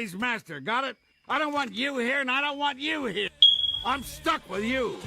everybody's master. Got it? I don't want you here, and I don't want you here. I'm stuck with you.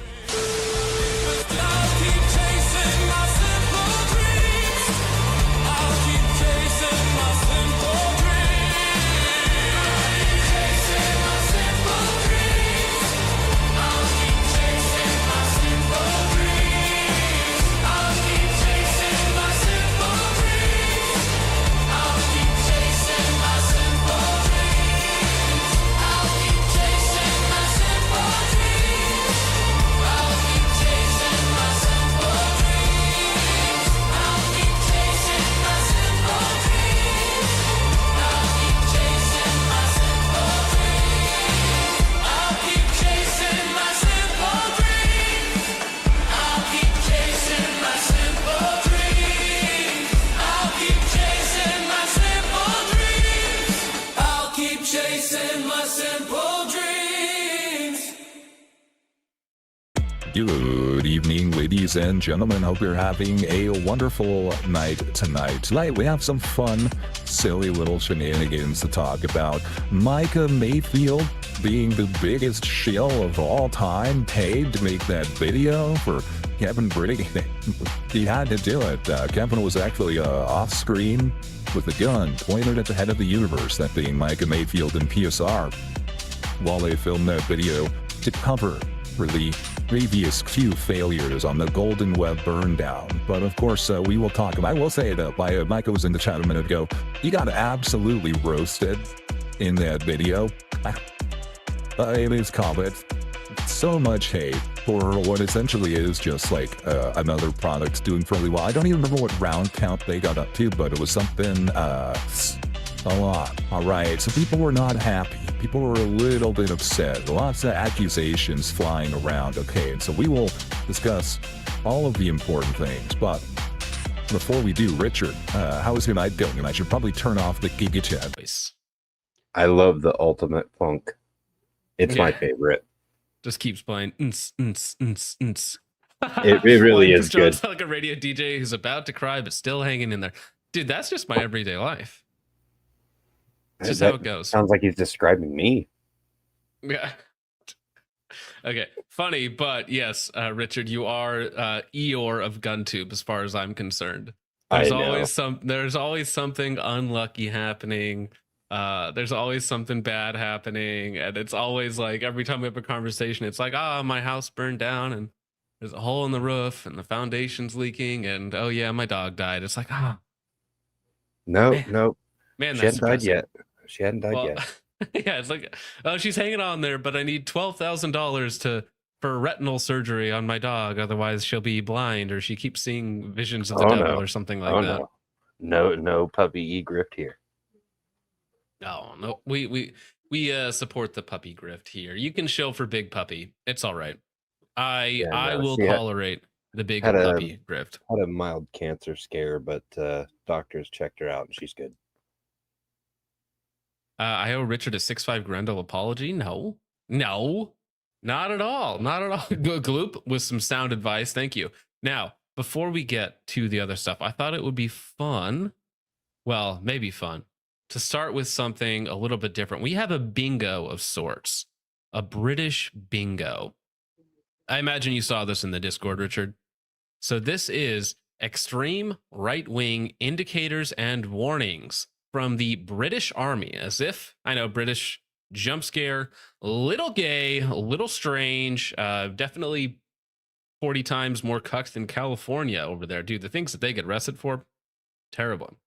Good evening, ladies and gentlemen. Hope you're having a wonderful night tonight. Tonight we have some fun, silly little shenanigans to talk about. Micah Mayfield being the biggest shill of all time, paid to make that video for Kevin Brady. He had to do it. Kevin was actually off screen with a gun pointed at the head of the universe, that being Micah Mayfield and PSR, while they filmed that video to cover for the previous few failures on the Golden Web burn down. But of course, we will talk about, I will say that Micah was in the chat a minute ago. He got absolutely roasted in that video. In his comment, so much hate for what essentially is just like another product doing fairly well. I don't even remember what round count they got up to, but it was something a lot. All right, so people were not happy. People were a little bit upset. Lots of accusations flying around. Okay, and so we will discuss all of the important things. But before we do, Richard, how is your night going? And I should probably turn off the Giga Chat. I love the ultimate funk. It's my favorite. Just keeps playing. It really is good. It's like a radio DJ who's about to cry but still hanging in there. Dude, that's just my everyday life. It's just how it goes. Sounds like he's describing me. Yeah. Okay. Funny, but yes, Richard, you are Eeyore of GunTube as far as I'm concerned. There's always something unlucky happening. There's always something bad happening, and it's always like every time we have a conversation, it's like, my house burned down and there's a hole in the roof and the foundation's leaking, and oh yeah, my dog died. It's like, no. Man, she hadn't died yet. She hadn't died yet. Yeah, it's like, oh, she's hanging on there, but I need $12,000 for retinal surgery on my dog. Otherwise, she'll be blind, or she keeps seeing visions of the devil or something like that. No puppy e-grift here. No. We support the puppy grift here. You can show for big puppy. It's all right. I will tolerate the big puppy grift. Had a mild cancer scare, but doctors checked her out and she's good. I owe Richard a 6'5" Grendel apology. No, not at all. Gloop with some sound advice. Thank you. Now, before we get to the other stuff, I thought it would be fun. Well, maybe fun to start with something a little bit different. We have a bingo of sorts, a British bingo. I imagine you saw this in the Discord, Richard. So this is extreme right-wing indicators and warnings from the British Army, as if, I know, British jump scare, a little gay, a little strange, definitely 40 times more cucked than California over there. Dude, the things that they get arrested for, terrible.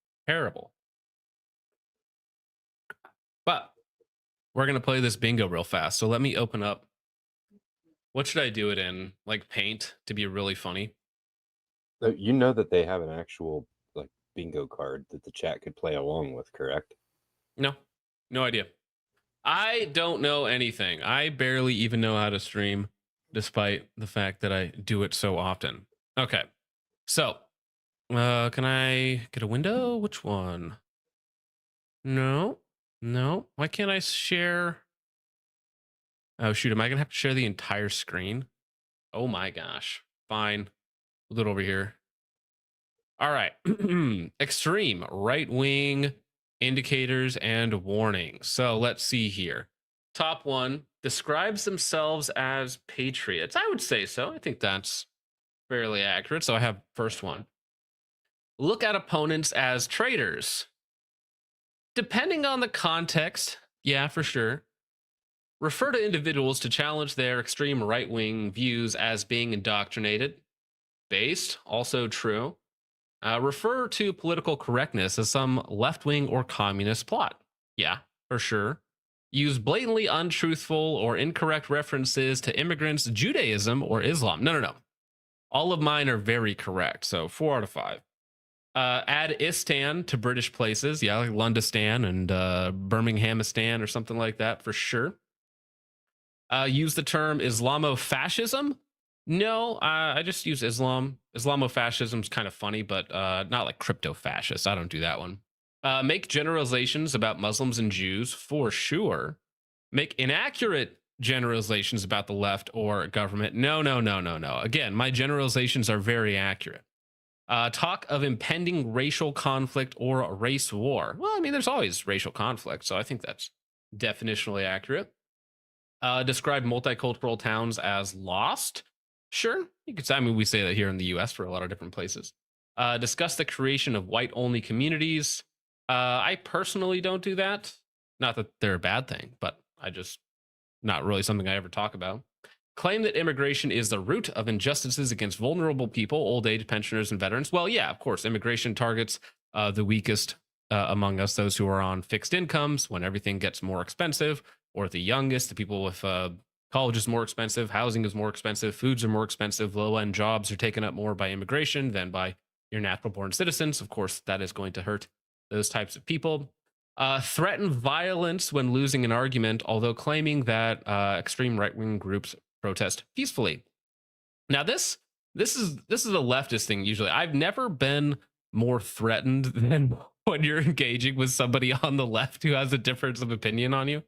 But we're going to play this bingo real fast. So let me open up. What should I do it in? Like Paint to be really funny? You know that they have an actual bingo card that the chat could play along with, correct? No idea. I don't know anything. I barely even know how to stream, despite the fact that I do it so often. Okay, so can I get a window? Which one? No. Why can't I share? Oh shoot, am I gonna have to share the entire screen? Oh my gosh. Fine. We'll do it over here. All right. Extreme right-wing indicators, and warnings. So let's see here. Top one describes themselves as patriots. I would say so. I think that's fairly accurate. So I have first one. Look at opponents as traitors. Depending on the context, yeah, for sure. Refer to individuals to challenge their extreme right wing views as being indoctrinated. Based, also true. Refer to political correctness as some left wing or communist plot. Yeah, for sure. Use blatantly untruthful or incorrect references to immigrants, Judaism, or Islam. No. All of mine are very correct. So 4 out of 5. Add Istan to British places. Yeah, like Londistan and Birminghamistan or something like that for sure. Use the term Islamofascism. No, I just use Islam. Islamofascism is kind of funny, but not like crypto-fascist. I don't do that one. Make generalizations about Muslims and Jews for sure. Make inaccurate generalizations about the left or government. No. Again, my generalizations are very accurate. Talk of impending racial conflict or a race war. Well, I mean, there's always racial conflict, so I think that's definitionally accurate. Describe multicultural towns as lost. Sure, you could say. I mean, we say that here in the U.S. for a lot of different places. Discuss the creation of white-only communities. I personally don't do that. Not that they're a bad thing, but I just not really something I ever talk about. Claim that immigration is the root of injustices against vulnerable people, old age, pensioners, and veterans. Well, yeah, of course, immigration targets the weakest among us, those who are on fixed incomes when everything gets more expensive, or the youngest, the people with college is more expensive, housing is more expensive, foods are more expensive, low-end jobs are taken up more by immigration than by your natural-born citizens. Of course, that is going to hurt those types of people. Threaten violence when losing an argument, although claiming that extreme right-wing groups protest peacefully. Now, this is a leftist thing usually. I've never been more threatened than when you're engaging with somebody on the left who has a difference of opinion on you.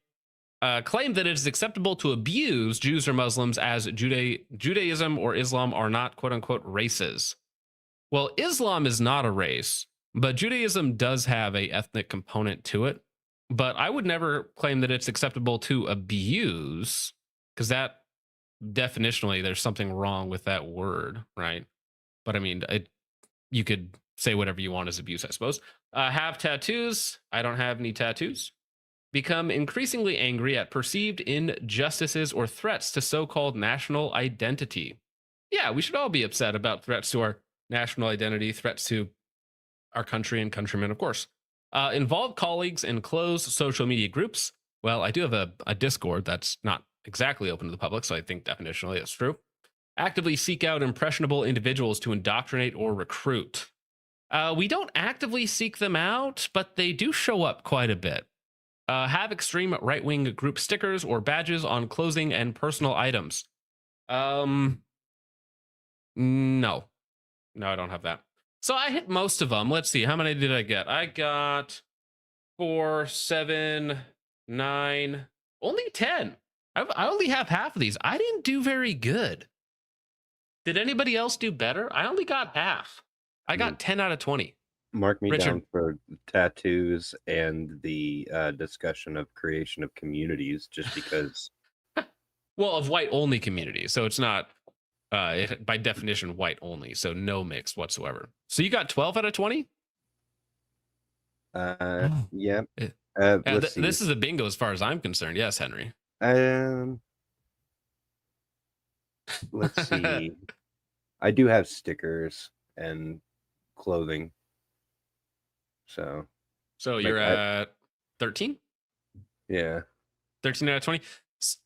Claim that it is acceptable to abuse Jews or Muslims as Judaism or Islam are not quote-unquote races. Well, Islam is not a race, but Judaism does have a ethnic component to it. But I would never claim that it's acceptable to abuse, because that definitionally there's something wrong with that word, right? But I mean, you could say whatever you want as abuse, I suppose. Have tattoos. I don't have any tattoos. Become increasingly angry at perceived injustices or threats to so-called national identity. Yeah, we should all be upset about threats to our national identity, threats to our country and countrymen, of course. Involve colleagues in closed social media groups. Well, I do have a Discord that's not exactly open to the public, so I think definitionally it's true. Actively seek out impressionable individuals to indoctrinate or recruit. We don't actively seek them out, but they do show up quite a bit. Have extreme right-wing group stickers or badges on clothing and personal items. No, I don't have that. So I hit most of them. Let's see. How many did I get? I got 4, 7, 9, only 10. I only have half of these. I didn't do very good. Did anybody else do better? I only got half. I got 10 out of 20. Mark me Richard. down for tattoos and the discussion of creation of communities, just because. Well, of white only communities. So it's not, by definition, white only. So no mixed whatsoever. So you got 12 out of 20? Yeah. This is a bingo as far as I'm concerned. Yes, Henry. Let's see. I do have stickers and clothing. So you're at 13? Yeah. 13 out of 20?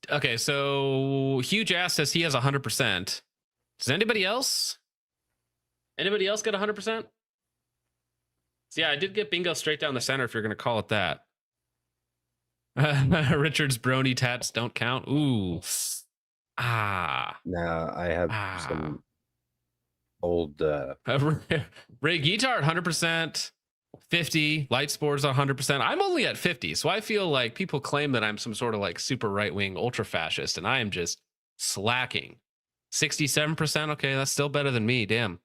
Okay, so Huge Ass says he has 100%. Does anybody else? Anybody else get 100%? So yeah, I did get bingo straight down the center, if you're going to call it that. Richard's brony tats don't count. Ooh. No, I have some old Ray Guitar at 100%. 50, light spores 100%. I'm only at 50, so I feel like people claim that I'm some sort of like super right-wing ultra fascist, and I am just slacking. 67%. Okay, that's still better than me. Damn.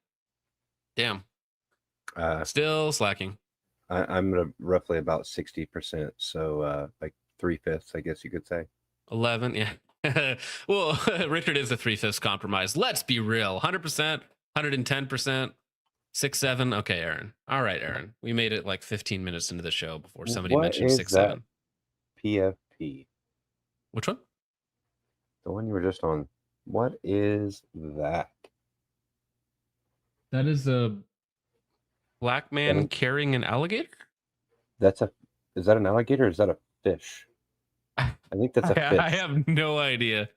Still slacking. I'm at roughly about 60%, so like 3/5, I guess you could say. 11, yeah. Well, Richard is a 3/5 compromise. Let's be real. 100%, 110%, 6, 7. Okay, Aaron. All right, Aaron. We made it like 15 minutes into the show before somebody What mentioned is 6, that 7. PFP? Which one? The one you were just on. What is that? That is a black man That is- carrying an alligator? Is that an alligator or is that a fish? I think that's a fish. I have no idea.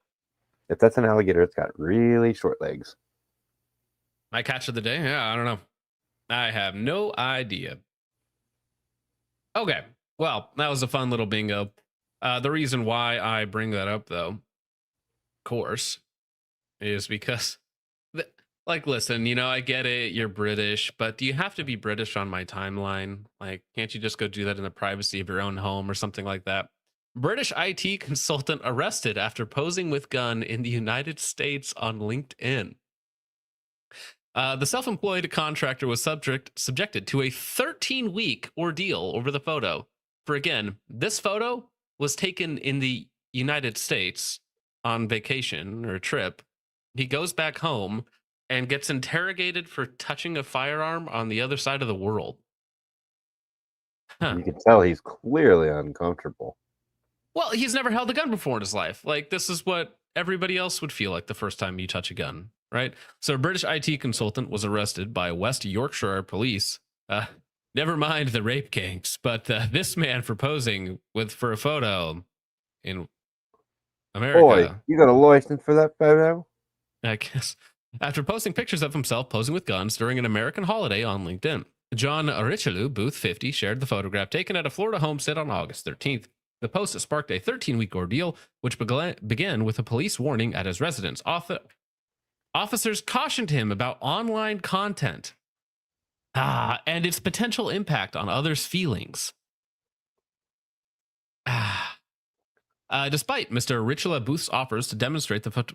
If that's an alligator, it's got really short legs. My catch of the day? Yeah, I don't know. I have no idea. Okay. Well, that was a fun little bingo. The reason why I bring that up, though, of course, is because, like, listen, you know, I get it. You're British, but do you have to be British on my timeline? Like, can't you just go do that in the privacy of your own home or something like that? British IT consultant arrested after posing with gun in the United States on LinkedIn. The self-employed contractor was subjected to a 13-week ordeal over the photo. For again, this photo was taken in the United States on vacation or a trip. He goes back home and gets interrogated for touching a firearm on the other side of the world. Huh. You can tell he's clearly uncomfortable. Well, he's never held a gun before in his life. Like, this is what everybody else would feel like the first time you touch a gun, right? So a British IT consultant was arrested by West Yorkshire police. Never mind the rape gangs, but this man for posing for a photo in America. Boy, you got a license for that photo? I guess. After posting pictures of himself posing with guns during an American holiday on LinkedIn. John Richelieu, Booth 50, shared the photograph taken at a Florida homestead on August 13th. The post sparked a 13-week ordeal, which began with a police warning at his residence. Officers cautioned him about online content and its potential impact on others' feelings. Despite Mr. Richelieu Booth's offers to demonstrate the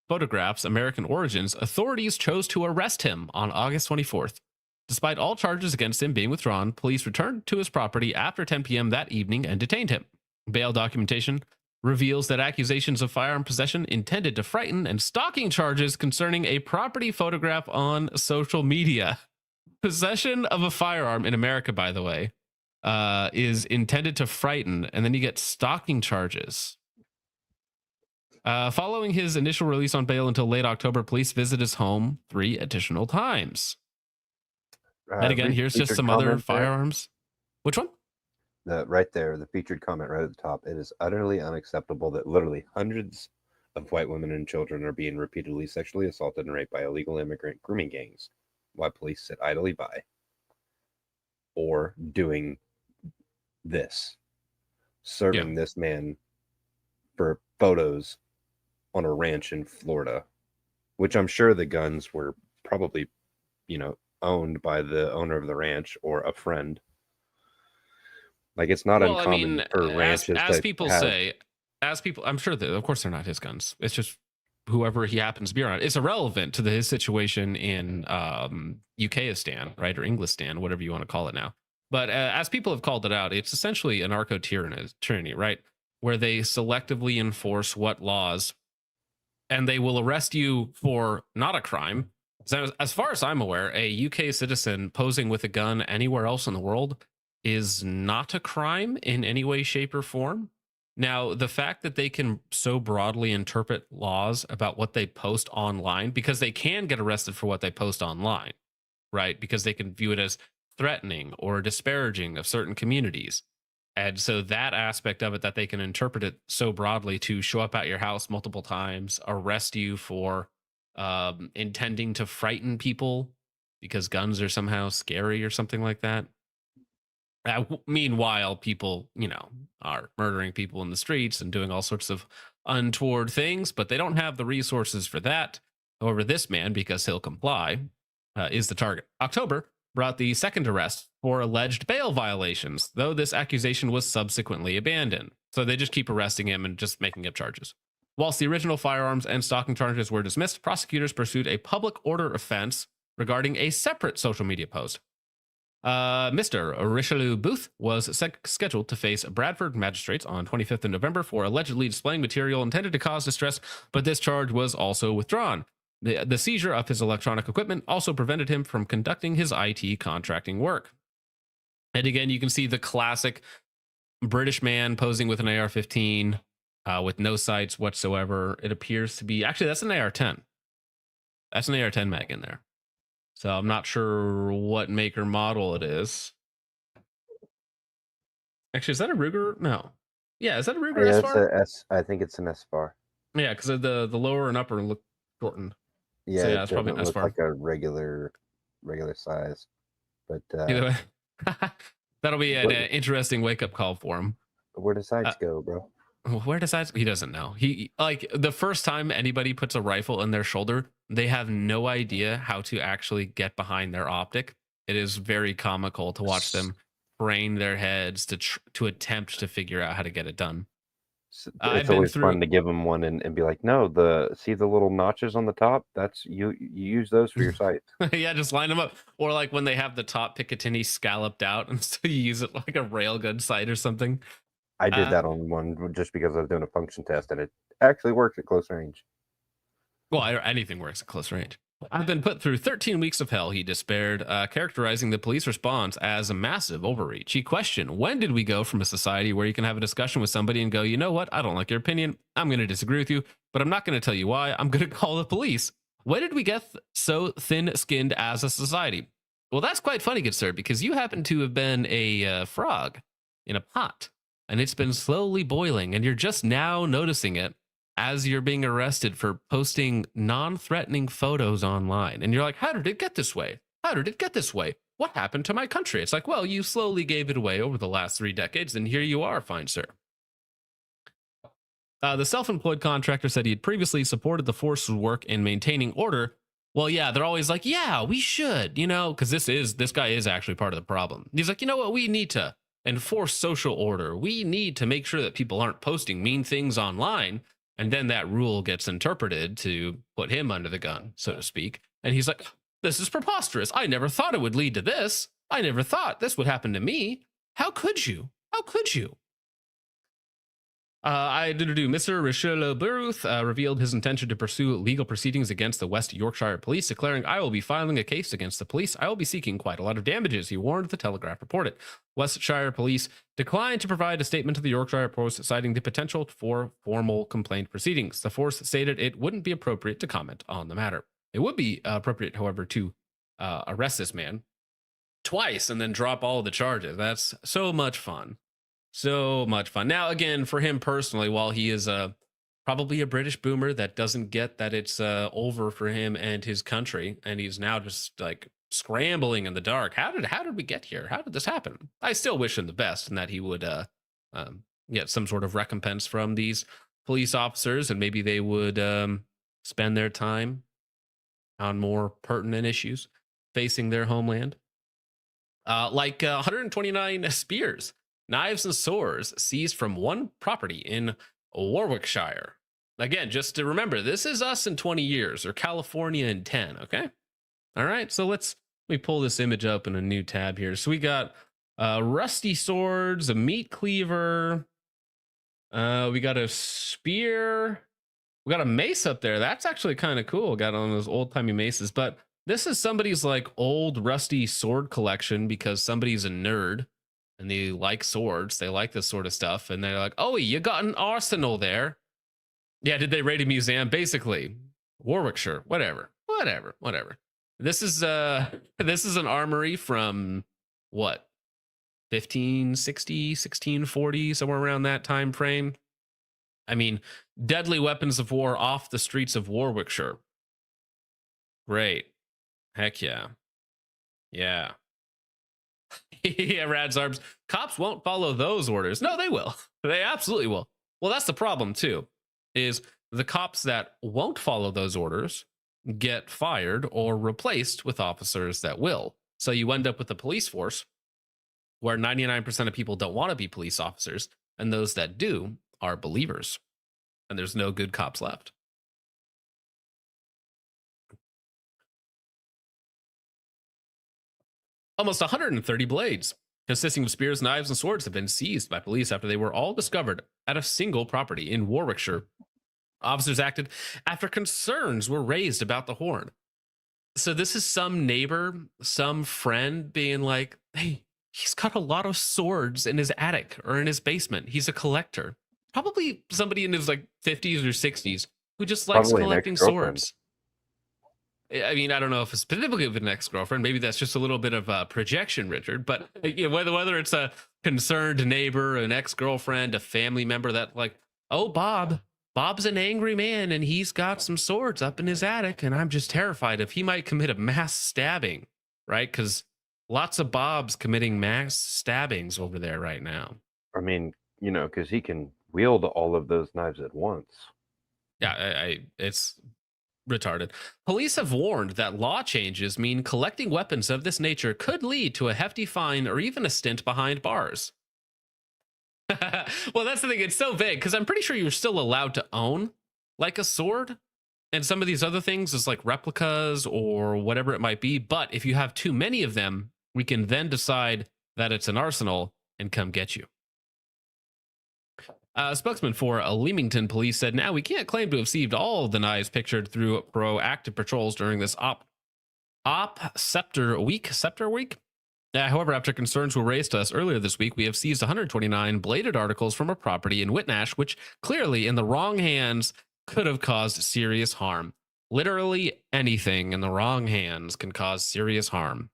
photograph's American origins, authorities chose to arrest him on August 24th. Despite all charges against him being withdrawn, police returned to his property after 10 p.m. that evening and detained him. Bail documentation reveals that accusations of firearm possession intended to frighten and stalking charges concerning a property photograph on social media. Possession of a firearm in America, by the way, is intended to frighten, and then you get stalking charges. Following his initial release on bail until late October, police visited his home 3 additional times. And again, here's just some other firearms. Which one? Right there, the featured comment right at the top. It is utterly unacceptable that literally hundreds of white women and children are being repeatedly sexually assaulted and raped by illegal immigrant grooming gangs, while police sit idly by or doing this, serving this man for photos on a ranch in Florida, which I'm sure the guns were probably, owned by the owner of the ranch or a friend. Like, it's not uncommon for ranches as to people have... say, I'm sure that, of course, they're not his guns. It's just whoever he happens to be around. It's irrelevant to his situation in UKistan, right? Or Englistan, whatever you want to call it now. But as people have called it out, it's essentially a narco-tyranny, right? Where they selectively enforce what laws, and they will arrest you for not a crime. So as far as I'm aware, a UK citizen posing with a gun anywhere else in the world is not a crime in any way, shape, or form. Now, the fact that they can so broadly interpret laws about what they post online, because they can get arrested for what they post online, right? Because they can view it as threatening or disparaging of certain communities. And so that aspect of it, that they can interpret it so broadly to show up at your house multiple times, arrest you for intending to frighten people because guns are somehow scary or something like that. Meanwhile, people, are murdering people in the streets and doing all sorts of untoward things, but they don't have the resources for that. However, this man, because he'll comply, is the target. October brought the second arrest for alleged bail violations, though this accusation was subsequently abandoned. So they just keep arresting him and just making up charges. Whilst the original firearms and stalking charges were dismissed, prosecutors pursued a public order offense regarding a separate social media post. Mr. Richelieu Booth was scheduled to face Bradford magistrates on 25th of November for allegedly displaying material intended to cause distress, but this charge was also withdrawn. The seizure of his electronic equipment also prevented him from conducting his IT contracting work. And again, you can see the classic British man posing with an AR-15 with no sights whatsoever. It appears to be, actually, that's an AR-10. That's an AR-10 mag in there. So I'm not sure what make or model it is. Actually, is that a Ruger? No. Yeah, is that a Ruger Yeah, S-Far? I think it's an S-Far. Yeah, because the lower and upper look shortened. Yeah, So yeah, it it's probably an doesn't look S-Far. like a regular size. But Either way, that'll be an interesting wake-up call for him. where does sights go, bro? Where does that? He doesn't know. He, like, the first time anybody puts a rifle in their shoulder, they have no idea how to actually get behind their optic. It is very comical to watch them brain their heads to attempt to figure out how to get it done. It's always fun to give them one and be like, no, see the little notches on the top? That's you use those for your sight. Yeah, just line them up. Or like when they have the top Picatinny scalloped out, and so you use it like a railgun sight or something. I did that on one just because I was doing a function test, and it actually works at close range. Well, anything works at close range. I've been put through 13 weeks of hell, he despaired, characterizing the police response as a massive overreach. He questioned, when did we go from a society where you can have a discussion with somebody and go, you know what, I don't like your opinion, I'm going to disagree with you, but I'm not going to tell you why, I'm going to call the police. When did we get so thin-skinned as a society? Well, that's quite funny, good sir, because you happen to have been a frog in a pot, and it's been slowly boiling, and you're just now noticing it as you're being arrested for posting non-threatening photos online. And you're like, how did it get this way? How did it get this way? What happened to my country? It's like, well, you slowly gave it away over the last 3 decades, and here you are, fine sir. The self-employed contractor said he had previously supported the force's work in maintaining order. Well, yeah, they're always like, yeah, we should, you know, because this guy is actually part of the problem. He's like, you know what, we need to enforce social order. We need to make sure that people aren't posting mean things online. And then that rule gets interpreted to put him under the gun, so to speak. And he's like, this is preposterous. I never thought it would lead to this. I never thought this would happen to me. How could you? How could you? Mr. Richelieu Booth revealed his intention to pursue legal proceedings against the West Yorkshire Police, declaring, I will be filing a case against the police. I will be seeking quite a lot of damages, he warned, the Telegraph reported. Westshire Police declined to provide a statement to the Yorkshire Post, citing the potential for formal complaint proceedings. The force stated it wouldn't be appropriate to comment on the matter. It would be appropriate, however, to arrest this man twice and then drop all of the charges. That's so much fun. So much fun. Now, again, for him personally, while he is probably a British boomer that doesn't get that it's over for him and his country, and he's now just like scrambling in the dark. How did we get here? How did this happen? I still wish him the best and that he would get some sort of recompense from these police officers, and maybe they would spend their time on more pertinent issues facing their homeland. Like 129 spears, knives, and swords seized from one property in Warwickshire. Again, just to remember, this is us in 20 years or California in 10, okay? All right, so let me pull this image up in a new tab here. So we got rusty swords, a meat cleaver. We got a spear. We got a mace up there. That's actually kind of cool. Got on those old-timey maces. But this is somebody's like old rusty sword collection because somebody's a nerd and they like swords. They like this sort of stuff. And they're like, oh, you got an arsenal there. Yeah, did they raid a museum? Basically, Warwickshire, whatever. This is an armory from what? 1560, 1640, somewhere around that time frame. I mean, deadly weapons of war off the streets of Warwickshire. Great. Heck yeah. Yeah. Yeah, Radzarbs. Cops won't follow those orders. No, they will. They absolutely will. Well, that's the problem, too, is the cops that won't follow those orders get fired or replaced with officers that will. So you end up with a police force where 99% of people don't want to be police officers, and those that do are believers. And there's no good cops left. Almost 130 blades, consisting of spears, knives, and swords, have been seized by police after they were all discovered at a single property in Warwickshire. Officers acted after concerns were raised about the horn. So this is some neighbor, some friend being like, hey, he's got a lot of swords in his attic or in his basement. He's a collector. Probably somebody in his like 50s or 60s who just likes Probably an collecting ex-girlfriend. swords. I mean, I don't know if it's specifically with an ex-girlfriend. Maybe that's just a little bit of projection, Richard. But you know, whether it's a concerned neighbor, an ex-girlfriend, a family member that like, oh, Bob's an angry man and he's got some swords up in his attic, and I'm just terrified if he might commit a mass stabbing, right? Because lots of Bobs committing mass stabbings over there right now. I mean, you know, because he can wield all of those knives at once. Yeah, it's retarded. Police have warned that law changes mean collecting weapons of this nature could lead to a hefty fine or even a stint behind bars. Well, that's the thing. It's so vague because I'm pretty sure you're still allowed to own like a sword and some of these other things as like replicas or whatever it might be. But if you have too many of them, we can then decide that it's an arsenal and come get you. A spokesman for Leamington Police said, now we can't claim to have received all of the knives pictured through proactive patrols during this Scepter Week. However, after concerns were raised to us earlier this week, we have seized 129 bladed articles from a property in Whitnash, which clearly in the wrong hands could have caused serious harm. Literally anything in the wrong hands can cause serious harm.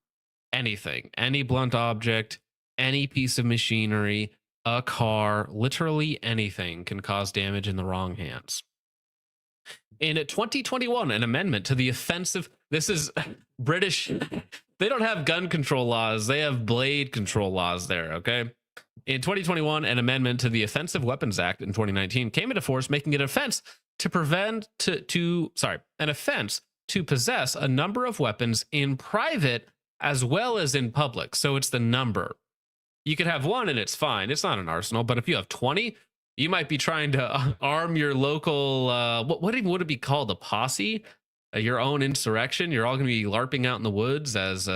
Anything, any blunt object, any piece of machinery, a car, literally anything can cause damage in the wrong hands. In 2021, an amendment to the offensive, this is British, they don't have gun control laws, they have blade control laws there, okay? In 2021, an amendment to the Offensive Weapons Act in 2019 came into force, making it an offense an offense to possess a number of weapons in private as well as in public. So it's the number. You could have one and it's fine. It's not an arsenal. But if you have 20, you might be trying to arm your local, what even would it be called? A posse? Your own insurrection? You're all going to be LARPing out in the woods as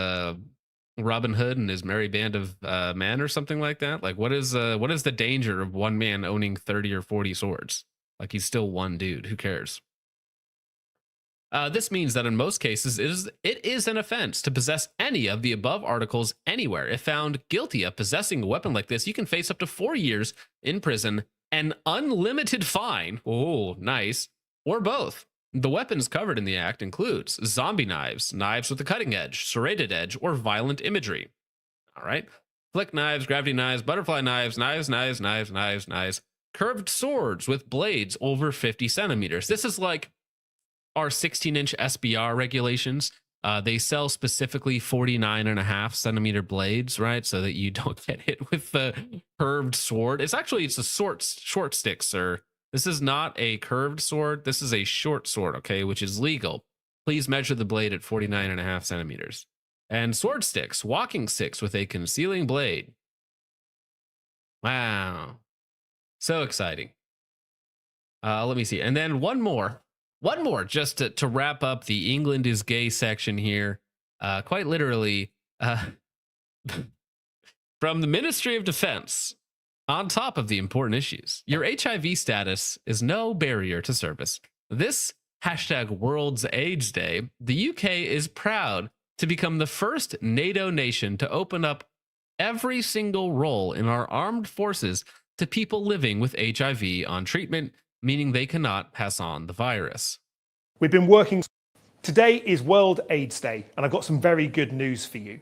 Robin Hood and his merry band of men or something like that? Like, what is the danger of one man owning 30 or 40 swords? Like, he's still one dude. Who cares? This means that in most cases, it is an offense to possess any of the above articles anywhere. If found guilty of possessing a weapon like this, you can face up to 4 years in prison, an unlimited fine, oh, nice, or both. The weapons covered in the act includes zombie knives, knives with a cutting edge, serrated edge, or violent imagery. All right. Flick knives, gravity knives, butterfly knives, knives, curved swords with blades over 50 centimeters. This is like our 16-inch SBR regulations. They sell specifically 49.5 centimeter blades, right? So that you don't get hit with the curved sword. It's a short stick, sir. This is not a curved sword. This is a short sword, okay, which is legal. Please measure the blade at 49.5 centimeters. And sword sticks, walking sticks with a concealing blade. Wow. So exciting. Let me see. And then one more just to wrap up the England is gay section here. Quite literally, from the Ministry of Defense, on top of the important issues, your HIV status is no barrier to service. This #World's AIDS Day, the UK is proud to become the first NATO nation to open up every single role in our armed forces to people living with HIV on treatment, meaning they cannot pass on the virus. We've been working. Today is World AIDS Day, and I've got some very good news for you.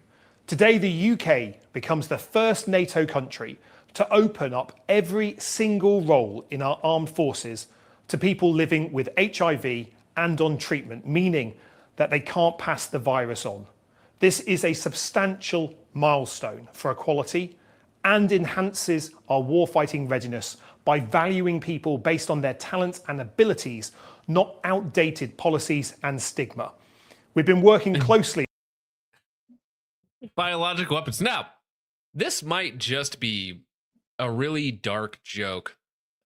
Today, the UK becomes the first NATO country to open up every single role in our armed forces to people living with HIV and on treatment, meaning that they can't pass the virus on. This is a substantial milestone for equality and enhances our warfighting readiness by valuing people based on their talents and abilities, not outdated policies and stigma. We've been working closely. Biological weapons. Now, this might just be a really dark joke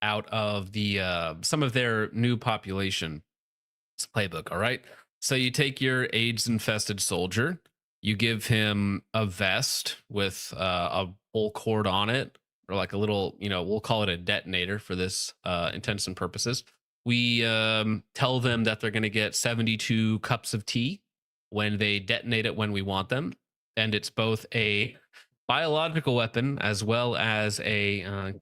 out of the some of their new population playbook. All right. So you take your AIDS infested soldier, You give him a vest with a bull cord on it, or like a little, we'll call it a detonator for this intents and purposes. We tell them that they're going to get 72 cups of tea when they detonate it when we want them. And it's both a biological weapon as well as a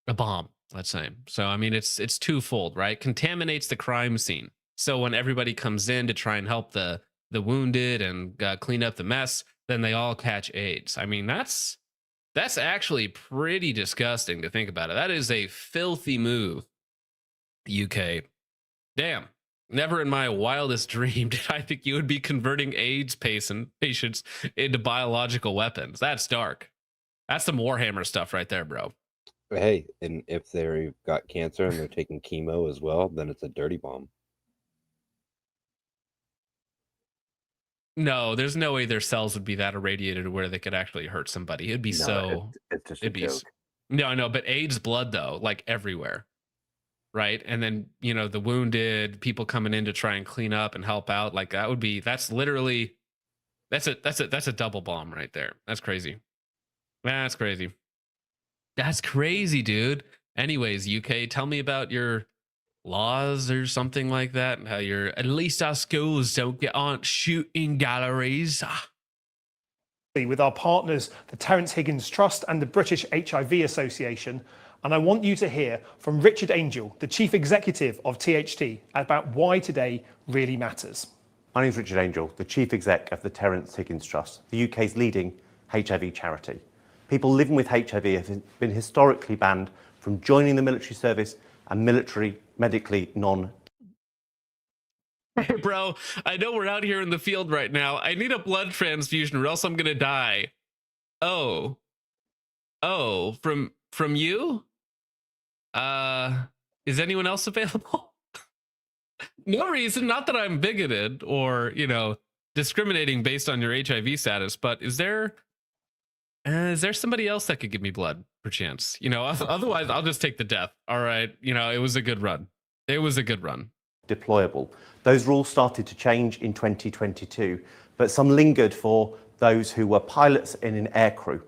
bomb, let's say. So I mean, it's twofold, right? Contaminates the crime scene. So when everybody comes in to try and help the wounded and clean up the mess, then they all catch AIDS. I mean, that's actually pretty disgusting to think about it. That is a filthy move, UK. Damn. Never in my wildest dream did I think you would be converting AIDS patients into biological weapons. That's dark. That's some Warhammer stuff right there, bro. Hey, and if they've got cancer and they're taking chemo as well, then it's a dirty bomb. No, there's no way their cells would be that irradiated where they could actually hurt somebody. It'd be It's just a joke. No, but AIDS blood though, like everywhere. Right. And then, the wounded people coming in to try and clean up and help out. Like that's a double bomb right there. That's crazy. That's crazy. That's crazy, dude. Anyways, UK, tell me about your laws or something like that, and how at least our schools don't get on shooting galleries. With our partners, the Terence Higgins Trust and the British HIV Association. And I want you to hear from Richard Angel, the Chief Executive of THT, about why today really matters. My name is Richard Angel, the Chief Exec of the Terence Higgins Trust, the UK's leading HIV charity. People living with HIV have been historically banned from joining the military service and medically non. Hey, bro, I know we're out here in the field right now. I need a blood transfusion or else I'm going to die. Oh, from you? Is anyone else available? No reason, not that I'm bigoted or, discriminating based on your HIV status, but is there somebody else that could give me blood, perchance? Otherwise I'll just take the death. All right. It was a good run. Deployable. Those rules started to change in 2022, but some lingered for those who were pilots in an aircrew.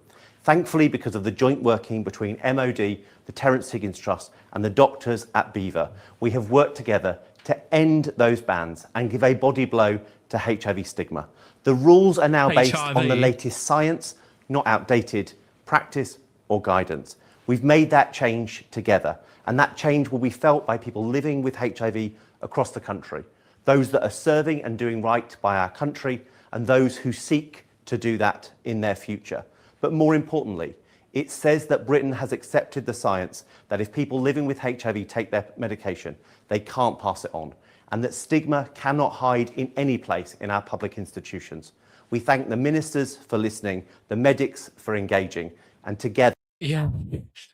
Thankfully, because of the joint working between MOD, the Terence Higgins Trust, and the doctors at Beaver, we have worked together to end those bans and give a body blow to HIV stigma. The rules are now based on the latest science, not outdated practice or guidance. We've made that change together, and that change will be felt by people living with HIV across the country, those that are serving and doing right by our country, and those who seek to do that in their future. But more importantly, it says that Britain has accepted the science that if people living with HIV take their medication, they can't pass it on, and that stigma cannot hide in any place in our public institutions. We thank the ministers for listening, the medics for engaging, and together. Yeah.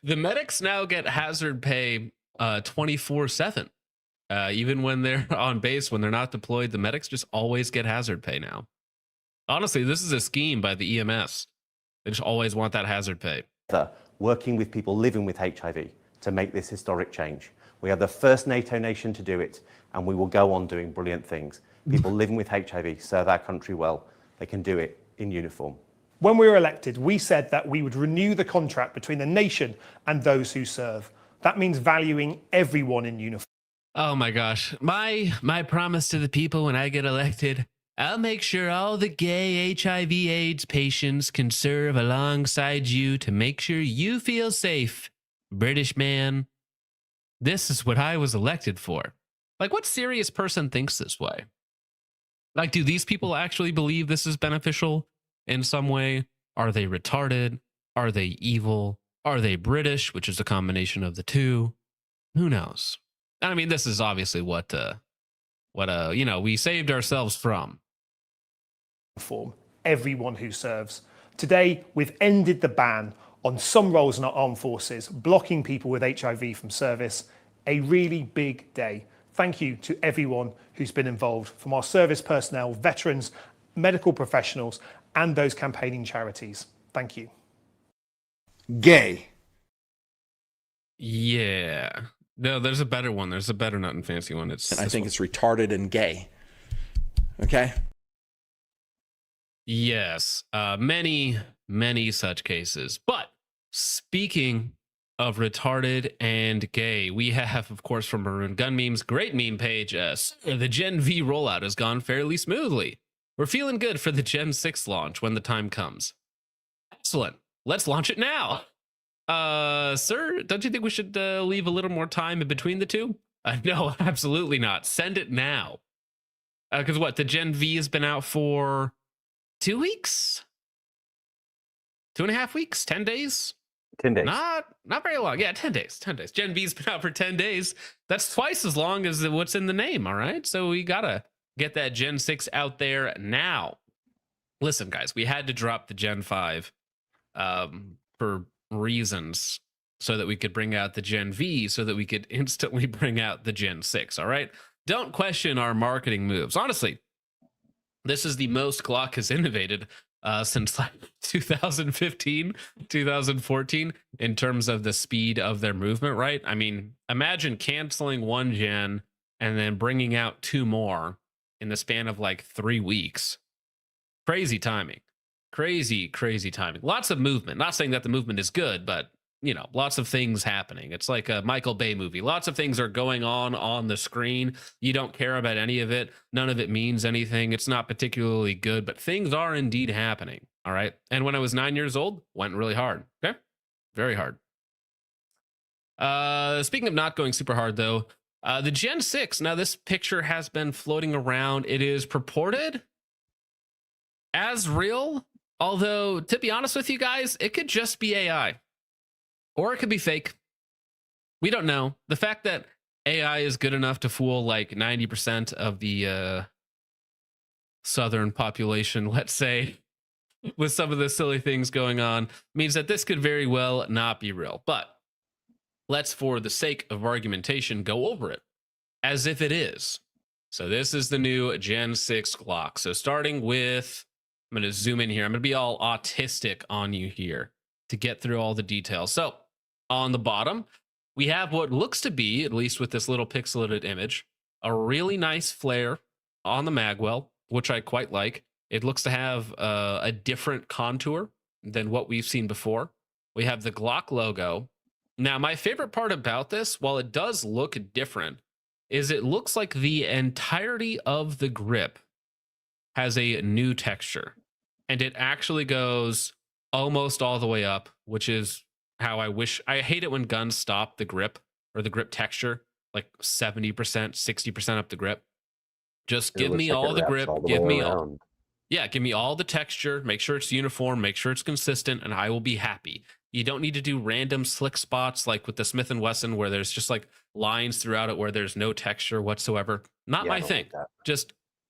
The medics now get hazard pay 24/7. Even when they're on base, when they're not deployed, the medics just always get hazard pay now. Honestly, this is a scheme by the EMS. They just always want that hazard pay. Working with people living with HIV to make this historic change. We are the first NATO nation to do it, and we will go on doing brilliant things. People living with HIV serve our country well. They can do it in uniform. When we were elected, we said that we would renew the contract between the nation and those who serve. That means valuing everyone in uniform. Oh my gosh. My promise to the people when I get elected, I'll make sure all the gay HIV/AIDS patients can serve alongside you to make sure you feel safe. British man. This is what I was elected for. Like, what serious person thinks this way? Like, do these people actually believe this is beneficial in some way? Are they retarded? Are they evil? Are they British, which is a combination of the two? Who knows? I mean, this is obviously what we saved ourselves from. Everyone who serves. Today, we've ended the ban on some roles in our armed forces, blocking people with HIV from service. A really big day. Thank you to everyone who's been involved, from our service personnel, veterans, medical professionals, and those campaigning charities. Thank you. Gay. Yeah. No, there's a better one. There's a better nut and fancy one. I think it's retarded and gay. Okay? Yes, many such cases. But speaking of retarded and gay, we have, of course, from Maroon Gun Memes, great meme page. The Gen V rollout has gone fairly smoothly. We're feeling good for the Gen 6 launch when the time comes. Excellent. Let's launch it now. Sir, don't you think we should leave a little more time in between the two? No, absolutely not. Send it now. Because what, the Gen V has been out for 2 weeks? 2.5 weeks? 10 days? 10 days. Not very long. Yeah, 10 days. 10 days. Gen V's been out for 10 days. That's twice as long as what's in the name, all right? So we gotta get that Gen 6 out there now. Listen, guys, we had to drop the Gen 5 for reasons, so that we could bring out the Gen V, so that we could instantly bring out the Gen 6, all right? Don't question our marketing moves. Honestly, this is the most Glock has innovated since like 2015, 2014 in terms of the speed of their movement, right? I mean, imagine canceling one gen and then bringing out 2 more in the span of like 3 weeks. Crazy timing. Crazy timing. Lots of movement. Not saying that the movement is good, but you know, lots of things happening. It's like a Michael Bay movie. Lots of things are going on the screen. You don't care about any of it. None of it means anything. It's not particularly good, but things are indeed happening. All right. And when I was 9 years old, went really hard. Okay. Very hard. Speaking of not going super hard though, the Gen 6, now this picture has been floating around. It is purported as real, although to be honest with you guys, it could just be AI. Or it could be fake. We don't know. The fact that AI is good enough to fool like 90% of the Southern population, let's say, with some of the silly things going on, means that this could very well not be real. But let's, for the sake of argumentation, go over it as if it is. So this is the new Gen 6 Glock. So starting with, I'm going to zoom in here. I'm going to be all autistic on you here to get through all the details. So on the bottom, we have what looks to be, at least with this little pixelated image, a really nice flare on the magwell, which I quite like. It looks to have a different contour than what we've seen before. We have the Glock logo. Now, my favorite part about this, while it does look different, is it looks like the entirety of the grip has a new texture. And it actually goes almost all the way up, which is how I hate it when guns stop the grip or the grip texture, like 70%, 60% up the grip. Just give me all the grip, give me all. Yeah, give me all the texture, make sure it's uniform, make sure it's consistent, and I will be happy. You don't need to do random slick spots like with the Smith & Wesson where there's just like lines throughout it where there's no texture whatsoever. Not my thing. Like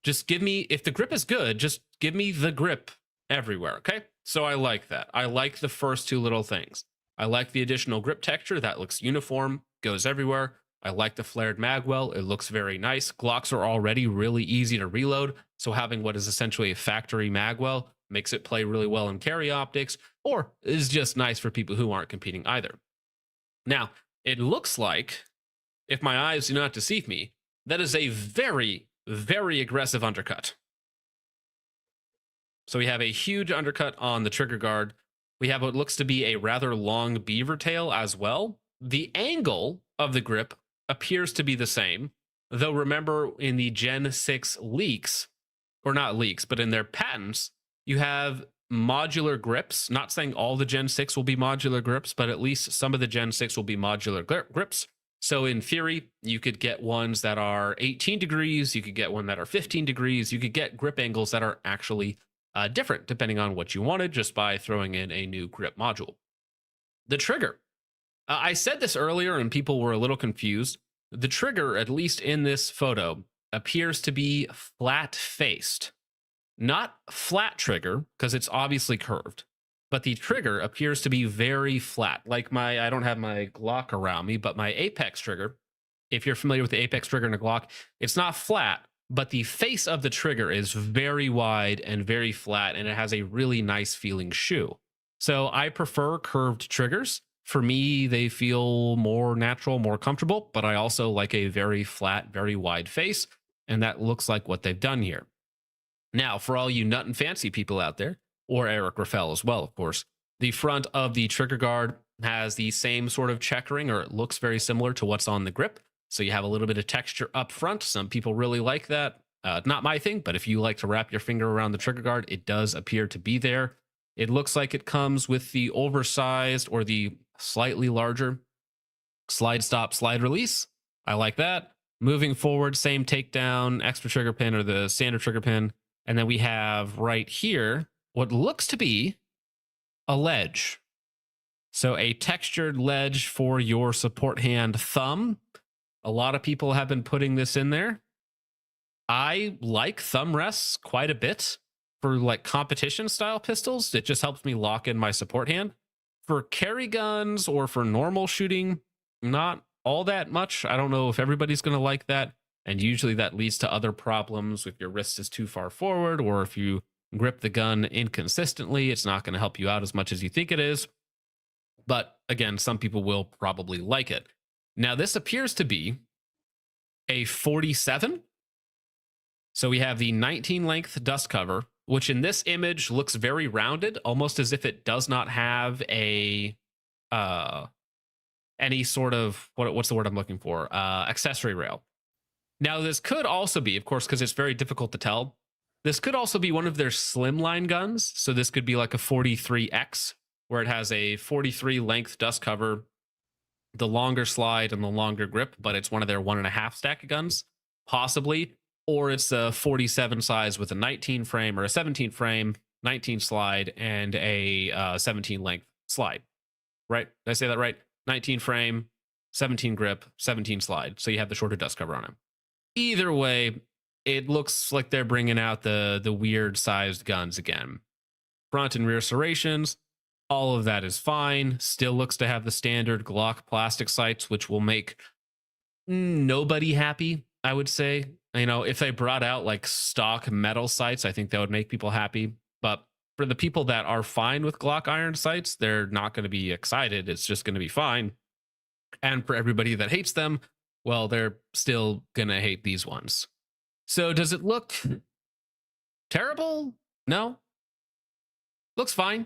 just give me, if the grip is good, just give me the grip everywhere, okay? So I like that. I like the first 2 little things. I like the additional grip texture. That looks uniform, goes everywhere. I like the flared magwell. It looks very nice. Glocks are already really easy to reload, so having what is essentially a factory magwell makes it play really well in carry optics, or is just nice for people who aren't competing either. Now, it looks like, if my eyes do not deceive me, that is a very, very aggressive undercut. So we have a huge undercut on the trigger guard. We have what looks to be a rather long beaver tail as well. The angle of the grip appears to be the same, though remember in the Gen 6 leaks, or not leaks, but in their patents, you have modular grips. Not saying all the Gen 6 will be modular grips, but at least some of the Gen 6 will be modular grips. So in theory, you could get ones that are 18 degrees, you could get one that are 15 degrees, you could get grip angles that are actually different depending on what you wanted just by throwing in a new grip module. The trigger. I said this earlier and people were a little confused. The trigger, at least in this photo, appears to be flat-faced. Not flat trigger, because it's obviously curved, but the trigger appears to be very flat. Like I don't have my Glock around me, but my Apex trigger, if you're familiar with the Apex trigger in a Glock, it's not flat, but the face of the trigger is very wide and very flat, and it has a really nice feeling shoe. So I prefer curved triggers. For me, they feel more natural, more comfortable, but I also like a very flat, very wide face, and that looks like what they've done here. Now, for all you nut and fancy people out there, or Eric Raffel as well, of course, the front of the trigger guard has the same sort of checkering, or it looks very similar to what's on the grip. So you have a little bit of texture up front. Some people really like that. Not my thing, but if you like to wrap your finger around the trigger guard, it does appear to be there. It looks like it comes with the oversized or the slightly larger slide stop, slide release. I like that. Moving forward, same takedown, extra trigger pin or the standard trigger pin. And then we have right here what looks to be a ledge. So a textured ledge for your support hand thumb. A lot of people have been putting this in there. I like thumb rests quite a bit for like competition style pistols. It just helps me lock in my support hand. For carry guns or for normal shooting, not all that much. I don't know if everybody's going to like that. And usually that leads to other problems if your wrist is too far forward or if you grip the gun inconsistently. It's not going to help you out as much as you think it is. But again, some people will probably like it. Now, this appears to be a 47. So we have the 19 length dust cover, which in this image looks very rounded, almost as if it does not have a any sort of what's the word I'm looking for? Accessory rail. Now, this could also be, of course, because it's very difficult to tell. This could also be one of their slimline guns. So this could be like a 43X, where it has a 43 length dust cover, the longer slide and the longer grip, but it's one of their 1.5 stack guns, possibly. Or it's a 47 size with a 19 frame or a 17 frame, 19 slide, and a 17 length slide. Right? Did I say that right? 19 frame, 17 grip, 17 slide. So you have the shorter dust cover on it. Either way, it looks like they're bringing out the weird sized guns again. Front and rear serrations, all of that is fine. Still looks to have the standard Glock plastic sights, which will make nobody happy, I would say. You know, if they brought out like stock metal sights, I think that would make people happy. But for the people that are fine with Glock iron sights, they're not going to be excited. It's just going to be fine. And for everybody that hates them, well, they're still going to hate these ones. So does it look terrible? No. Looks fine.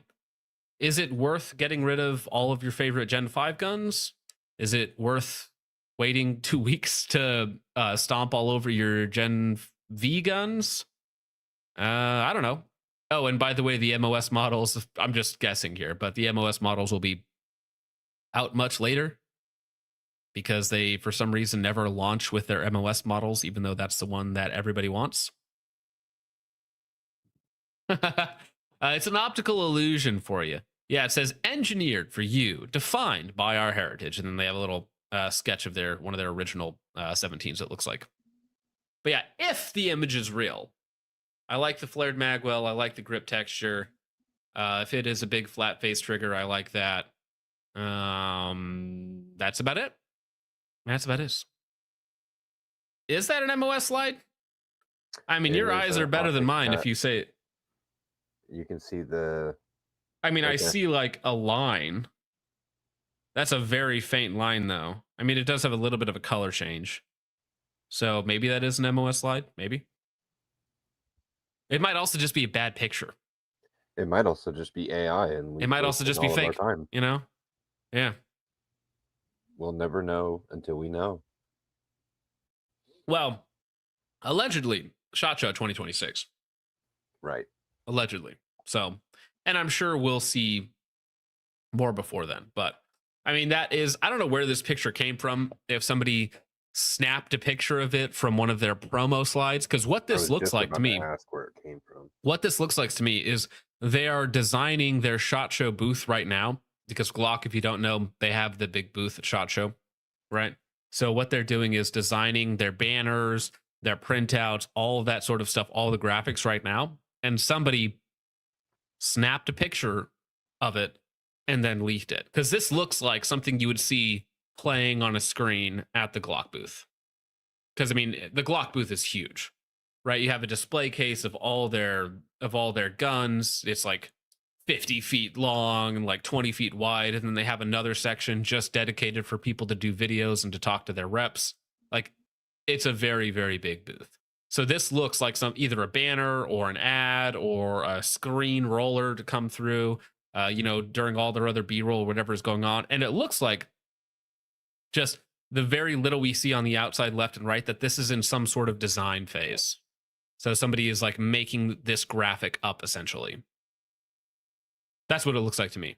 Is it worth getting rid of all of your favorite Gen 5 guns? Is it worth waiting 2 weeks to stomp all over your Gen V guns? I don't know. Oh, and by the way, the MOS models, I'm just guessing here, but the MOS models will be out much later because they, for some reason, never launch with their MOS models, even though that's the one that everybody wants. It's an optical illusion for you. Yeah, it says engineered for you, defined by our heritage. And then they have a little sketch of one of their original 17s, it looks like. But yeah, if the image is real, I like the flared magwell. I like the grip texture. If it is a big flat face trigger, I like that. That's about it. That's about it. Is that an MOS slide? I mean, your eyes are better than mine if you say it. You can see the... I mean, I see like a line. That's a very faint line, though. I mean, it does have a little bit of a color change. So maybe that is an MOS slide. Maybe. It might also just be a bad picture. It might also just be AI. And it might also just be fake, you know? Yeah. We'll never know until we know. Well, allegedly, SHOT Show 2026. Right. Allegedly. So, and I'm sure we'll see more before then. But, I mean, that is, I don't know where this picture came from. If somebody snapped a picture of it from one of their promo slides, because what this looks like to me, ask where it came from. What this looks like to me is they are designing their SHOT Show booth right now. Because Glock, if you don't know, they have the big booth at SHOT Show, right? So what they're doing is designing their banners, their printouts, all of that sort of stuff, all the graphics right now. And somebody snapped a picture of it and then leaked it. Because this looks like something you would see playing on a screen at the Glock booth. Because, I mean, the Glock booth is huge, right? You have a display case of all their guns. It's like 50 feet long and like 20 feet wide. And then they have another section just dedicated for people to do videos and to talk to their reps. Like, it's a very, very big booth. So this looks like either a banner or an ad or a screen roller to come through, during all their other B-roll or whatever is going on. And it looks like just the very little we see on the outside left and right, that this is in some sort of design phase. So somebody is like making this graphic up, essentially. That's what it looks like to me.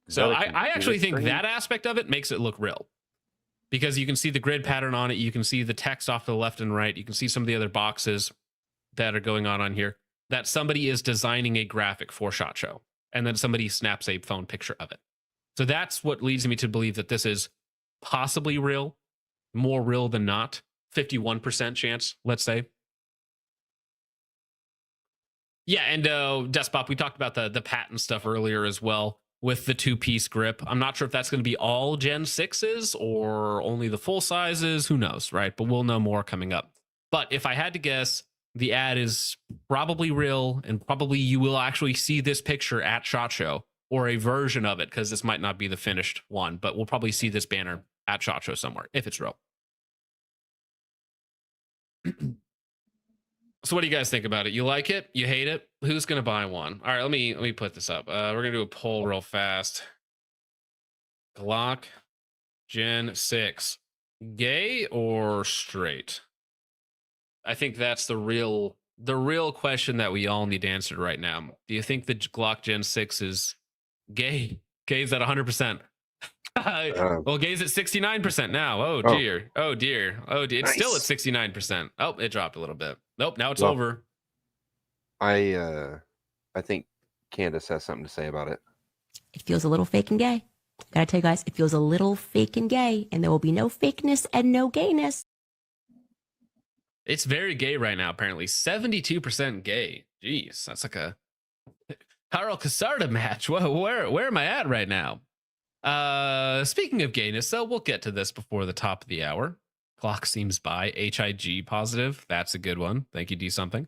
So I actually think that aspect of it makes it look real. Because you can see the grid pattern on it. You can see the text off to the left and right. You can see some of the other boxes that are going on here. That somebody is designing a graphic for SHOT Show. And then somebody snaps a phone picture of it. So that's what leads me to believe that this is possibly real. More real than not. 51% chance, let's say. Yeah, and Despop, we talked about the patent stuff earlier as well. With the 2-piece grip. I'm not sure if that's going to be all Gen 6s or only the full sizes. Who knows, right? But we'll know more coming up. But if I had to guess, the ad is probably real, and probably you will actually see this picture at SHOT Show, or a version of it, because this might not be the finished one, but we'll probably see this banner at SHOT Show somewhere, if it's real. So what do you guys think about it? You like it? You hate it? Who's gonna buy one? All right, let me put this up. We're gonna do a poll real fast. Glock Gen 6, gay or straight? I think that's the real question that we all need answered right now. Do you think the Glock Gen 6 is gay? Gay's at 100%. Well, gay's at 69% now. Oh dear. Oh dear. Oh dear. It's still at 69%. Oh, it dropped a little bit. Nope, now it's over. I think Candace has something to say about it. It feels a little fake and gay. Gotta tell you guys, it feels a little fake and gay, and there will be no fakeness and no gayness. It's very gay right now, apparently. 72% gay. Jeez, that's like a Carl Casarda match. Where am I at right now? Speaking of gayness, so we'll get to this before the top of the hour. Clock seems by HIG positive. That's a good one. Thank you, D something.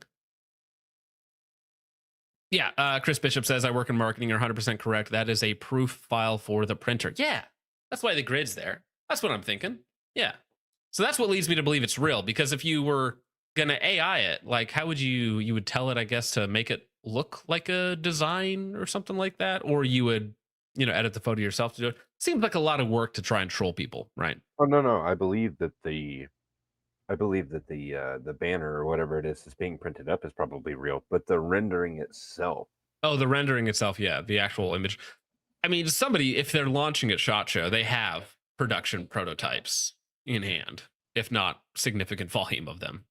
Yeah, Chris Bishop says, I work in marketing. You're 100% correct. That is a proof file for the printer. Yeah, that's why the grid's there. That's what I'm thinking. Yeah. So that's what leads me to believe it's real, because if you were going to AI it, like how would you would tell it, I guess, to make it look like a design or something like that? Or you would, edit the photo yourself to do it. Seems like a lot of work to try and troll people, right? Oh, no. I believe that the banner or whatever it is that's being printed up is probably real, but the rendering itself. Oh, the rendering itself, yeah, the actual image. I mean, somebody, if they're launching at SHOT Show, they have production prototypes in hand, if not significant volume of them.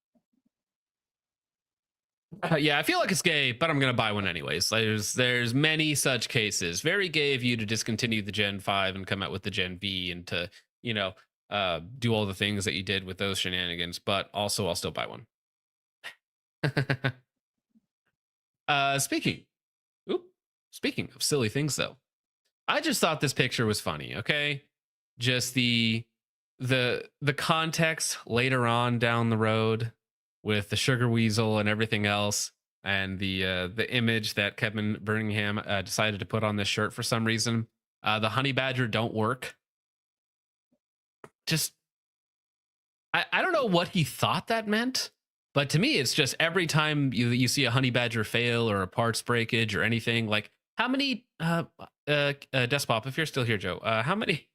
Yeah, I feel like it's gay, but I'm gonna buy one anyways. There's many such cases. Very gay of you to discontinue the Gen 5 and come out with the Gen V, and to do all the things that you did with those shenanigans. But also, I'll still buy one. Speaking of silly things, though, I just thought this picture was funny. Okay, just the context later on down the road with the sugar weasel and everything else, and the image that Kevin Birmingham decided to put on this shirt for some reason. The honey badger don't work. Just, I don't know what he thought that meant, but to me, it's just every time you see a honey badger fail or a parts breakage or anything, like how many, Despop, if you're still here, Joe, how many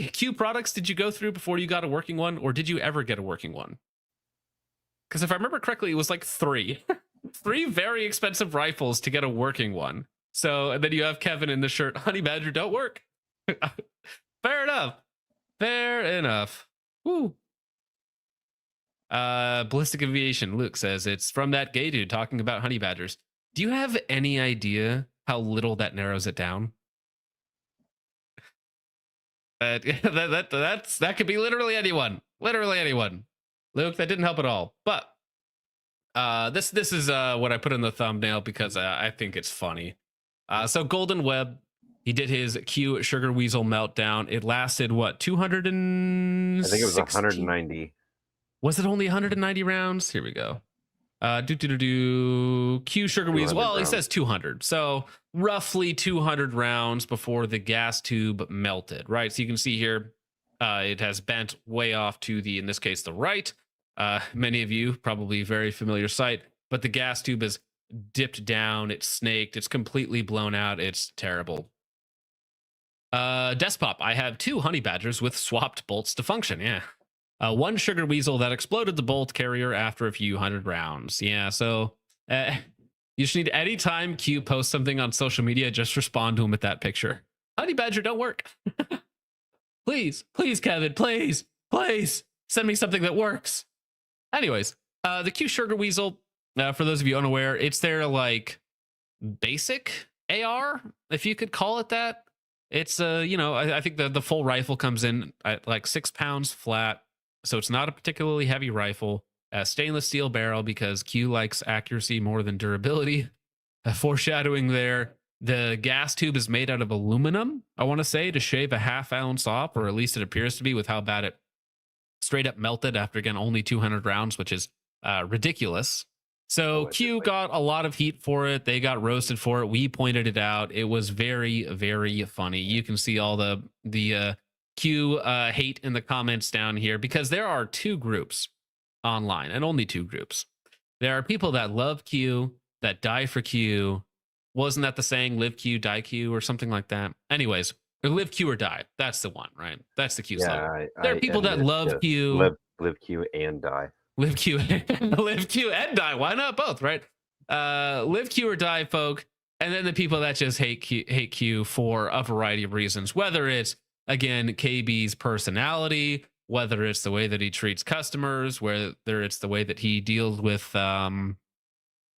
Q products did you go through before you got a working one, or did you ever get a working one? Because if I remember correctly, it was like 3 very expensive rifles to get a working one. So, and then you have Kevin in the shirt, honey badger don't work. Fair enough. Fair enough. Woo. Ballistic Aviation, Luke says, it's from that gay dude talking about honey badgers. Do you have any idea how little that narrows it down? That could be literally anyone. Literally anyone. Luke, that didn't help at all. But this is what I put in the thumbnail because I think it's funny. So Golden Web, he did his Q Sugar Weasel meltdown. It lasted what, 200 and I think it was 190. Was it only 190 rounds? Here we go. Q Sugar Weasel. Well, he says 200. So roughly 200 rounds before the gas tube melted, right? So you can see here, it has bent way off to the, in this case, the right. Many of you probably very familiar sight, but the gas tube is dipped down, it's snaked, it's completely blown out, it's terrible. Despop, I have 2 honey badgers with swapped bolts to function. Yeah. One sugar weasel that exploded the bolt carrier after a few hundred rounds. Yeah, so you just need, anytime Q posts something on social media, just respond to him with that picture. Honey badger don't work. Please, Kevin, please send me something that works. Anyways, the Q sugar weasel, for those of you unaware, it's their like basic AR, if you could call it that. It's I think the full rifle comes in at like 6 pounds flat, so it's not a particularly heavy rifle. Stainless steel barrel because Q likes accuracy more than durability. Foreshadowing there. The gas tube is made out of aluminum, I want to say, to shave a ½ ounce off, or at least it appears to be, with how bad it straight up melted after, again, only 200 rounds, which is ridiculous. So Q got a lot of heat for it. They got roasted for it. We pointed it out. It was very, very funny. You can see all the Q hate in the comments down here, because there are 2 groups online, and only 2 groups. There are people that love Q, that die for Q. Wasn't that the saying, live Q, die Q, or something like that? Anyways, live Q or die. That's the one, right? That's the Q slogan. There are people that love Q. Live Q and die. Live Q, live Q and die. Why not both, right? Live Q or die, folk. And then the people that just hate Q for a variety of reasons, whether it's, again, KB's personality, whether it's the way that he treats customers, whether it's the way that he deals with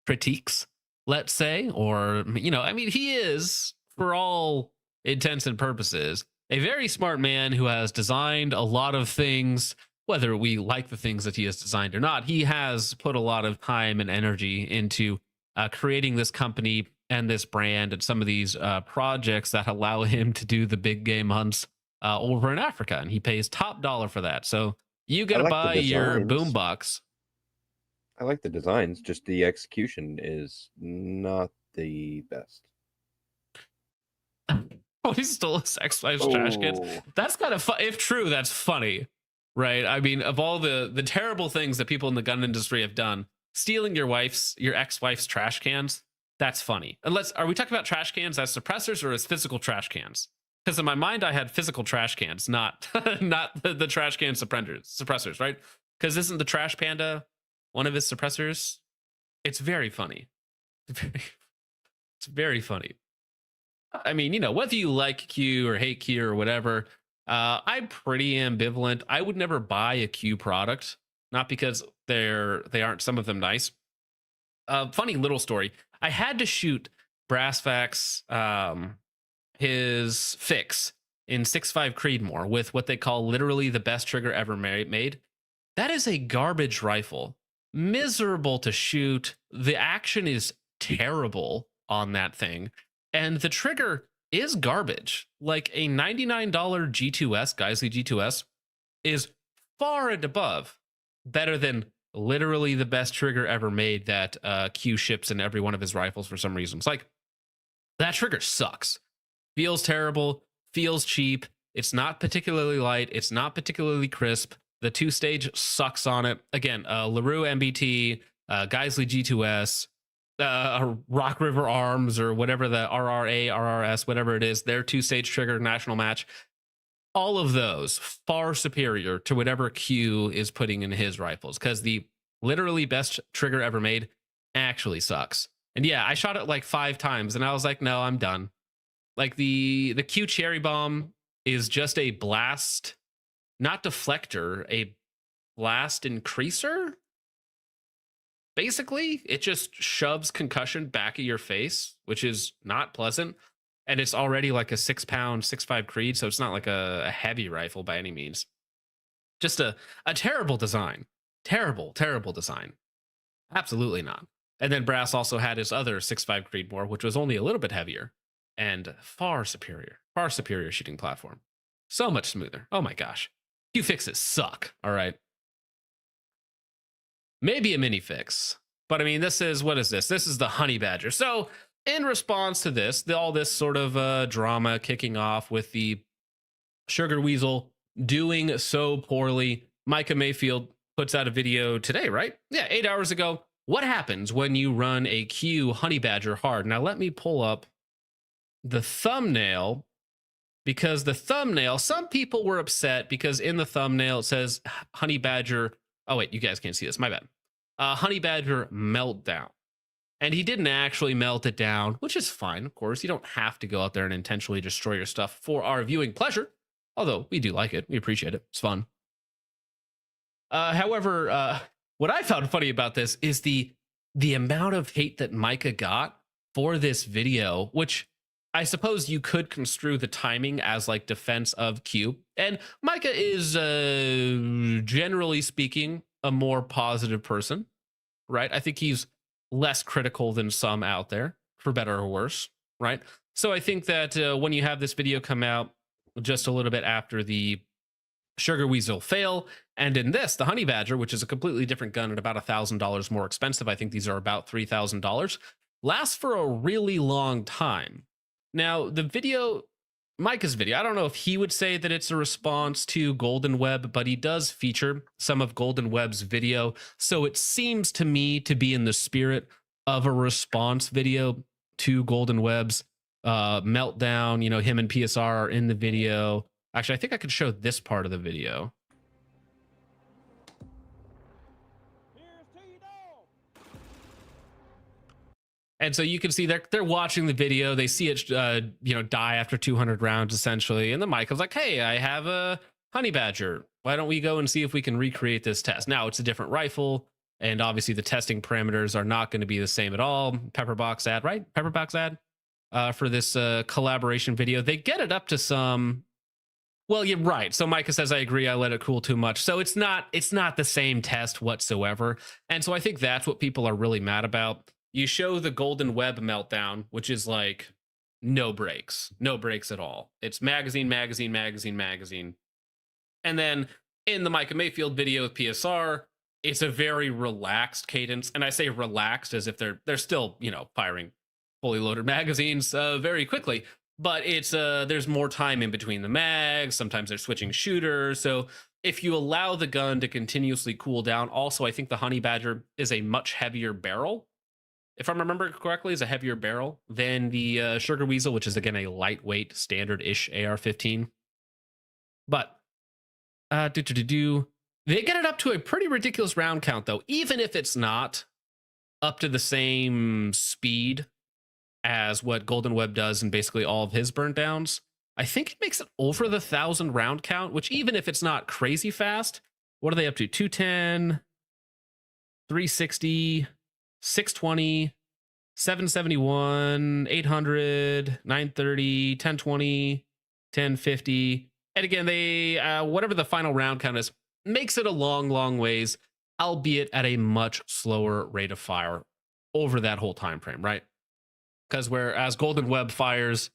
critiques, let's say, or, he is, for all intents and purposes, a very smart man who has designed a lot of things. Whether we like the things that he has designed or not, he has put a lot of time and energy into creating this company and this brand and some of these projects that allow him to do the big game hunts over in Africa. And he pays top dollar for that. So you got to buy your boombox. I like the designs, just the execution is not the best. Oh, he stole his ex-wife's trash cans. That's kind of if true, that's funny. Right. I mean, of all the terrible things that people in the gun industry have done, stealing your ex-wife's trash cans, that's funny. Are we talking about trash cans as suppressors or as physical trash cans? Because in my mind, I had physical trash cans, not the trash can suppressors, right? Because isn't the Trash Panda one of his suppressors? It's very funny. It's very funny. I mean, whether you like Q or hate Q or whatever, I'm pretty ambivalent. I would never buy a Q product, not because they aren't some of them nice. Funny little story. I had to shoot Brassfax his fix in 6.5 Creedmoor with what they call literally the best trigger ever made. That is a garbage rifle. Miserable to shoot. The action is terrible on that thing. And the trigger is garbage. Like a $99 G2S, Geisley G2S, is far and above better than literally the best trigger ever made that Q ships in every one of his rifles for some reason. It's like, that trigger sucks. Feels terrible, feels cheap. It's not particularly light. It's not particularly crisp. The 2-stage sucks on it. Again, LaRue MBT, Geisley G2S, Rock River Arms, or whatever the RRA, RRS, whatever it is, their 2-stage trigger national match. All of those far superior to whatever Q is putting in his rifles, because the literally best trigger ever made actually sucks. And yeah, I shot it like 5 times and I was like, no, I'm done. Like the Q Cherry Bomb is just a blast, not deflector, a blast increaser. Basically, it just shoves concussion back at your face, which is not pleasant. And it's already like a 6 pound, 6.5 Creed, so it's not like a heavy rifle by any means. Just a terrible design. Terrible design. Absolutely not. And then Brass also had his other 6.5 Creedmoor, which was only a little bit heavier and far superior shooting platform. So much smoother. Oh my gosh. Q fixes suck. All right. Maybe a mini fix, but I mean, what is this? This is the Honey Badger. So in response to this, all this sort of drama kicking off with the Sugar Weasel doing so poorly, Micah Mayfield puts out a video today, right? Yeah, 8 hours ago. What happens when you run a Q honey badger hard? Now let me pull up the thumbnail, because the thumbnail, some people were upset because in the thumbnail it says honey badger. Oh wait, you guys can't see this, my bad. Honey badger meltdown. And he didn't actually melt it down, which is fine, of course. You don't have to go out there and intentionally destroy your stuff for our viewing pleasure. Although we do like it. We appreciate it. It's fun. However, what I found funny about this is the amount of hate that Micah got for this video, which I suppose you could construe the timing as like defense of Q. And Micah is, generally speaking, a more positive person, right? I think he's less critical than some out there, for better or worse, right? So I think that when you have this video come out just a little bit after the Sugar Weasel fail, and in this, the Honey Badger, which is a completely different gun at about $1,000 more expensive, I think these are about $3,000, lasts for a really long time. Now, the video, Micah's video, I don't know if he would say that it's a response to Golden Web, but he does feature some of Golden Web's video. So it seems to me to be in the spirit of a response video to Golden Web's meltdown. You know, him and PSR are in the video. Actually, I think I could show this part of the video. And so you can see they're watching the video. They see it, die after 200 rounds, essentially. And the Michael's like, hey, I have a honey badger. Why don't we go and see if we can recreate this test? Now, it's a different rifle. And obviously, the testing parameters are not going to be the same at all. Pepperbox ad, right? Pepperbox ad for this collaboration video. They get it up to some... Well, you're right. So Micah says, I agree, I let it cool too much. So it's not the same test whatsoever. And so I think that's what people are really mad about. You show the Golden Web meltdown, which is like no breaks at all. It's magazine. And then in the Micah Mayfield video with PSR, it's a very relaxed cadence. And I say relaxed as if they're still, firing fully loaded magazines very quickly. But it's there's more time in between the mags. Sometimes they're switching shooters. So if you allow the gun to continuously cool down, also, I think the Honey Badger is a much heavier barrel. If I remember correctly, is a heavier barrel than the Sugar Weasel, which is, again, a lightweight, standard-ish AR-15. But, they get it up to a pretty ridiculous round count, though, even if it's not up to the same speed as what Golden Web does in basically all of his burn downs. I think it makes it over the 1,000 round count, which even if it's not crazy fast, what are they up to? 210, 360... 620, 771, 800, 930, 1020, 1050. And again, they whatever the final round count is, makes it a long ways, albeit at a much slower rate of fire over that whole time frame, right? Because whereas Golden Web fires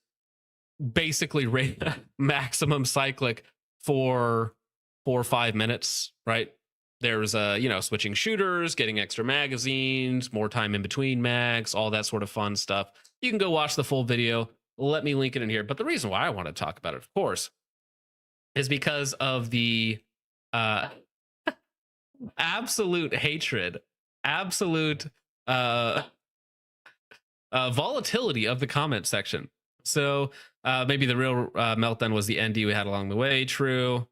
basically rate maximum cyclic for 4 or 5 minutes, right? There's switching shooters, getting extra magazines, more time in between mags, all that sort of fun stuff. You can go watch the full video. Let me link it in here. But the reason why I want to talk about it, of course, is because of the absolute hatred, absolute volatility of the comment section. So maybe the real meltdown was the ND we had along the way. True.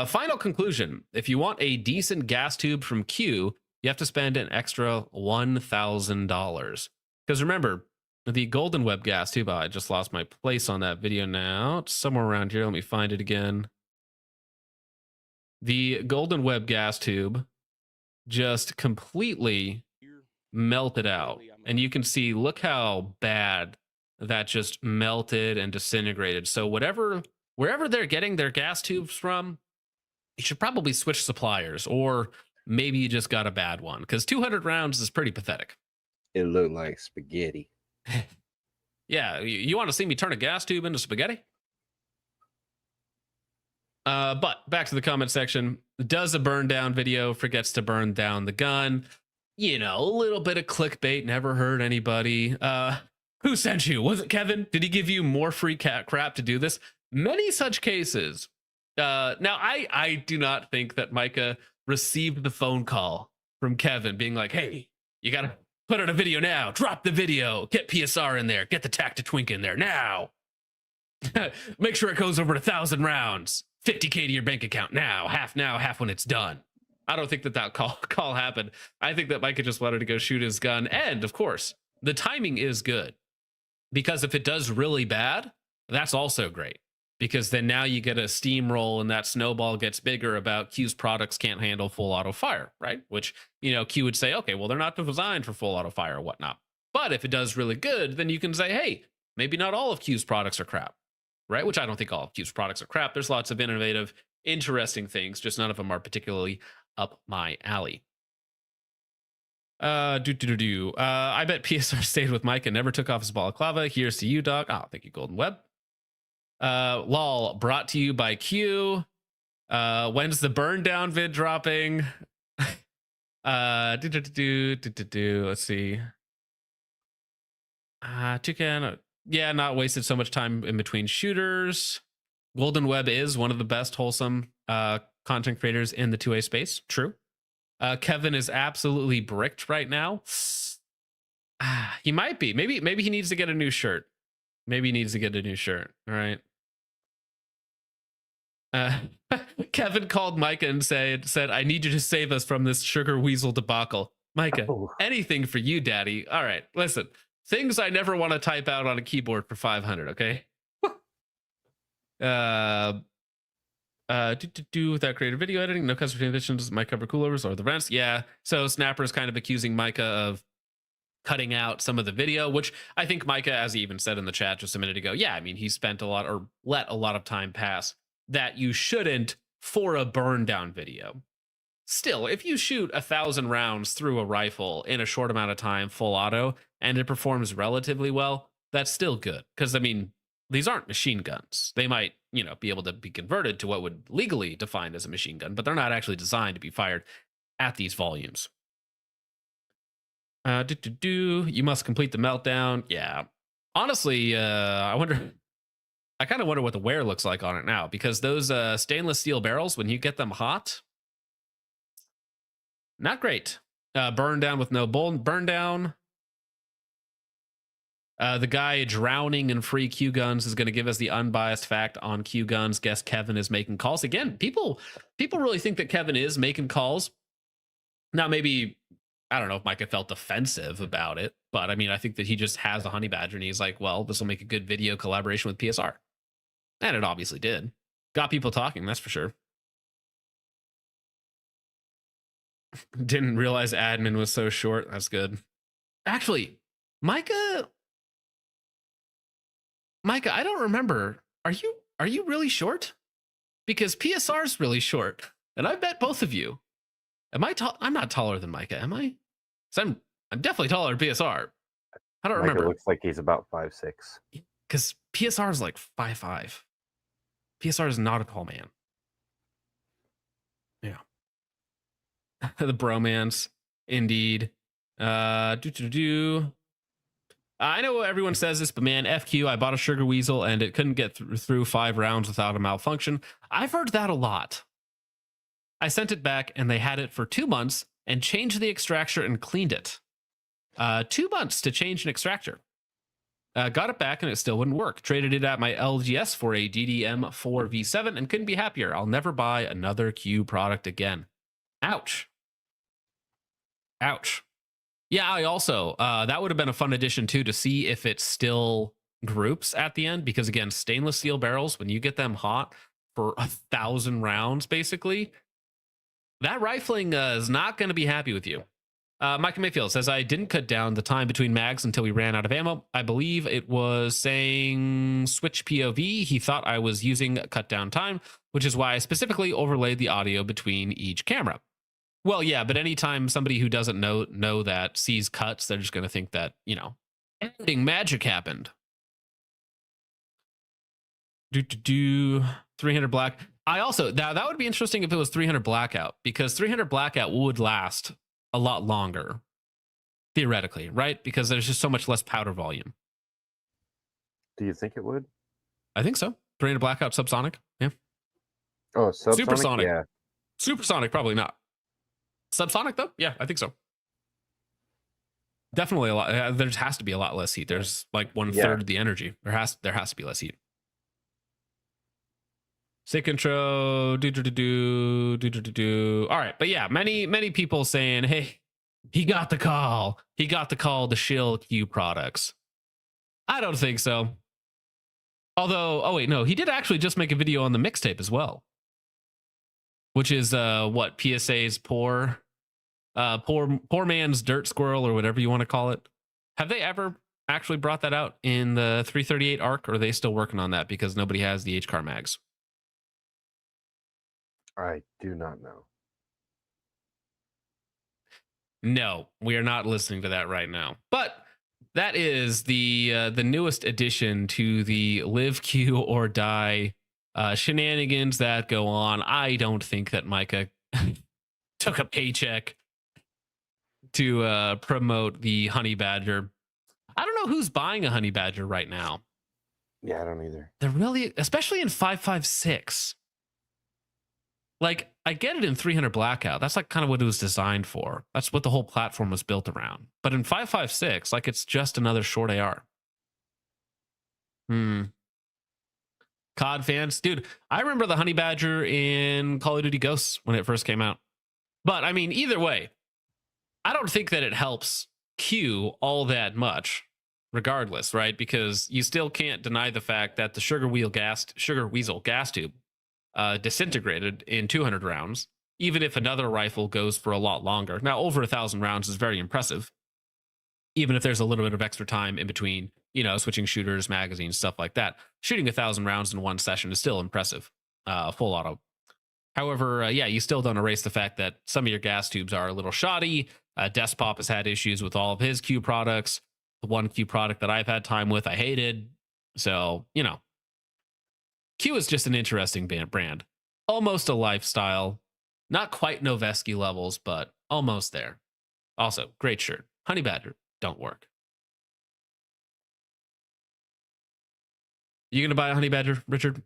Final conclusion. If you want a decent gas tube from Q, you have to spend an extra $1,000. Because remember, the Golden Web gas tube, I just lost my place on that video now. It's somewhere around here. Let me find it again. The Golden Web gas tube just completely melted out. And you can see, look how bad that just melted and disintegrated. So wherever they're getting their gas tubes from, you should probably switch suppliers, or maybe you just got a bad one, because 200 rounds is pretty pathetic. It looked like spaghetti. Yeah, you want to see me turn a gas tube into spaghetti? But back to the comment section. Does a burn down video, forgets to burn down the gun. A little bit of clickbait, never hurt anybody. Who sent you? Was it Kevin? Did he give you more free crap to do this? Many such cases. Now, I do not think that Micah received the phone call from Kevin being like, hey, you got to put out a video now. Drop the video. Get PSR in there. Get the Tacta Twink in there now. Make sure it goes over 1,000 rounds. 50K to your bank account now, half when it's done. I don't think that call happened. I think that Micah just wanted to go shoot his gun. And of course, the timing is good, because if it does really bad, that's also great, because then now you get a steamroll and that snowball gets bigger about Q's products can't handle full auto fire, right? Which, Q would say, okay, well, they're not designed for full auto fire or whatnot. But if it does really good, then you can say, hey, maybe not all of Q's products are crap, right? Which I don't think all of Q's products are crap. There's lots of innovative, interesting things, just none of them are particularly up my alley. I bet PSR stayed with Mike and never took off his balaclava. Here's to you, dog. Oh, thank you, Golden Web. Lol, brought to you by Q. When's the burn down vid dropping? Let's see. Toucan, yeah, not wasted so much time in between shooters. Golden Web is one of the best wholesome content creators in the 2A space. True. Kevin is absolutely bricked right now. He might be. Maybe he needs to get a new shirt. Maybe he needs to get a new shirt. All right. Kevin called Micah and said, I need you to save us from this sugar weasel debacle. Micah, anything for you, daddy. All right, listen. Things I never want to type out on a keyboard for 500, okay? Without creative video editing, no custom transitions, might cover coolovers or the rents. Yeah, so Snapper is kind of accusing Micah of cutting out some of the video, which I think Micah, as he even said in the chat just a minute ago, yeah, I mean, he spent a lot or let a lot of time pass that you shouldn't for a burn down video. Still, if you shoot 1,000 rounds through a rifle in a short amount of time, full auto, and it performs relatively well, that's still good. Because, I mean, these aren't machine guns. They might, be able to be converted to what would legally define as a machine gun, but they're not actually designed to be fired at these volumes. You must complete the meltdown. Yeah. Honestly, I kind of wonder what the wear looks like on it now, because those stainless steel barrels, when you get them hot, not great. Burn down with no burn down. The guy drowning in free Q guns is going to give us the unbiased fact on Q guns. Guess Kevin is making calls again. People really think that Kevin is making calls. Now, maybe, I don't know if Micah felt defensive about it, but I mean, I think that he just has a honey badger and he's like, well, this will make a good video collaboration with PSR. And it obviously did. Got people talking, that's for sure. Didn't realize admin was so short. That's good. Actually, Micah, I don't remember. Are you really short? Because PSR is really short, and I bet both of you. Am I tall? I'm not taller than Micah, am I? So I'm definitely taller than PSR. I don't remember. Micah looks like he's about 5'6". Because PSR is like 5'5". PSR is not a tall man. Yeah. The bromance, indeed. I know everyone says this, but man, FQ, I bought a Sugar Weasel and it couldn't get through 5 rounds without a malfunction. I've heard that a lot. I sent it back and they had it for 2 months and changed the extractor and cleaned it. 2 months to change an extractor. Got it back and it still wouldn't work. Traded it at my LGS for a DDM4 V7 and couldn't be happier. I'll never buy another Q product again. Ouch. Ouch. Yeah, I also, that would have been a fun addition too, to see if it still groups at the end, because again, stainless steel barrels, when you get them hot for 1,000 rounds, basically, that rifling is not going to be happy with you. Micah Mayfield says, I didn't cut down the time between mags until we ran out of ammo. I believe it was saying switch POV. He thought I was using cut down time, which is why I specifically overlaid the audio between each camera. Well, yeah, but anytime somebody who doesn't know that sees cuts, they're just going to think that, editing magic happened. 300 black. I also, that would be interesting if it was 300 blackout, because 300 blackout would last a lot longer, theoretically, right? Because there's just so much less powder volume. Do you think it would? I think so. 300 blackout subsonic, yeah. Oh, subsonic? Supersonic. Yeah. Supersonic, probably not. Subsonic though? Yeah, I think so. Definitely a lot. There has to be a lot less heat. There's like 1/3 of the energy. There has to be less heat. Sick intro. Do. All right, but yeah, many people saying, hey, he got the call. He got the call to shill Q products. I don't think so. Although, oh wait, no, he did actually just make a video on the mixtape as well, which is what PSA's poor man's dirt squirrel or whatever you want to call it. Have they ever actually brought that out in the 338 arc, or are they still working on that because nobody has the HCAR mags? I do not know. No, we are not listening to that right now. But that is the newest addition to the live, Q, or die shenanigans that go on. I don't think that Micah took a paycheck to promote the honey badger. I don't know who's buying a honey badger right now. Yeah, I don't either. They're really, especially in 5.56. Like, I get it in 300 blackout. That's like kind of what it was designed for. That's what the whole platform was built around. But in 5.56, like, it's just another short AR. COD fans, dude, I remember the honey badger in Call of Duty Ghosts when it first came out. But I mean, either way, I don't think that it helps Q all that much, regardless, right? Because you still can't deny the fact that the sugar weasel gas tube disintegrated in 200 rounds, even if another rifle goes for a lot longer. Now, over 1,000 rounds is very impressive, even if there's a little bit of extra time in between, you know, switching shooters, magazines, stuff like that. Shooting 1,000 rounds in one session is still impressive, full auto. However, yeah, you still don't erase the fact that some of your gas tubes are a little shoddy. Despop has had issues with all of his Q products. The one Q product that I've had time with, I hated. So, you know, Q is just an interesting brand. Almost a lifestyle. Not quite Noveski levels, but almost there. Also, great shirt. Honey Badger, don't work. You going to buy a Honey Badger, Richard?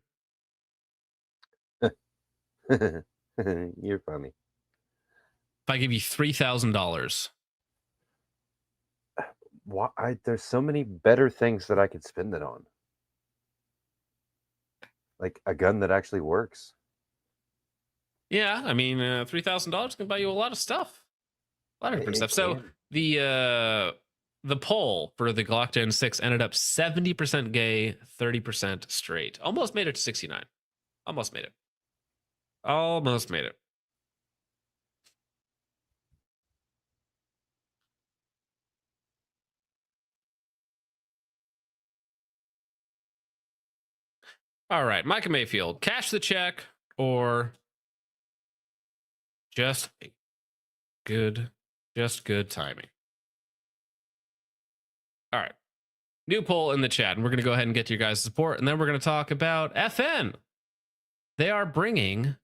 You're funny. If I give you $3,000. Why? There's so many better things that I could spend it on. Like a gun that actually works. Yeah, I mean, $3,000 can buy you a lot of stuff. A lot of different stuff. So the poll for the Glock Gen 6 ended up 70% gay, 30% straight. Almost made it to 69. Almost made it. Almost made it. All right, Micah Mayfield, cash the check or just good timing. All right, new poll in the chat, and we're going to go ahead and get to your guys' support, and then we're going to talk about FN. They are bringing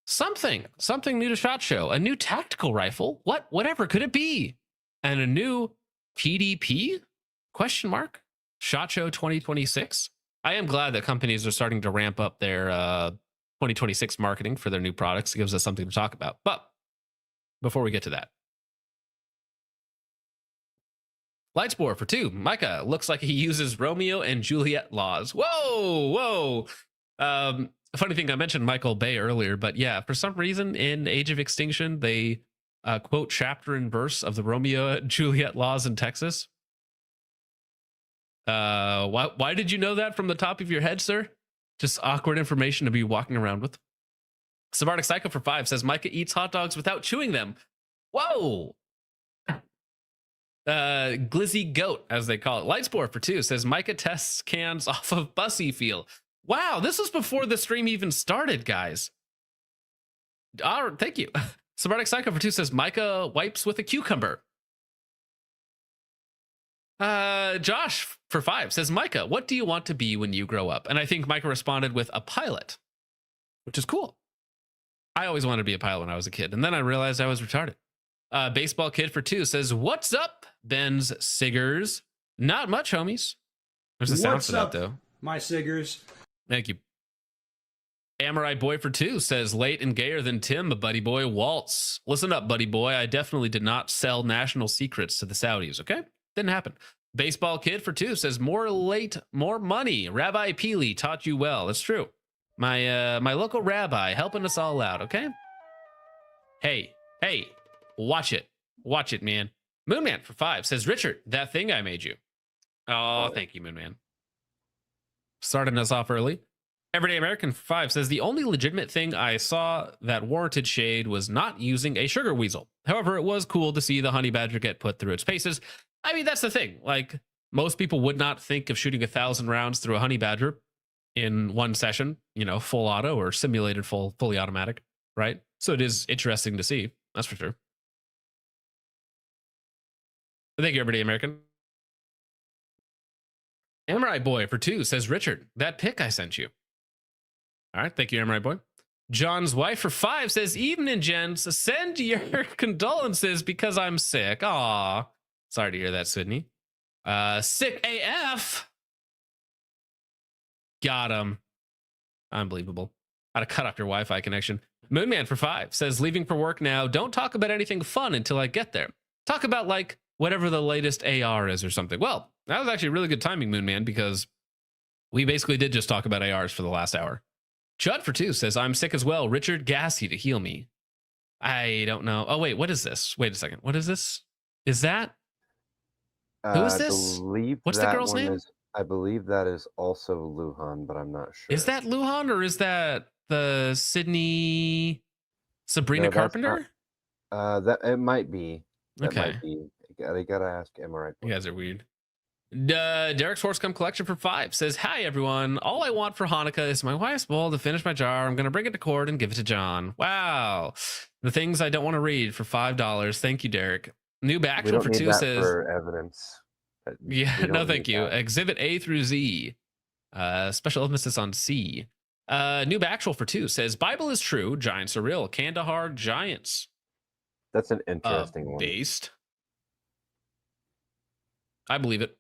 something new to SHOT Show, a new tactical rifle. Whatever could it be? And a new PDP? Question mark. SHOT Show 2026. I am glad that companies are starting to ramp up their 2026 marketing for their new products. It gives us something to talk about. But before we get to that, Lightspore for 2. Micah looks like he uses Romeo and Juliet laws. Whoa. Funny thing, I mentioned Michael Bay earlier, but yeah, for some reason in Age of Extinction, they quote chapter and verse of the Romeo and Juliet laws in Texas. Why did you know that from the top of your head, sir? Just awkward information to be walking around with. Sabardic Psycho for 5 says Micah eats hot dogs without chewing them. Whoa. Glizzy Goat, as they call it. Lightspore for 2 says Micah tests cans off of Bussy Feel. Wow, this was before the stream even started, guys. All right, thank you. Sabardic Psycho for 2 says Micah wipes with a cucumber. Josh for 5 says, Micah, what do you want to be when you grow up? And I think Micah responded with a pilot, which is cool. I always wanted to be a pilot when I was a kid, and then I realized I was retarded. Baseball Kid for 2 says, what's up, Ben's Siggers? Not much, homies. There's a sound for that, though. My Siggers. Thank you. Amorite Boy for 2 says, late and gayer than Tim, a buddy boy waltz. Listen up, buddy boy. I definitely did not sell national secrets to the Saudis, okay? Didn't happen. Baseball Kid for 2 says, more late, more money. Rabbi Peely taught you well. That's true. My local rabbi helping us all out, okay? Hey, watch it. Watch it, man. Moonman for 5 says, Richard, that thing I made you. Oh, thank you, Moonman. Starting us off early. Everyday American for 5 says, the only legitimate thing I saw that warranted shade was not using a sugar weasel. However, it was cool to see the honey badger get put through its paces. I mean, that's the thing. Like, most people would not think of shooting 1,000 rounds through a honey badger in one session, you know, full auto or simulated fully automatic, right? So it is interesting to see. That's for sure. Thank you, Everyday American. Amorite Boy for 2 says, Richard, that pic I sent you. All right, thank you, Amorite Boy. John's wife for 5 says, evening, gents. Send your condolences because I'm sick. Aw. Sorry to hear that, Sydney. Sick AF. Got him. Unbelievable. How to cut off your Wi-Fi connection. Moonman for 5 says, leaving for work now. Don't talk about anything fun until I get there. Talk about, like, whatever the latest AR is or something. Well, that was actually really good timing, Moonman, because we basically did just talk about ARs for the last hour. Chud for 2 says, I'm sick as well. Richard Gassy to heal me. I don't know. Oh, wait, what is this? Wait a second. What is this? Is that? Who is this? What's the girl's name? I believe that is also Luhan, but I'm not sure. Is that Luhan or is that the Sydney Sabrina Carpenter? That it might be. That Okay. might be. They gotta ask MRI. You guys are weird. Derek's Horse Collection for 5 says, hi everyone, all I want for Hanukkah is my wife's bowl to finish my jar. I'm gonna bring it to court and give it to John. Wow, the things I don't want to read for $5. Thank you, Derek. New Baxter for 2 says, for evidence. yeah, no thank you. Exhibit A through Z, special emphasis on C. New Baxter for 2 says, Bible is true, giants are real. Kandahar giants. That's an interesting one. Based. I believe it.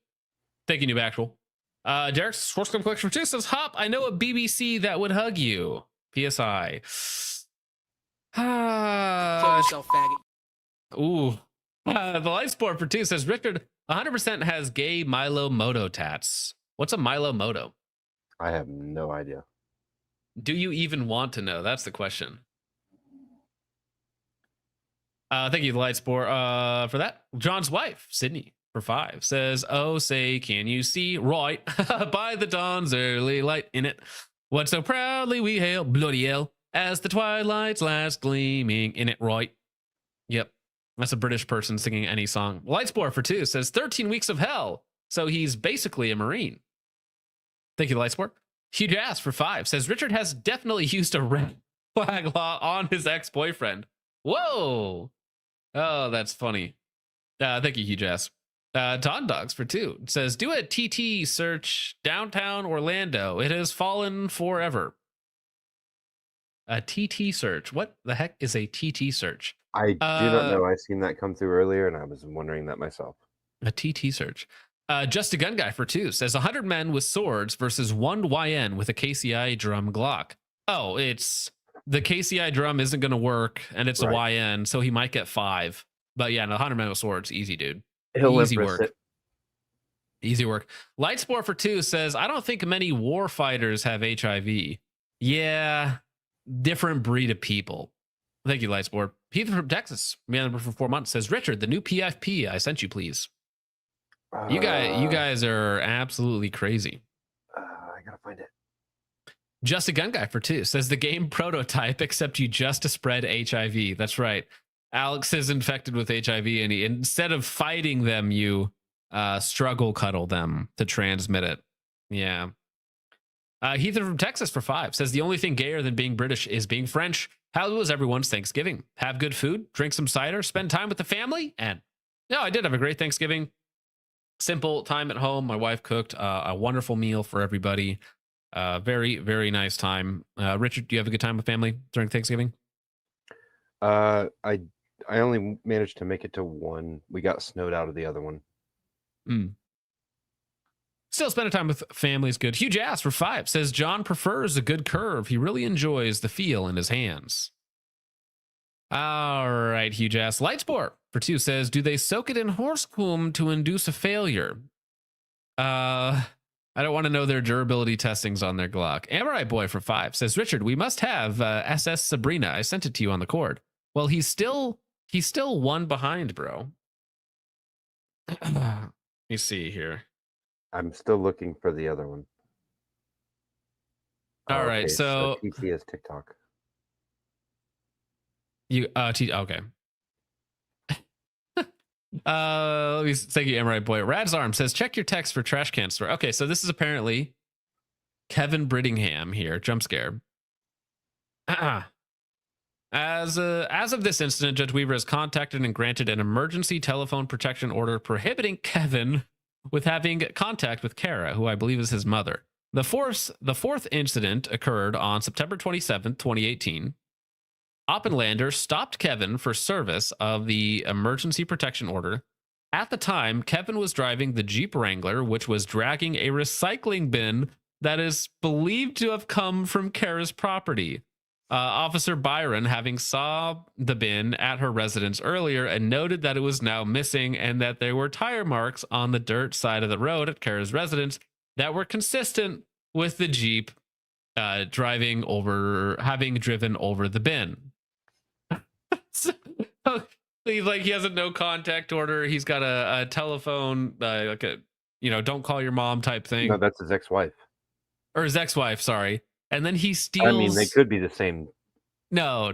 Thank you, New Actual. Derek's Sports Club Collection for 2 says, Hop, I know a BBC that would hug you. PSI. Kill yourself, faggot. Ooh. The Light Sport for 2 says, Richard 100% has gay Milo Moto tats. What's a Milo Moto? I have no idea. Do you even want to know? That's the question. Thank you, The Light Sport, for that. John's wife, Sydney, for 5 says, oh, say, can you see right by the dawn's early light in it? What so proudly we hail, bloody hell, as the twilight's last gleaming in it, right? Yep, that's a British person singing any song. Lightsport for 2 says 13 weeks of hell, so he's basically a Marine. Thank you, Lightsport. Huge Ass for 5 says Richard has definitely used a red flag law on his ex-boyfriend. Whoa! Oh, that's funny. Thank you, Huge Ass. Todd Dogs for 2 says, do a TT search downtown Orlando. It has fallen forever. A TT search. What the heck is a TT search? I do not know. I seen that come through earlier, and I was wondering that myself. A TT search. Just a Gun Guy for 2 says 100 men with swords versus 1 YN with a KCI drum Glock. Oh, it's the KCI drum isn't going to work, and it's a YN, so he might get 5. But yeah, no, 100 men with swords, easy, dude. Easy work. Easy work. Lightsport for 2 says, I don't think many war fighters have HIV. Yeah, different breed of people. Thank you, Lightsport. Heath from Texas, man for 4 months, says, Richard, the new PFP I sent you, please. You guys are absolutely crazy. I gotta find it. Just a Gun Guy for 2 says the game prototype, except you just to spread HIV. That's right. Alex is infected with HIV, and instead of fighting them, you struggle cuddle them to transmit it. Yeah. Heathen from Texas for 5 says the only thing gayer than being British is being French. How was everyone's Thanksgiving? Have good food, drink some cider, spend time with the family, and no, I did have a great Thanksgiving. Simple time at home. My wife cooked a wonderful meal for everybody. Very, very nice time. Richard, do you have a good time with family during Thanksgiving? I only managed to make it to one. We got snowed out of the other one. Still spending time with family is good. Huge ass for 5 says John prefers a good curve. He really enjoys the feel in his hands. All right, huge ass. Lightsport for 2 says, do they soak it in horse cum to induce a failure? I don't want to know their durability testings on their Glock. Amorite Boy for 5 says, Richard, we must have SS Sabrina. I sent it to you on the cord. Well, he's still one behind, bro. Let me see here. I'm still looking for the other one. All right, so PC is TikTok. You okay. Let me thank you, Amorite Boy. Rad's Arm says, check your text for trash can store. Okay, so this is apparently Kevin Brittingham here. Jump scare. As of this incident, Judge Weaver has contacted and granted an emergency telephone protection order prohibiting Kevin with having contact with Kara, who I believe is his mother. The fourth incident occurred on September 27th, 2018. Oppenlander stopped Kevin for service of the emergency protection order. At the time, Kevin was driving the Jeep Wrangler, which was dragging a recycling bin that is believed to have come from Kara's property. Officer Byron, having saw the bin at her residence earlier and noted that it was now missing and that there were tire marks on the dirt side of the road at Kara's residence that were consistent with the Jeep having driven over the bin. So, he has a no contact order. He's got a telephone, like a, don't call your mom type thing. No, that's his ex-wife. Or his ex-wife, sorry. And then he steals. I mean, they could be the same. No.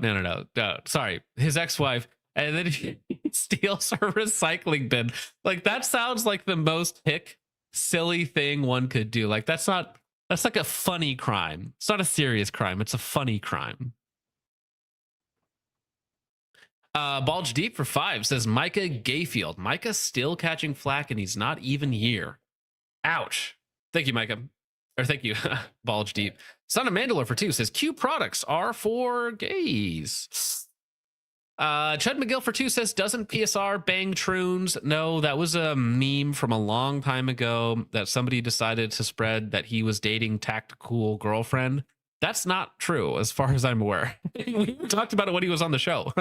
Sorry, his ex-wife. And then he steals her recycling bin. Like, that sounds like the most hick, silly thing one could do. Like, that's like a funny crime. It's not a serious crime. It's a funny crime. Bulge Deep for 5 says Micah Gayfield. Micah's still catching flack and he's not even here. Ouch. Thank you, Micah. Or thank you, Bulge Deep. Son of Mandalore for 2 says Q products are for gays. Chud McGill for 2 says, doesn't PSR bang troons? No, that was a meme from a long time ago that somebody decided to spread that he was dating Tactical Girlfriend. That's not true as far as I'm aware. We talked about it when he was on the show.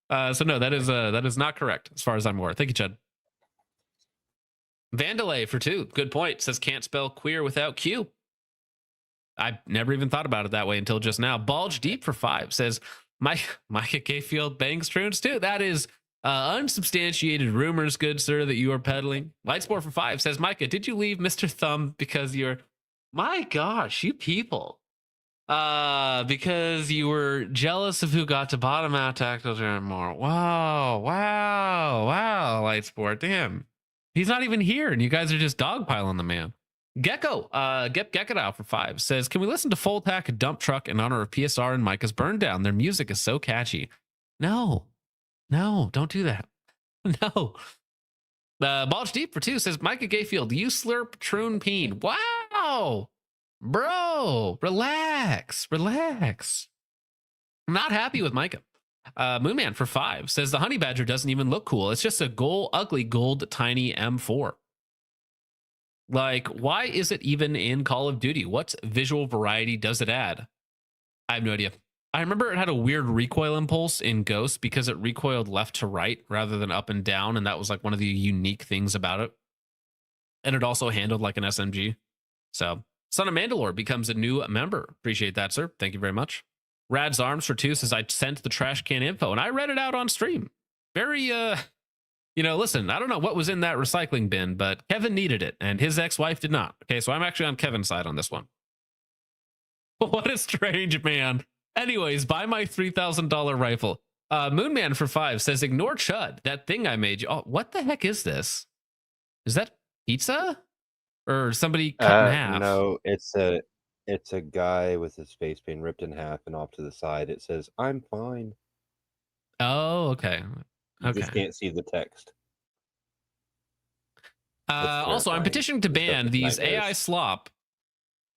So no, that is not correct as far as I'm aware. Thank you, Chud. Vandalay for 2, good point, says can't spell queer without Q. I never even thought about it that way until just now. Bulge Deep for 5 says Micah Gayfield bangs troons too. That is unsubstantiated rumors, good sir, that you are peddling. Lightsport for 5 says, Micah, did you leave Mr. Thumb because you're... My gosh, you people. Because you were jealous of who got to bottom out Tactical Giant more. Wow, Lightsport. Damn. He's not even here, and you guys are just dogpiling the man. Gecko, Gecko for 5 says, can we listen to Full Tack Dump Truck in honor of PSR and Micah's Burn Down? Their music is so catchy. No, don't do that. No. Bulge Deep for 2 says, Micah Gayfield, you slurp troon peen. Wow. Bro, relax. I'm not happy with Micah. Moonman for 5 says, the Honey Badger doesn't even look cool. It's just a ugly gold tiny M4. Like, why is it even in Call of Duty? What visual variety does it add? I have no idea. I remember it had a weird recoil impulse in Ghost because it recoiled left to right rather than up and down, and that was like one of the unique things about it. And it also handled like an SMG. So, Son of Mandalore becomes a new member. Appreciate that, sir. Thank you very much. Rad's Arms for 2 says, I sent the trash can info, and I read it out on stream. Very, listen, I don't know what was in that recycling bin, but Kevin needed it, and his ex-wife did not. Okay, so I'm actually on Kevin's side on this one. What a strange man. Anyways, buy my $3,000 rifle. Moonman for 5 says, ignore Chud, that thing I made you. Oh, what the heck is this? Is that pizza? Or somebody cut in half? No, it's a guy with his face being ripped in half, and off to the side it says, I'm fine. Oh, okay. You just can't see the text. Also, I'm petitioning to ban these AI slop.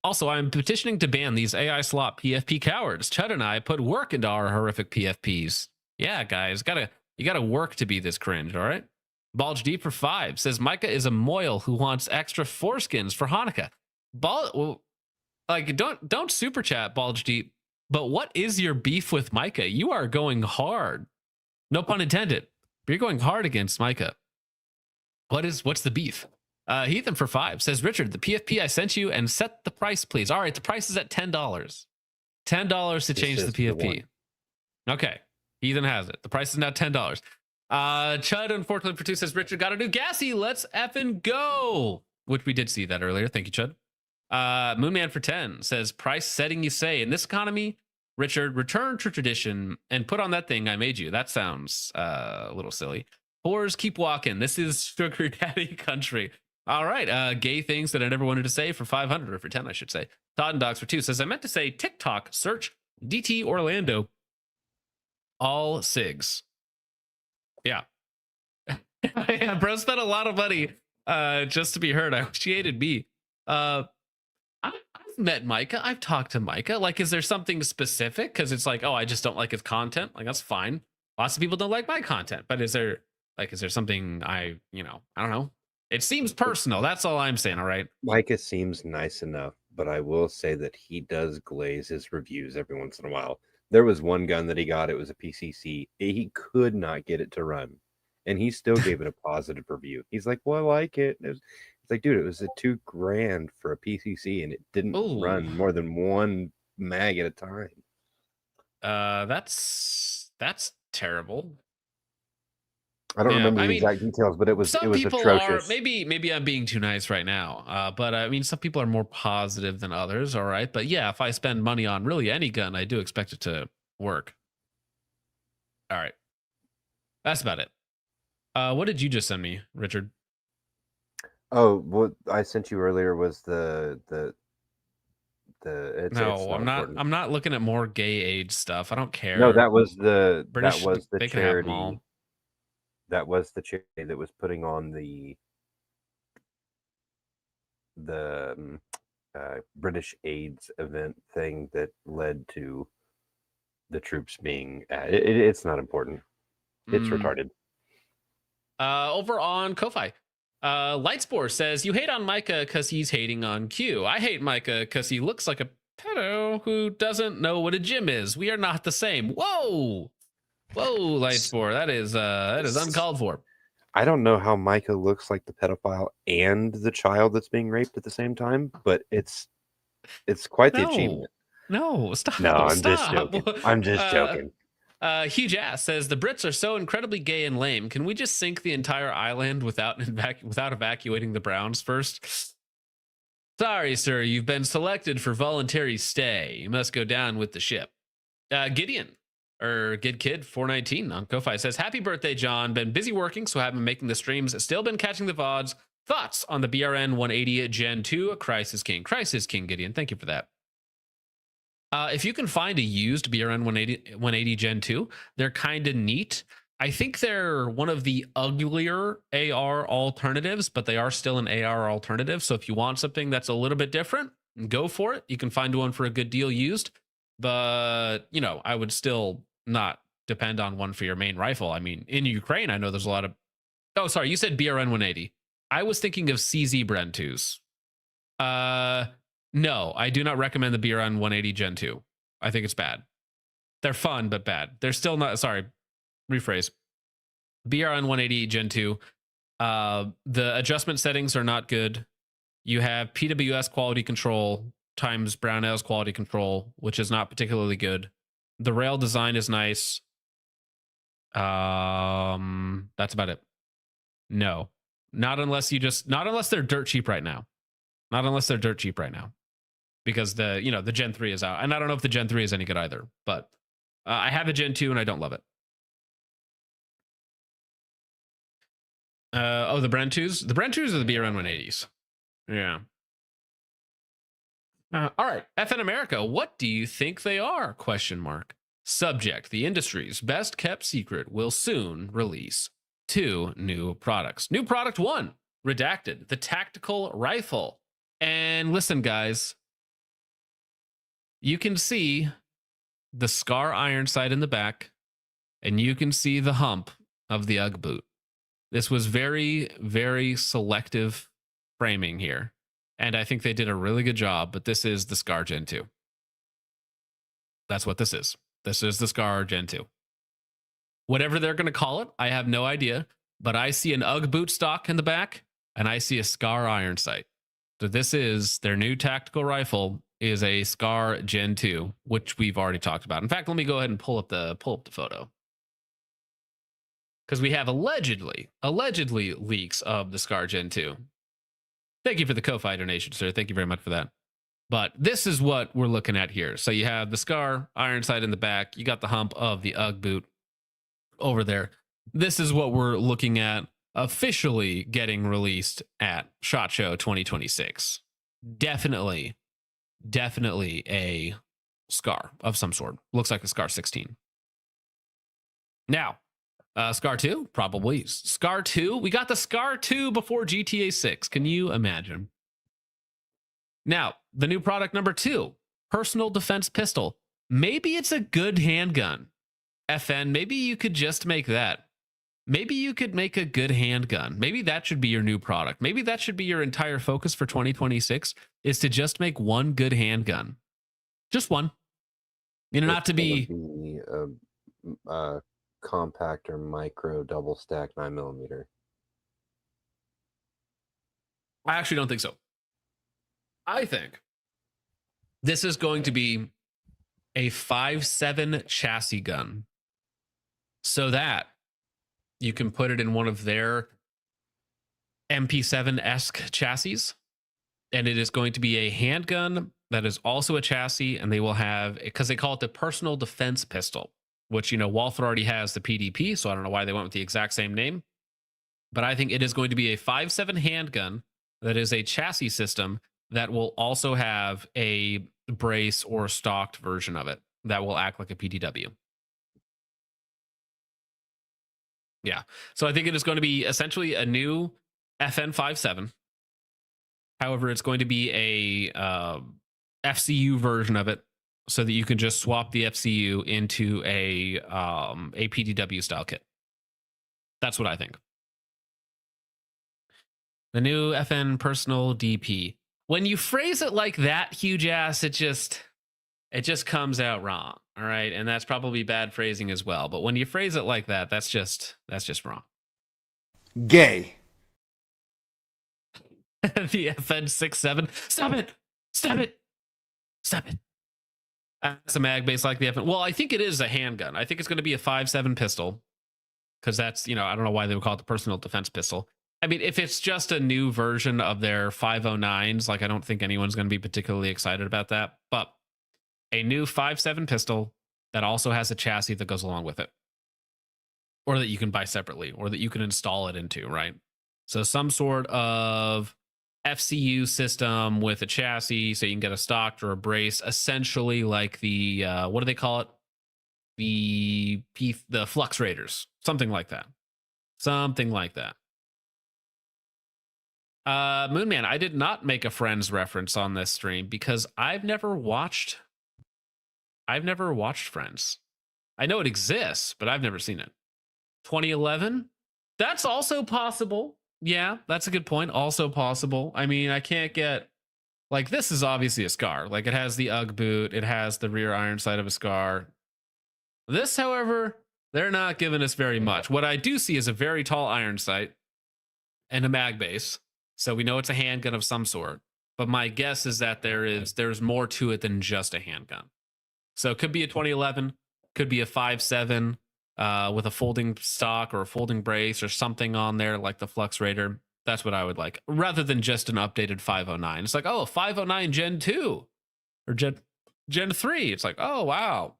I'm petitioning to ban these AI slop PFP cowards. Chud and I put work into our horrific PFPs. Yeah, guys, you gotta work to be this cringe, all right? Bulge D for 5 says Micah is a moil who wants extra foreskins for Hanukkah. Don't super chat Bulge Deep, but what is your beef with Micah? You are going hard. No pun intended. But you're going hard against Micah. What's the beef? Heathen for 5 says, Richard, the PFP I sent you and set the price, please. All right, the price is at $10. $10 to change the PFP. Okay. Heathen has it. The price is now $10. Chud, unfortunately, for 2 says, Richard got a new gassy. Let's effing go. Which we did see that earlier. Thank you, Chud. Moonman for 10 says, price setting you say. In this economy, Richard, return to tradition and put on that thing I made you. That sounds a little silly. Whores, keep walking. This is sugar daddy country. All right. Gay things that I never wanted to say for 500, or for 10, I should say. Todd and Dogs for 2 says, I meant to say TikTok, search DT Orlando. All SIGs. Yeah. Yeah, bro spent a lot of money just to be heard. I wish he hated me. I've met Micah. I've talked to Micah. Like, is there something specific? Because it's like, oh, I just don't like his content. Like, that's fine. Lots of people don't like my content. But is there something I don't know. It seems personal. That's all I'm saying. All right. Micah seems nice enough, but I will say that he does glaze his reviews every once in a while. There was one gun that he got. It was a PCC. He could not get it to run, and he still gave it a positive review. He's like, well, I like it. It's like, dude, it was $2,000 for a PCC, and it didn't run more than one mag at a time. That's terrible. I don't remember the exact details, but it was atrocious. Maybe I'm being too nice right now. But I mean, some people are more positive than others. All right. But yeah, if I spend money on really any gun, I do expect it to work. All right. That's about it. What did you just send me, Richard? Oh, what I sent you earlier was the I'm not looking at more gay age stuff. I don't care. No, that was the they can have them all. That was the charity that was putting on the British AIDS event thing that led to the troops being. It's not important. It's retarded. Over on Ko-Fi, Lightspore says, you hate on Micah because he's hating on Q. I hate Micah because he looks like a pedo who doesn't know what a gym is. We are not the same. Whoa, Lightspore. That is uncalled for. I don't know how Micah looks like the pedophile and the child that's being raped at the same time, but it's quite the achievement. No, stop. No, I'm just joking. I'm just joking. Huge Ass says, the Brits are so incredibly gay and lame. Can we just sink the entire island without evacuating the Browns first? Sorry, sir. You've been selected for voluntary stay. You must go down with the ship. Gideon, or Kid 419 on Ko-Fi says, happy birthday, John. Been busy working, so haven't been making the streams. Still been catching the VODs. Thoughts on the BRN 180 Gen 2? Crisis King. Crisis King, Gideon. Thank you for that. If you can find a used BRN 180 Gen 2, they're kind of neat. I think they're one of the uglier AR alternatives, but they are still an AR alternative. So if you want something that's a little bit different, go for it. You can find one for a good deal used. But, I would still not depend on one for your main rifle. I mean, in Ukraine, I know there's a lot of... Oh, sorry, you said BRN 180. I was thinking of CZ Bren 2s. No, I do not recommend the BRN 180 Gen 2. I think it's bad. They're fun, but bad. They're still not... Sorry, rephrase. BRN 180 Gen 2. The adjustment settings are not good. You have PWS quality control times Brownell's quality control, which is not particularly good. The rail design is nice. That's about it. No, not unless they're dirt cheap right now. Because the Gen 3 is out. And I don't know if the Gen 3 is any good either, but I have a Gen 2 and I don't love it. The Bren 2s? The Bren 2s are the BRN 180s. Yeah. All right. FN America, what do you think they are? ? Subject, the industry's best kept secret will soon release 2 new products. New product 1, redacted, the tactical rifle. And listen, guys, you can see the Scar iron sight in the back, and you can see the hump of the UGG boot. This was very, very selective framing here. And I think they did a really good job, but this is the Scar Gen 2. That's what this is. This is the Scar Gen 2. Whatever they're going to call it, I have no idea, but I see an UGG boot stock in the back, and I see a Scar iron sight. So this is their new tactical rifle, is a Scar Gen 2, which we've already talked about. In fact, let me go ahead and pull up the photo. Because we have allegedly leaks of the Scar Gen 2. Thank you for the Ko-Fi donation, sir. Thank you very much for that. But this is what we're looking at here. So you have the Scar iron sight in the back. You got the hump of the UGG boot over there. This is what we're looking at officially getting released at SHOT Show 2026. Definitely a Scar of some sort. Looks like a Scar 16. Now, Scar 2? Probably. Scar 2? We got the Scar 2 before GTA 6. Can you imagine? Now, the new product number 2, personal defense pistol. Maybe it's a good handgun. FN, maybe you could just make that. Maybe you could make a good handgun. Maybe that should be your new product. Maybe that should be your entire focus for 2026, is to just make one good handgun. Just one. You know, not to be compact or micro double stack 9mm. I actually don't think so. I think this is going to be a 5.7 chassis gun, so that you can put it in one of their MP7-esque chassis, and it is going to be a handgun that is also a chassis, and they will have, because they call it the personal defense pistol, which, you know, Walther already has the PDP, so I don't know why they went with the exact same name. But I think it is going to be a 5.7 handgun that is a chassis system that will also have a brace or stocked version of it that will act like a PDW. Yeah. So I think it is going to be essentially a new FN 5.7. However, it's going to be a FCU version of it, so that you can just swap the FCU into a PDW style kit. That's what I think. The new FN personal DP. When you phrase it like that, huge ass, it just comes out wrong. All right. And that's probably bad phrasing as well. But when you phrase it like that, that's just wrong. Gay. The FN 6.7. Stop it. Stop it. Stop it. It's a mag base like the FN. Well, I think it is a handgun. I think it's going to be a 5.7 pistol, because that's, you know, I don't know why they would call it the personal defense pistol. I mean, if it's just a new version of their 509s, like, I don't think anyone's going to be particularly excited about that. But a new 5.7 pistol that also has a chassis that goes along with it, or that you can buy separately, or that you can install it into, right? So some sort of FCU system with a chassis, so you can get a stocked or a brace, essentially like the what do they call it? The Flux Raiders, something like that. Something like that. Moonman, I did not make a Friends reference on this stream because I've never watched Friends. I know it exists, but I've never seen it. 2011? That's also possible. Yeah, that's a good point. Also possible. I mean, I can't get, like, this is obviously a Scar. Like, it has the UGG boot. It has the rear iron sight of a Scar. This, however, they're not giving us very much. What I do see is a very tall iron sight and a mag base. So we know it's a handgun of some sort. But my guess is that there's more to it than just a handgun. So it could be a 2011, could be a 5.7 with a folding stock or a folding brace or something on there like the Flux Raider. That's what I would like, rather than just an updated 509. It's like, oh, 509 Gen 2 or Gen 3. It's like, oh, wow.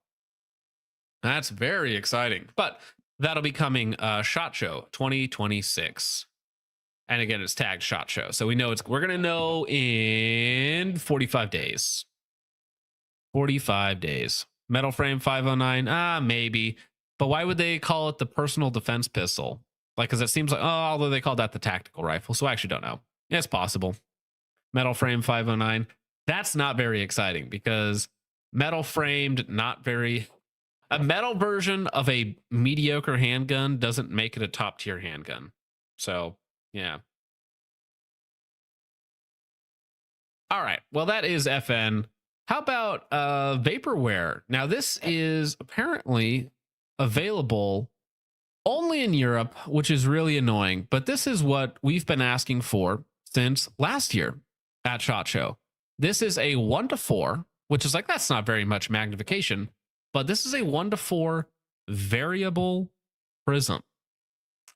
That's very exciting. But that'll be coming SHOT Show 2026. And again, it's tagged SHOT Show. So we know we're going to know in 45 days. 45 days. Metal frame 509. Maybe. But why would they call it the personal defense pistol? Like, because it seems like, although they called that the tactical rifle. So I actually don't know. It's possible. Metal frame 509. That's not very exciting because metal framed, not very. A metal version of a mediocre handgun doesn't make it a top tier handgun. So yeah. All right. Well, that is FN. How about vaporware? Now, this is apparently available only in Europe, which is really annoying. But this is what we've been asking for since last year at SHOT Show. This is a 1:4, which is like, that's not very much magnification, but this is a 1:4 variable prism.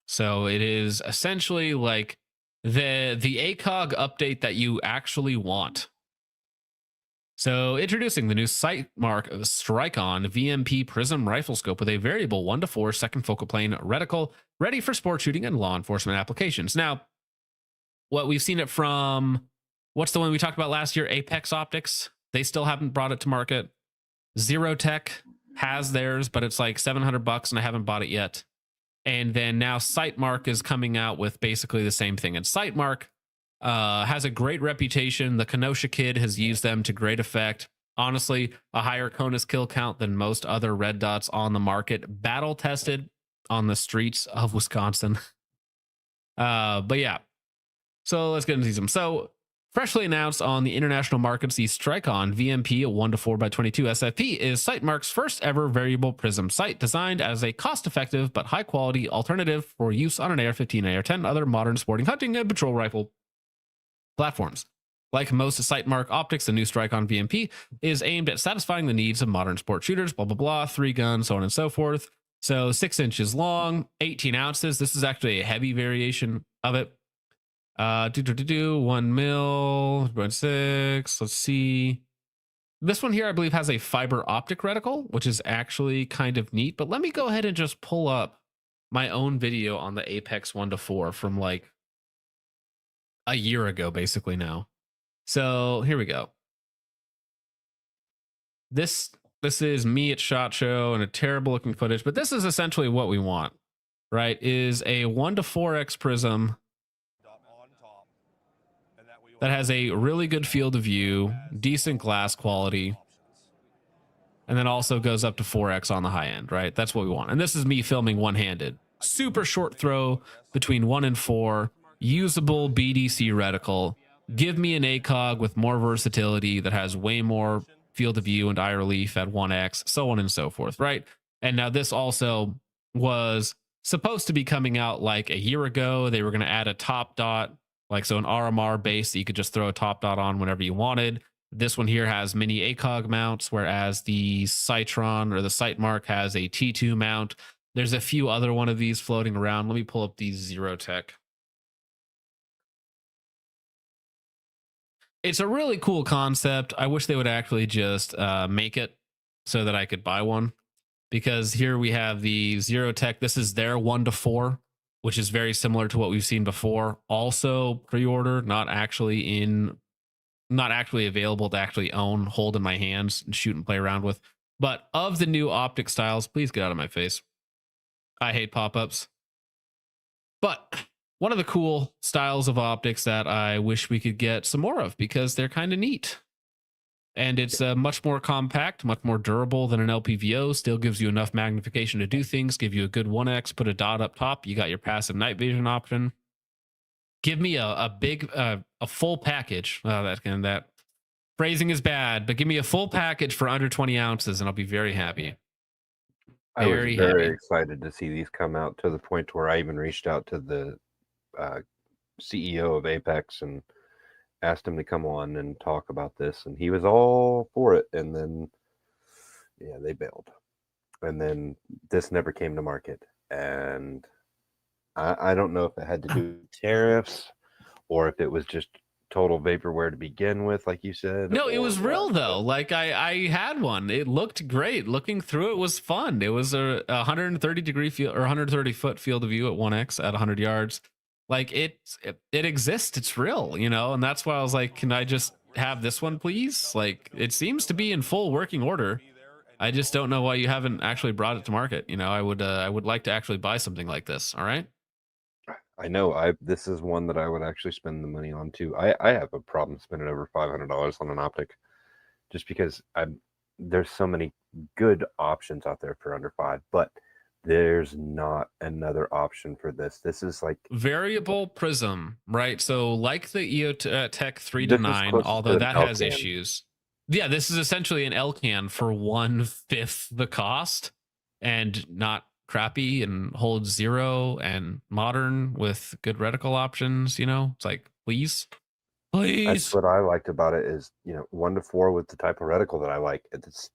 So it is essentially like the ACOG update that you actually want. So introducing the new Sightmark Strike-On VMP Prism Rifle Scope with a variable 1:4 second focal plane reticle, ready for sport shooting and law enforcement applications. Now, what we've seen it from, what's the one we talked about last year? Apex Optics. They still haven't brought it to market. Zero Tech has theirs, but it's like $700 and I haven't bought it yet. And then now Sightmark is coming out with basically the same thing. And Sightmark has a great reputation. The Kenosha Kid has used them to great effect. Honestly, a higher CONUS kill count than most other red dots on the market. Battle tested on the streets of Wisconsin. But yeah. So let's get into them. So freshly announced on the international markets, the Strike-On VMP 1:4x22 SFP is Sightmark's first ever variable prism sight, designed as a cost-effective but high-quality alternative for use on an AR-15 and AR-10 other modern sporting hunting and patrol rifle platforms. Like most Sightmark optics, the new Strike-On VMP is aimed at satisfying the needs of modern sport shooters, blah, blah, blah, 3 guns, so on and so forth. So 6 inches long, 18 ounces. This is actually a heavy variation of it. 1 mil, 0.6. Let's see. This one here, I believe, has a fiber optic reticle, which is actually kind of neat. But let me go ahead and just pull up my own video on the Apex 1:4 from like a year ago, basically now. So here we go. This is me at SHOT Show and a terrible looking footage, but this is essentially what we want, right? Is a 1:4x prism that has a really good field of view, decent glass quality, and then also goes up to 4x on the high end, right? That's what we want. And this is me filming one-handed. Super short throw between 1 and 4, usable BDC reticle. Give me an ACOG with more versatility that has way more field of view and eye relief at 1x, so on and so forth, right? And now this also was supposed to be coming out like a year ago. They were going to add a top dot, like so an RMR base that you could just throw a top dot on whenever you wanted. This one here has mini ACOG mounts, whereas the Citron or the Sightmark has a T2 mount. There's a few other one of these floating around. Let me pull up these Zero Tech. It's a really cool concept. I wish they would actually just make it so that I could buy one, because here we have the Zero Tech. This is their 1:4, which is very similar to what we've seen before. Also pre-order, not actually available to actually own, hold in my hands and shoot and play around with. But of the new optic styles, please get out of my face. I hate pop-ups. But one of the cool styles of optics that I wish we could get some more of, because they're kind of neat. And it's much more compact, much more durable than an LPVO. Still gives you enough magnification to do things. Give you a good 1x. Put a dot up top. You got your passive night vision option. Give me a full package. Oh, that phrasing is bad, but give me a full package for under 20 ounces, and I'll be very happy. I was very excited to see these come out, to the point where I even reached out to the CEO of Apex and asked him to come on and talk about this, and he was all for it. And then, yeah, they bailed. And then this never came to market. And I don't know if it had to do with tariffs or if it was just total vaporware to begin with, like you said. No, it was real though. Like I had one. It looked great. Looking through it was fun. It was a 130 degree field or 130 foot field of view at 1x at 100 yards. Like it exists. It's real, you know. And that's why I was like, can I just have this one, please? Like, it seems to be in full working order. I just don't know why you haven't actually brought it to market. You know, I would like to actually buy something like this. All right. I know this is one that I would actually spend the money on too. I have a problem spending over $500 on an optic, just because there's so many good options out there for under $5. But there's not another option for this. This is like Variable prism, right? So like the EOTech 3 to This is 9, closest to although an that has LCAN. issues. Yeah, this is essentially an LCAN for 1/5 the cost and not crappy and holds 0 and modern with good reticle options. It's like, please. That's what I liked about it is, 1 to 4 with the type of reticle that I like. It's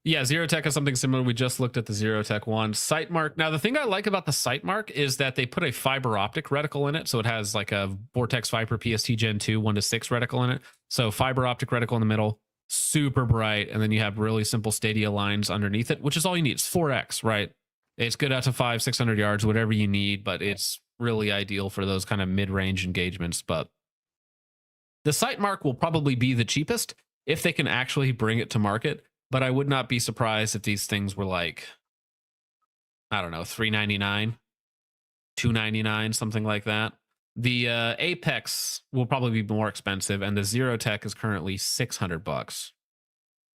Yeah, Zero Tech has something similar. We just looked at the Zero Tech one. Sight Mark. Now, the thing I like about the Sight Mark is that they put a fiber optic reticle in it. So it has like a Vortex Viper PST Gen 2 1 to 6 reticle in it. So fiber optic reticle in the middle, super bright. And then you have really simple Stadia lines underneath it, which is all you need. It's 4X, right? It's good out to 500-600 yards, whatever you need, but it's really ideal for those kind of mid-range engagements. But the Sight Mark will probably be the cheapest if they can actually bring it to market. But I would not be surprised if these things were like, I don't know, $399, $299, something like that. The Apex will probably be more expensive, and the Zero Tech is currently $600.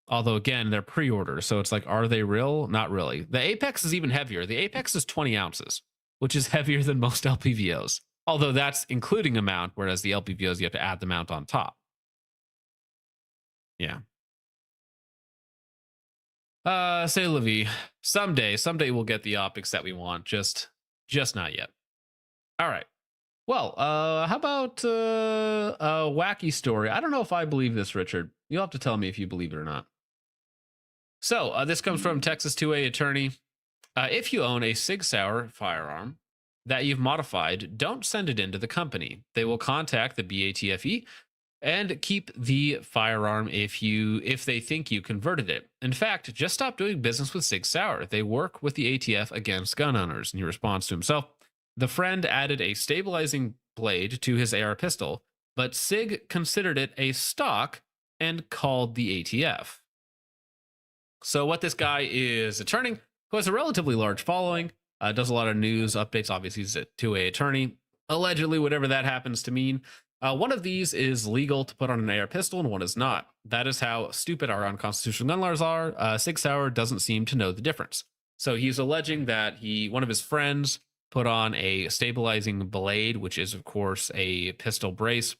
Although again, they're pre-order, so it's like, are they real? Not really. The Apex is even heavier. The Apex is 20 ounces, which is heavier than most LPVOs. Although that's including a mount, whereas the LPVOs you have to add the mount on top. Yeah. Say Levi, someday we'll get the optics that we want. Just not yet. All right. Well, how about a wacky story? I don't know if I believe this, Richard. You'll have to tell me if you believe it or not. So this comes from Texas 2A attorney. If you own a Sig Sauer firearm that you've modified, don't send it into the company. They will contact the BATFE and keep the firearm if they think you converted it. In fact, just stop doing business with Sig Sauer. They work with the ATF against gun owners. In response to himself, the friend added a stabilizing blade to his AR pistol, but Sig considered it a stock and called the ATF. So what this guy is attorney, who has a relatively large following, does a lot of news updates. Obviously, he's a 2A attorney. Allegedly, whatever that happens to mean. One of these is legal to put on an AR pistol and one is not. That is how stupid our unconstitutional gun laws are. Sig Sauer doesn't seem to know the difference. So he's alleging that one of his friends put on a stabilizing blade, which is, of course, a pistol brace.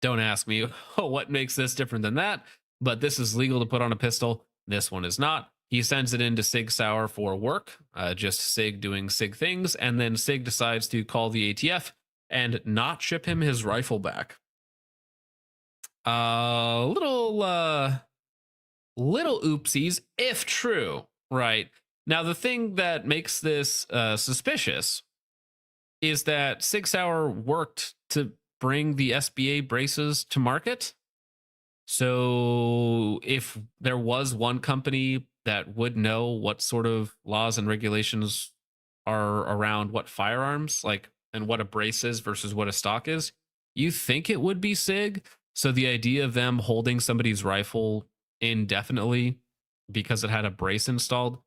Don't ask me what makes this different than that, but this is legal to put on a pistol. This one is not. He sends it into Sig Sauer for work, just Sig doing Sig things, and then Sig decides to call the ATF and not ship him his rifle back. Little oopsies, if true, right? Now, the thing that makes this suspicious is that Sig Sauer worked to bring the SBA braces to market. So if there was one company that would know what sort of laws and regulations are around what firearms, like, and what a brace is versus what a stock is, you think it would be Sig. So the idea of them holding somebody's rifle indefinitely because it had a brace installed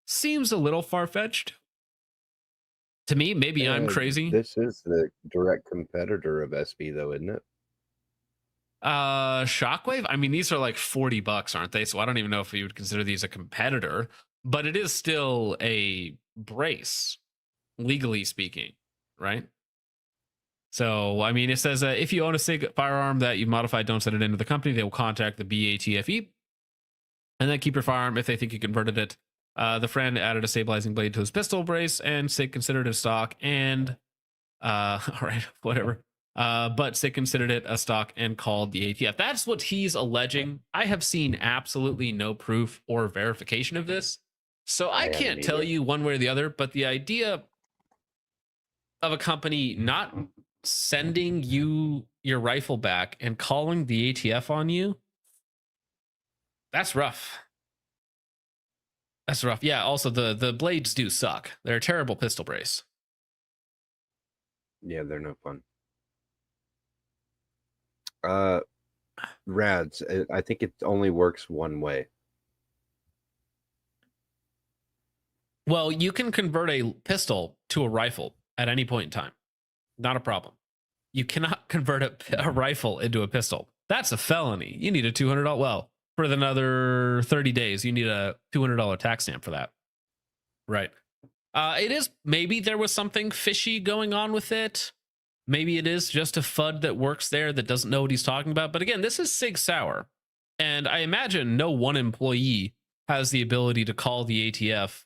seems a little far-fetched to me. Maybe I'm crazy. This is the direct competitor of SB, though, isn't it? Shockwave, I mean, these are like $40, aren't they? So I don't even know if you would consider these a competitor, but it is still a brace, legally speaking, right? So, I mean, it says if you own a Sig firearm that you've modified, don't send it into the company. They will contact the BATFE and then keep your firearm if they think you converted it. The friend added a stabilizing blade to his pistol brace, and Sig considered it stock and, all right, whatever. But Sig considered it a stock and called the ATF. That's what he's alleging. I have seen absolutely no proof or verification of this, so I can't tell you one way or the other, but the idea of a company not sending you your rifle back and calling the ATF on you, that's rough. That's rough. Yeah, also the blades do suck. They're a terrible pistol brace. Yeah, they're no fun. Rads, I think it only works one way. Well, you can convert a pistol to a rifle at any point in time. Not a problem. You cannot convert a rifle into a pistol. That's a felony. You need a $200. Well, for another 30 days, you need a $200 tax stamp for that. Right. It is, maybe there was something fishy going on with it. Maybe it is just a FUD that works there that doesn't know what he's talking about. But again, this is Sig Sauer. And I imagine no one employee has the ability to call the ATF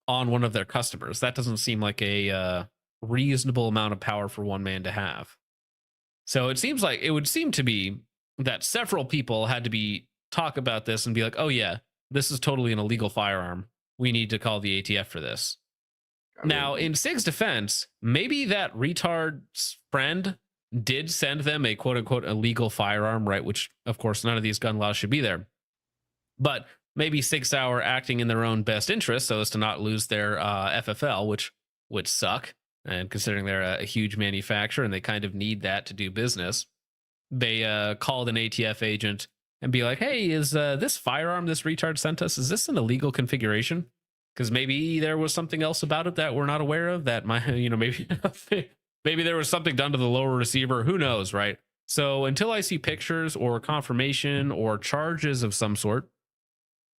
on one of their customers. That doesn't seem like a reasonable amount of power for one man to have. So it seems like it would seem to be that several people had to be talk about this and be like, oh yeah, this is totally an illegal firearm. We need to call the ATF for this. Now, in Sig's defense, maybe that retard's friend did send them a quote unquote illegal firearm, right? Which, of course, none of these gun laws should be there. But maybe Sig Sauer acting in their own best interest so as to not lose their FFL, which would suck. And considering they're a huge manufacturer and they kind of need that to do business, they called an ATF agent and be like, hey, is this firearm this retard sent us, is this an illegal configuration? Because maybe there was something else about it that we're not aware of that might, maybe maybe there was something done to the lower receiver. Who knows, right? So until I see pictures or confirmation or charges of some sort,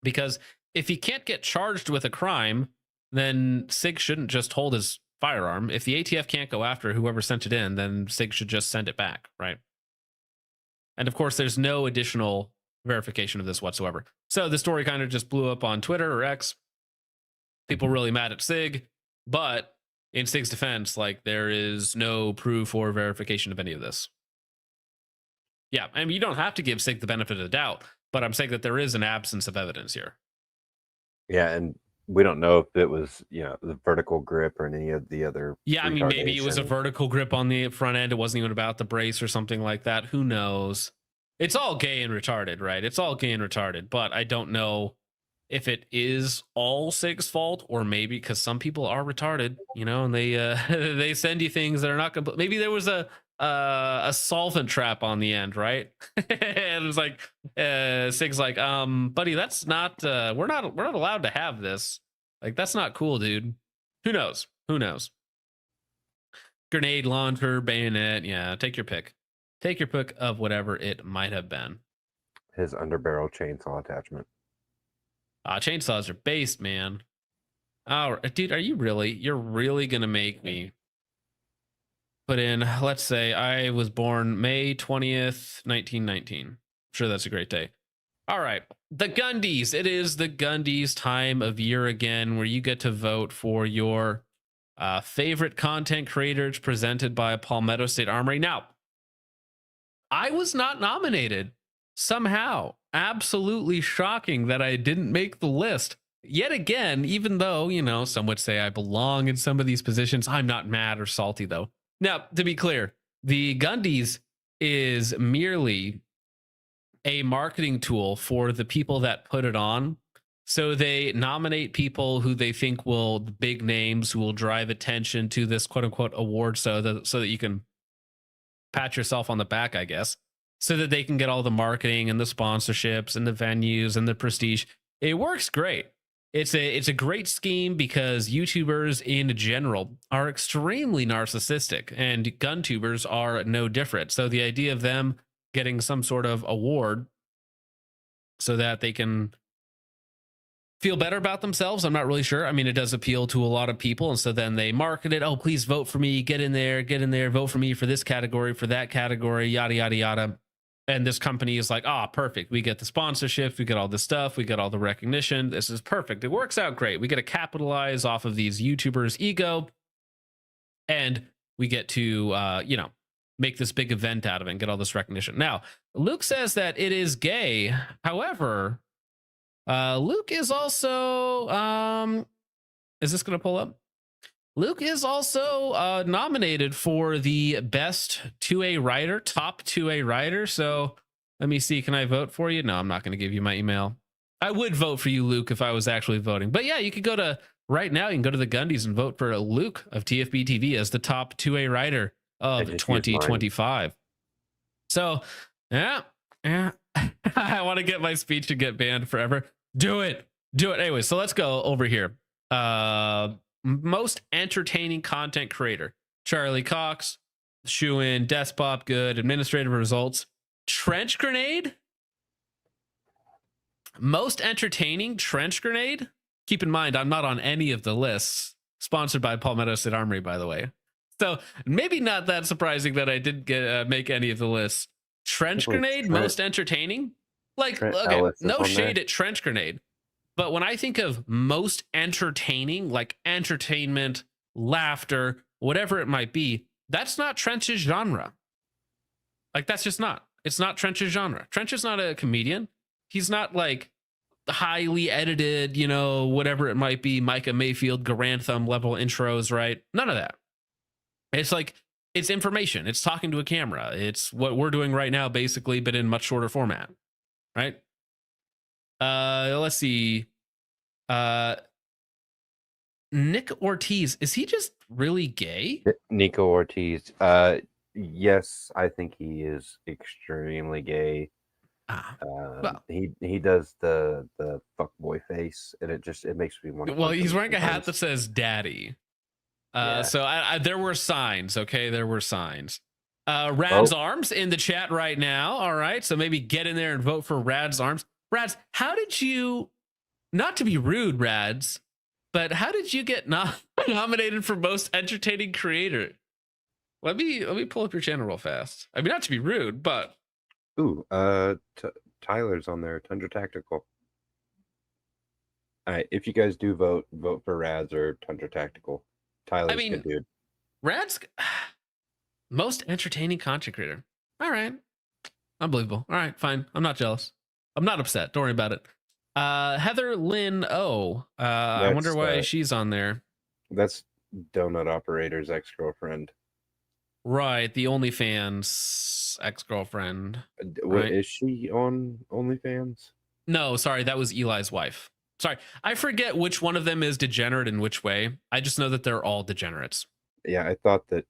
because if he can't get charged with a crime, then Sig shouldn't just hold his firearm. If the ATF can't go after whoever sent it in, then Sig should just send it back, right? And of course, there's no additional verification of this whatsoever. So the story kind of just blew up on Twitter or X. People really mad at Sig, but in Sig's defense, like, there is no proof or verification of any of this. Yeah, I mean, you don't have to give Sig the benefit of the doubt, but I'm saying that there is an absence of evidence here. Yeah, and we don't know if it was, the vertical grip or any of the other. Yeah, I mean, maybe it was a vertical grip on the front end. It wasn't even about the brace or something like that. Who knows? It's all gay and retarded, right? It's all gay and retarded, but I don't know if it is all Sig's fault, or maybe because some people are retarded, and they they send you things that are not gonna. Maybe there was a solvent trap on the end, right? And it was like Sig's like, buddy, that's not. We're not allowed to have this. Like, that's not cool, dude. Who knows? Who knows? Grenade launcher, bayonet. Yeah, take your pick. Take your pick of whatever it might have been. His underbarrel chainsaw attachment. Chainsaws are based, man. Oh, dude, you're really gonna make me put in, let's say I was born May 20th, 1919. I'm sure that's a great day. All right, the Gundies. It is the Gundies time of year again, where you get to vote for your favorite content creators presented by Palmetto State Armory. Now, I was not nominated somehow. Absolutely shocking that I didn't make the list. Yet again, even though, some would say I belong in some of these positions, I'm not mad or salty, though. Now, to be clear, the Gundies is merely a marketing tool for the people that put it on. So they nominate people who they think will, big names who will drive attention to this quote unquote award so that you can pat yourself on the back, I guess, so that they can get all the marketing and the sponsorships and the venues and the prestige. It works great. It's a great scheme because YouTubers in general are extremely narcissistic, and GunTubers are no different. So the idea of them getting some sort of award so that they can feel better about themselves, I'm not really sure. I mean, it does appeal to a lot of people, and so then they market it. Oh, please vote for me. Get in there. Vote for me for this category, for that category, yada, yada, yada. And this company is like, perfect. We get the sponsorship. We get all this stuff. We get all the recognition. This is perfect. It works out great. We get to capitalize off of these YouTubers' ego. And we get to, make this big event out of it and get all this recognition. Now, Luke says that it is gay. However, Luke is also, is this going to pull up? Luke is also nominated for the best 2A writer, top 2A writer. So let me see. Can I vote for you? No, I'm not going to give you my email. I would vote for you, Luke, if I was actually voting. But yeah, you could go to right now. You can go to the Gundies and vote for Luke of TFB TV as the top 2A writer of 2025. So yeah. I want to get my speech to get banned forever. Do it. Anyway, so let's go over here. Most entertaining content creator: Charlie Cox, Shoe-In, Despop, good. Administrative results: Trench Grenade. Most entertaining: Trench Grenade. Keep in mind, I'm not on any of the lists. Sponsored by Palmetto State Armory, by the way. So maybe not that surprising that I didn't get make any of the lists. Trench grenade, most entertaining. Like, Trent okay, Ellis is no on shade there. at trench grenade, but when I think of most entertaining, like entertainment, laughter, whatever it might be, that's not Trench's genre. Like, that's just not. It's not Trench's genre. Trench is not a comedian. He's not like highly edited, you know, whatever it might be, Micah Mayfield, Garantham level intros, right? None of that. It's like, it's information. It's talking to a camera. It's what we're doing right now, basically, but in much shorter format, right? Let's see. Nick Ortiz, is he just really gay? Nico Ortiz. Yes, I think he is extremely gay. Well. He does the fuckboy face, and it makes me want to. Well, he's wearing a hat that says "Daddy." Yeah. So there were signs. Okay, there were signs. Rad's Arms in the chat right now. All right, so maybe get in there and vote for Rad's Arms. Rads, how did you? Not to be rude, Rads, but how did you get nominated for most entertaining creator? Let me pull up your channel real fast. I mean, not to be rude, but Ooh, Tyler's on there. Tundra Tactical. All right, if you guys do vote for Rads or Tundra Tactical. Tyler's good dude. Rad's most entertaining content creator. All right, unbelievable. All right, fine. I'm not jealous. I'm not upset. Don't worry about it. Heather Lynn O. I wonder why she's on there. That's Donut Operator's ex-girlfriend. Right, the OnlyFans ex-girlfriend. Right? Is she on OnlyFans? No, sorry, that was Eli's wife. Sorry, I forget which one of them is degenerate in which way. I just know that they're all degenerates. Yeah, I thought that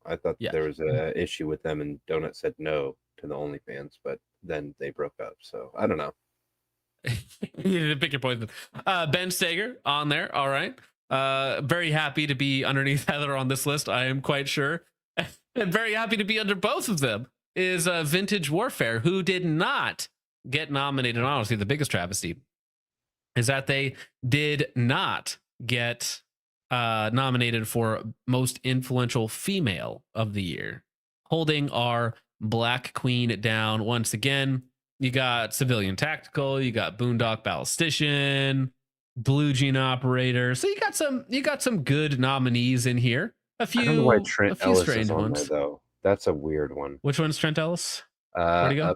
I thought there was an issue with them, and Donut said no to the OnlyFans, but then they broke up. So I don't know. You didn't pick your poison. Ben Sager on there. All right. Very happy to be underneath Heather on this list, I am quite sure. And very happy to be under both of them is Vintage Warfare, who did not get nominated. Honestly, the biggest travesty is that they did not get nominated for most influential female of the year, holding our Black Queen down once again. You got Civilian Tactical, you got Boondock Ballistician, Blue Jean Operator. So you got some good nominees in here. A few, I don't know why Trent Ellis strange is on ones. there, though. That's a weird one. Which one's Trent Ellis? Where'd he go?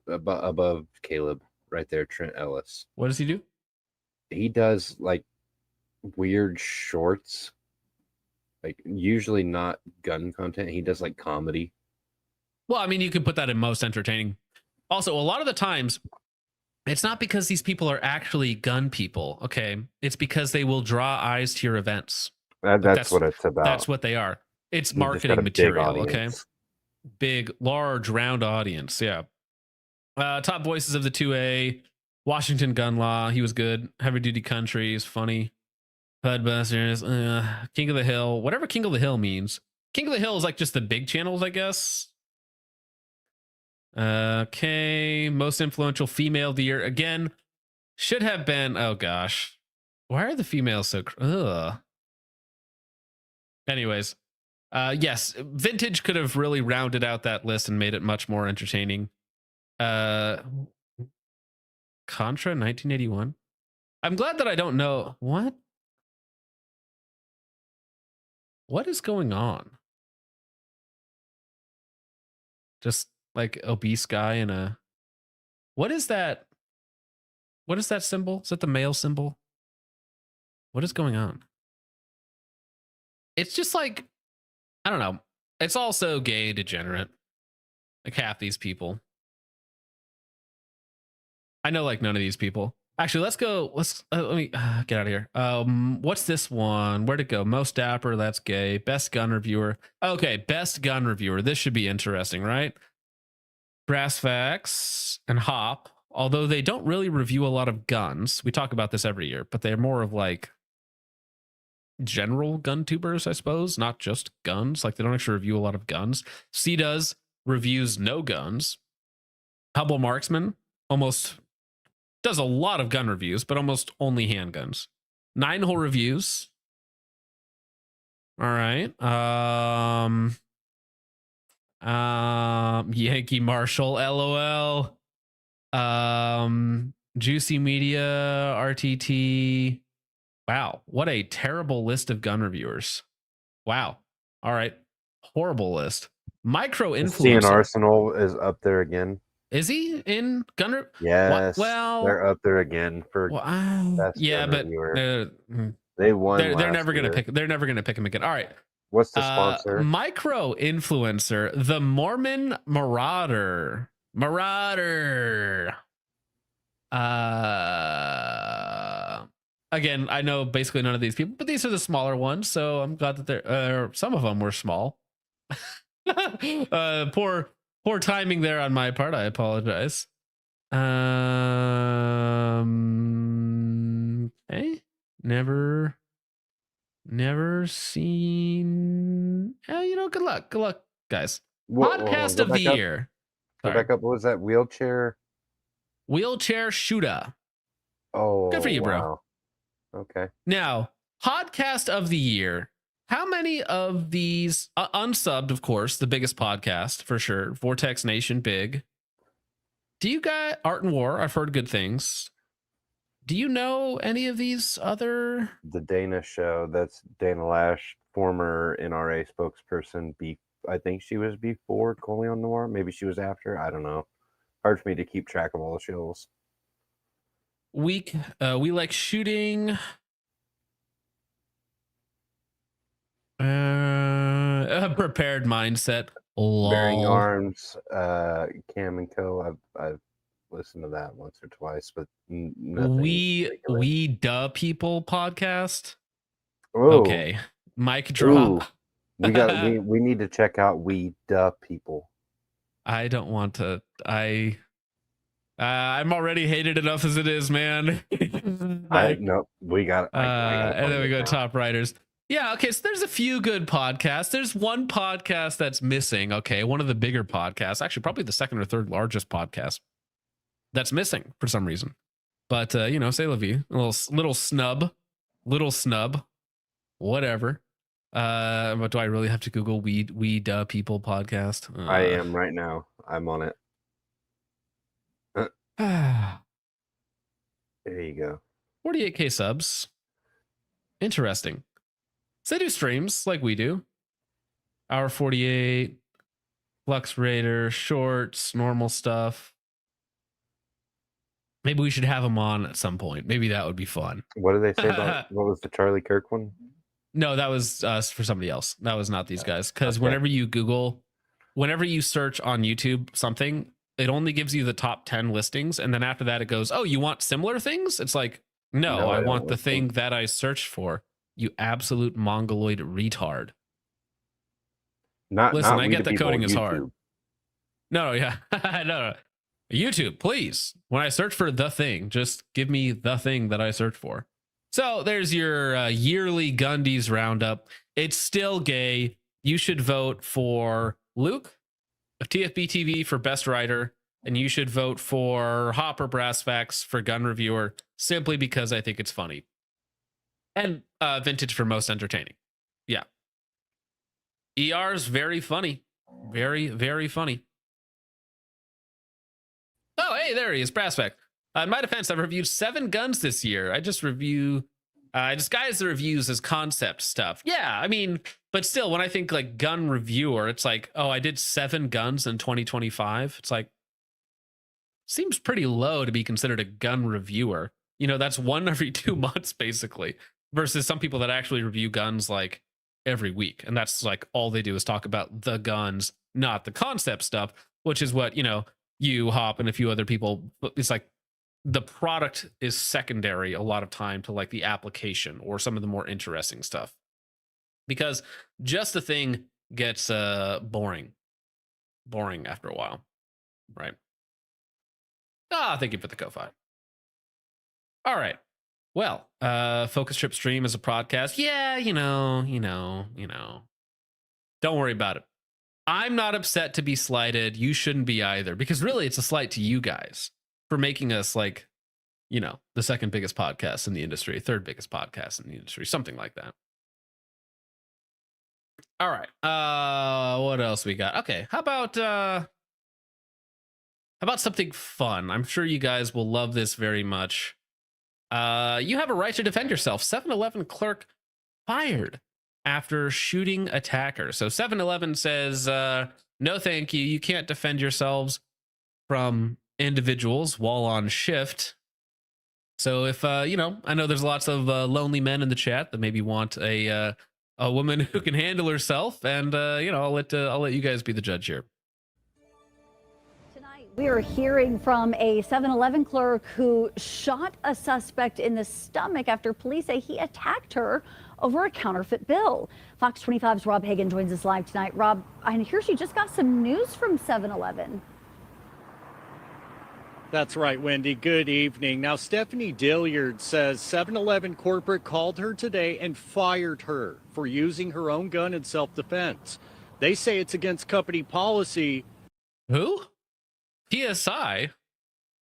Above Caleb, right there. Trent Ellis. What does he do? He does like weird shorts, like usually not gun content. He does like comedy. Well, I mean, you can put that in most entertaining. Also, a lot of the times, it's not because these people are actually gun people, okay? It's because they will draw eyes to your events. That's what it's about. That's what they are. It's marketing material, okay? Big, large, round audience, yeah. Top voices of the 2A, Washington Gun Law, he was good. Heavy Duty Countries, funny. Pudbusters, King of the Hill, whatever King of the Hill means. King of the Hill is like just the big channels, I guess. Okay, most influential female of the year. Again, should have been, oh gosh. Why are the females so, Anyways, yes, Vintage could have really rounded out that list and made it much more entertaining. Contra 1981. I'm glad that I don't know what is going on. Just like obese guy in a, what is that? What is that symbol? Is that the male symbol? What is going on? It's just like, I don't know. It's also gay, degenerate. Like half these people. I know like none of these people. Actually, let's go. Let me get out of here. What's this one? Where'd it go? Most dapper. That's gay. Best gun reviewer. Okay, best gun reviewer. This should be interesting, right? Brass Facts and Hop. Although they don't really review a lot of guns. We talk about this every year, but they're more of like general gun tubers, I suppose, not just guns. Like they don't actually review a lot of guns. C does reviews no guns. Hubble Marksman, almost does a lot of gun reviews, but almost only handguns. 9-hole reviews. All right. Yankee Marshall, LOL. Juicy Media, RTT. Wow, what a terrible list of gun reviewers. Wow. All right. Horrible list. Micro CN influencer. Arsenal is up there again. Is he in gun review? Yes. Well, they're up there again for best yeah, gun but reviewer. They won. they're never gonna year. pick. They're never gonna pick him again. All right. What's the sponsor? Micro influencer, the Mormon Marauder. Again, I know basically none of these people, but these are the smaller ones, so I'm glad that they're some of them were small. Poor timing there on my part. I apologize. Okay. Never seen. Good luck, guys. Podcast of the year. Go back up. What was that? Wheelchair shooter. Oh, good for you, bro. Wow. Okay. Now, podcast of the year. How many of these unsubbed, of course, the biggest podcast for sure. Vortex Nation, big. Do you guys Art and War? I've heard good things. Do you know any of these other? The Dana Show. That's Dana Lash, former NRA spokesperson. I think she was before Coleon Noir. Maybe she was after. I don't know. Hard for me to keep track of all the shows. We like shooting. A prepared mindset. Bearing Arms, Cam and Co. I've listened to that once or twice, but nothing. We duh people podcast. Ooh. Okay, mic drop. Ooh. We need to check out We Duh People. I don't want to. I'm already hated enough as it is, man. No, we got. And then we go top writers. Yeah, okay, so there's a few good podcasts. There's one podcast that's missing, okay, one of the bigger podcasts, actually probably the second or third largest podcast that's missing for some reason. But, say la vie, a little snub, whatever. But do I really have to Google We Duh People podcast? I am right now. I'm on it. There you go. 48K subs. Interesting. So they do streams like we do. Hour 48, Flux Raider, shorts, normal stuff. Maybe we should have them on at some point. Maybe that would be fun. What did they say about what was the Charlie Kirk one? No, that was for somebody else. That was not these guys. Because whenever you search on YouTube something, it only gives you the top 10 listings. And then after that, it goes, oh, you want similar things? It's like, no, I want the thing that I searched for. You absolute mongoloid retard. Listen, I get that coding is hard. No, yeah. No. YouTube, please. When I search for the thing, just give me the thing that I search for. So there's your yearly Gundies roundup. It's still gay. You should vote for Luke of TFB TV for best writer, and you should vote for Hopper Brassfax for gun reviewer, simply because I think it's funny. And Vintage for most entertaining. Yeah. ER's very funny. Very, very funny. Oh, hey, there he is, Brassfax. In my defense, I've reviewed 7 guns this year. I disguise the reviews as concept stuff. Yeah, I mean, but still, when I think like gun reviewer, it's like, oh, I did 7 guns in 2025. It's like, seems pretty low to be considered a gun reviewer. That's one every 2 months, basically, versus some people that actually review guns like every week. And that's like all they do is talk about the guns, not the concept stuff, which is what, you, Hop, and a few other people, it's like the product is secondary a lot of time to like the application or some of the more interesting stuff, because just the thing gets boring after a while, right? Thank you for the Ko-Fi. All right, well, Focus Trip Stream is a podcast. Yeah, don't worry about it. I'm not upset to be slighted. You shouldn't be either, because really it's a slight to you guys for making us like you know, the second biggest podcast in the industry, third biggest podcast in the industry, something like that. All right. What else we got? Okay. How about something fun? I'm sure you guys will love this very much. You have a right to defend yourself. 7-Eleven clerk fired after shooting attacker. So 7-Eleven says, no, thank you. You can't defend yourselves from individuals while on shift. So if, you know, I know there's lots of lonely men in the chat that maybe want a woman who can handle herself. And, you know, I'll let you guys be the judge here. We are hearing from a 7-Eleven clerk who shot a suspect in the stomach after police say he attacked her over a counterfeit bill. Fox 25's Rob Hagan joins us live tonight. Rob, I hear she just got some news from 7-Eleven. That's right, Wendy. Good evening. Now, Stephanie Dilliard says 7-Eleven corporate called her today and fired her for using her own gun in self-defense. They say it's against company policy. Who? PSI?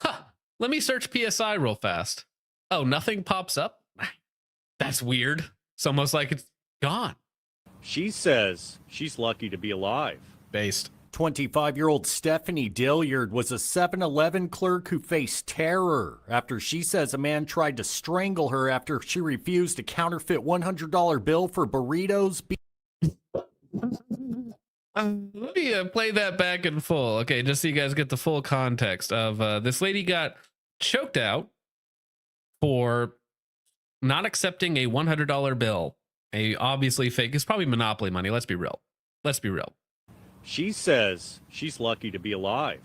Huh. Let me search PSI real fast. Oh, nothing pops up? That's weird. It's almost like it's gone. She says she's lucky to be alive. Based. 25-year-old Stephanie Dilliard was a 7-Eleven clerk who faced terror after she says a man tried to strangle her after she refused a counterfeit $100 bill for burritos. Let me play that back in full. Okay, just so you guys get the full context of this lady got choked out for not accepting a $100 bill. A obviously fake. It's probably Monopoly money. Let's be real. She says she's lucky to be alive.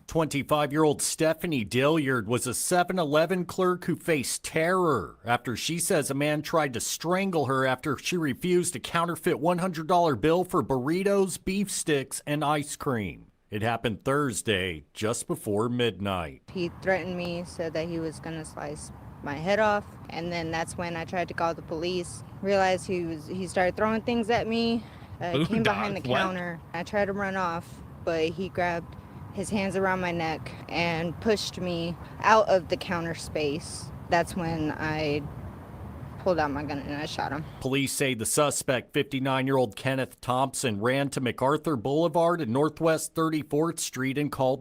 25-year-old Stephanie Dilliard was a 7-Eleven clerk who faced terror after she says a man tried to strangle her after she refused a counterfeit $100 bill for burritos, beef sticks, and ice cream. It happened Thursday, just before midnight. He threatened me, said that he was going to slice my head off, and then that's when I tried to call the police. Realized he started throwing things at me. Came behind the counter. I tried to run off, but he grabbed his hands around my neck and pushed me out of the counter space. That's when I pulled out my gun and I shot him. Police say the suspect, 59-year-old Kenneth Thompson, ran to MacArthur Boulevard and Northwest 34th Street and called.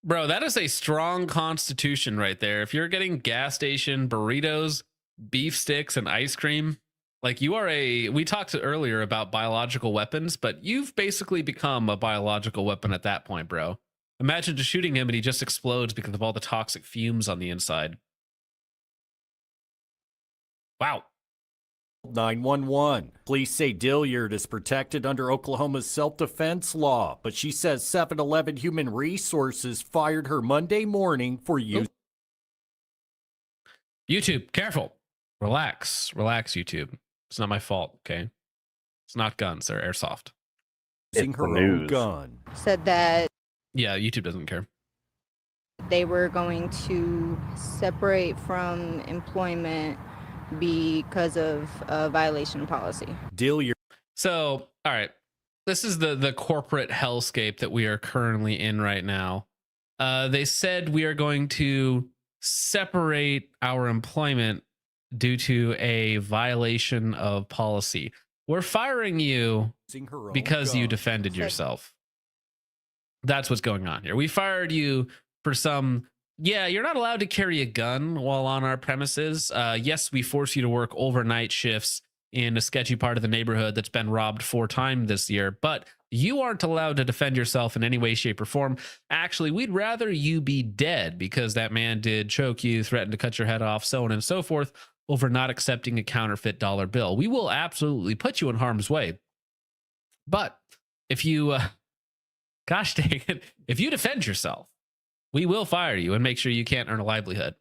Bro, that is a strong constitution right there. If you're getting gas station burritos, beef sticks, and ice cream, like you are we talked earlier about biological weapons, but you've basically become a biological weapon at that point, bro. Imagine just shooting him and he just explodes because of all the toxic fumes on the inside. Wow. 911. Police say Dilliard is protected under Oklahoma's self-defense law, but she says 7-Eleven Human Resources fired her Monday morning for use. YouTube, careful. Relax, YouTube. It's not my fault, okay? It's not guns, they're airsoft. Using her own gun. Said that yeah, YouTube doesn't care. they were going to separate from employment because of a violation of policy. Dilliard. So, all right. This is the corporate hellscape that we are currently in right now. They said we are going to separate our employment due to a violation of policy. We're firing you because you defended yourself. That's what's going on here. We fired you for you're not allowed to carry a gun while on our premises. Yes, we force you to work overnight shifts in a sketchy part of the neighborhood that's been robbed 4 times this year, but you aren't allowed to defend yourself in any way, shape, or form. Actually, we'd rather you be dead because that man did choke you, threaten to cut your head off, so on and so forth, over not accepting a counterfeit dollar bill. We will absolutely put you in harm's way. But if you, gosh dang it, if you defend yourself, we will fire you and make sure you can't earn a livelihood.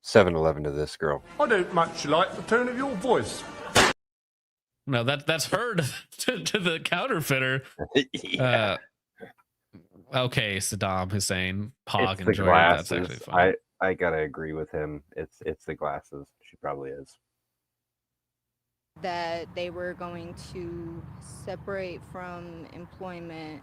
7-Eleven to this girl. I don't much like the tone of your voice. No, that's her to the counterfeiter. Yeah. Okay, Saddam Hussein, Pog, It's the enjoy it. glasses. That's actually fine. I gotta agree with him. It's the glasses. She probably is. That they were going to separate from employment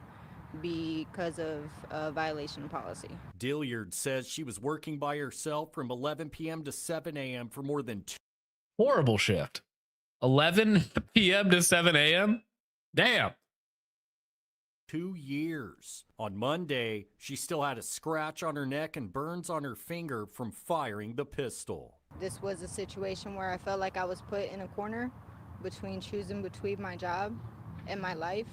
because of a violation of policy. Dilliard says she was working by herself from 11 p.m. to 7 a.m. for more than Horrible shift. 11 p.m. to 7 a.m. Damn. 2 years. On Monday, she still had a scratch on her neck and burns on her finger from firing the pistol. This was a situation where I felt like I was put in a corner between choosing between my job and my life.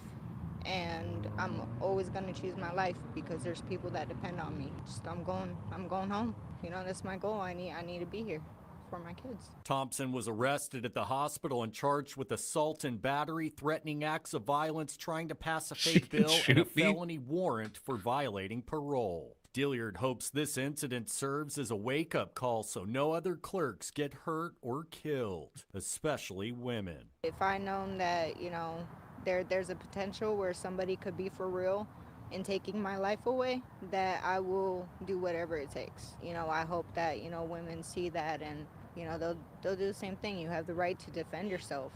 And I'm always going to choose my life because there's people that depend on me. I'm going home. You know, that's my goal. I need to be here for my kids. Thompson was arrested at the hospital and charged with assault and battery, threatening acts of violence, trying to pass a fake bill, and a felony warrant for violating parole. Dilliard hopes this incident serves as a wake-up call so no other clerks get hurt or killed, especially women. If I known that, you know, there's a potential where somebody could be for real in taking my life away, that I will do whatever it takes. You know, I hope that, you know, women see that and, you know, they'll do the same thing. You have the right to defend yourself.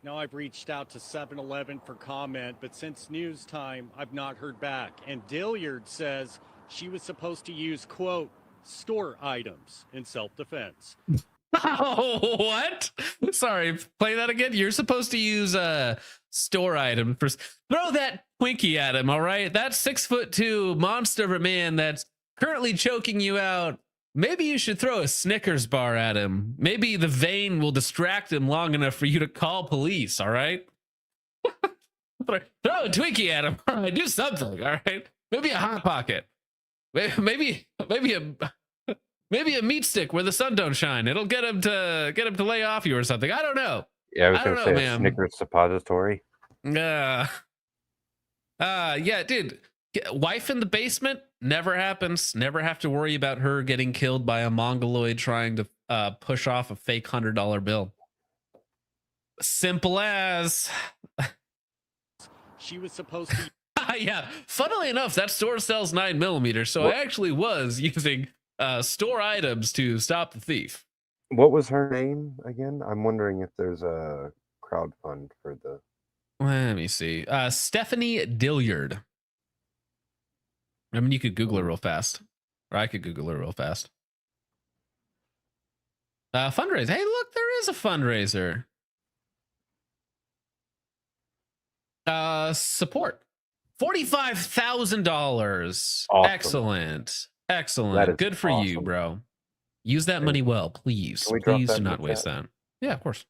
Now, I've reached out to 7-Eleven for comment, but since news time, I've not heard back. And Dilliard says she was supposed to use, quote, store items in self-defense. Oh, what? Sorry, play that again. You're supposed to use a store item for. Throw that Twinkie at him, all right? That 6'2" monster of a man that's currently choking you out. Maybe you should throw a Snickers bar at him. Maybe the vein will distract him long enough for you to call police, all right? Throw a Twinkie at him, all right? Do something, all right? Maybe a Hot Pocket. Maybe a meat stick where the sun don't shine. It'll get him to lay off you or something. I don't know. Yeah, I was going to say a Snickers suppository. Yeah, dude. Wife in the basement never happens. Never have to worry about her getting killed by a mongoloid trying to push off a fake $100 bill. Simple as. She was supposed to. Yeah. Funnily enough, that store sells 9mm, so I actually was using store items to stop the thief. What was her name again? I'm wondering if there's a crowd fund for the. Let me see. Stephanie Dilliard. I mean, you could Google it real fast, or I could Google it real fast. Fundraiser. Hey, look, there is a fundraiser. Support. $45,000. Awesome. Excellent. Good for you, bro. Use that money well, please. Please do not waste that. Yeah, of course.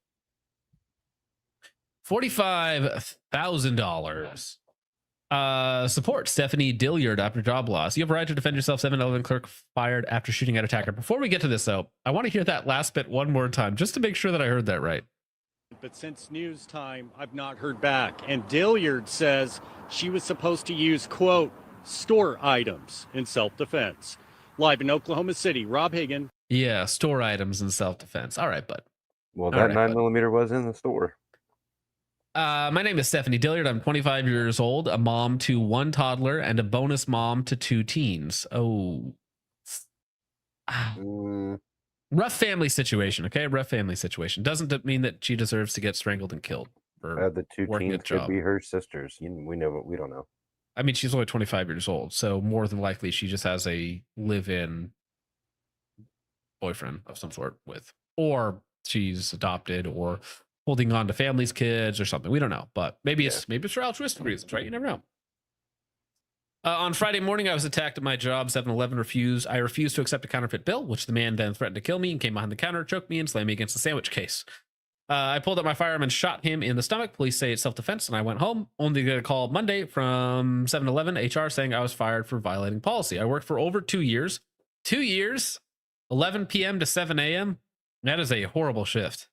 $45,000. Support Stephanie Dilliard after job loss. You have a right to defend yourself. 7-Eleven clerk fired after shooting at attacker. Before we get to this, though, I want to hear that last bit one more time, just to make sure that I heard that right. But since news time, I've not heard back. And Dilliard says she was supposed to use, quote, store items in self-defense. Live in Oklahoma City, Rob Hagan. Yeah, store items in self-defense. All right, bud. Well, that 9mm was in the store. My name is Stephanie Dilliard. I'm 25 years old, a mom to one toddler, and a bonus mom to 2 teens. Oh. Rough family situation, okay? Rough family situation. Doesn't mean that she deserves to get strangled and killed for the 2 working teens a job. could be her sisters. We know, but we don't know. I mean, she's only 25 years old, so more than likely she just has a live-in boyfriend of some sort with, or she's adopted, or holding on to family's kids or something. We don't know, but maybe it's for altruistic reasons, right? You never know. On Friday morning, I was attacked at my job. 7-Eleven I refused to accept a counterfeit bill, which the man then threatened to kill me and came behind the counter, choked me, and slammed me against the sandwich case. I pulled out my firearm and shot him in the stomach. Police say it's self-defense, and I went home, only to get a call Monday from 7-Eleven HR saying I was fired for violating policy. I worked for over 2 years. 2 years, 11 p.m. to 7 a.m. That is a horrible shift.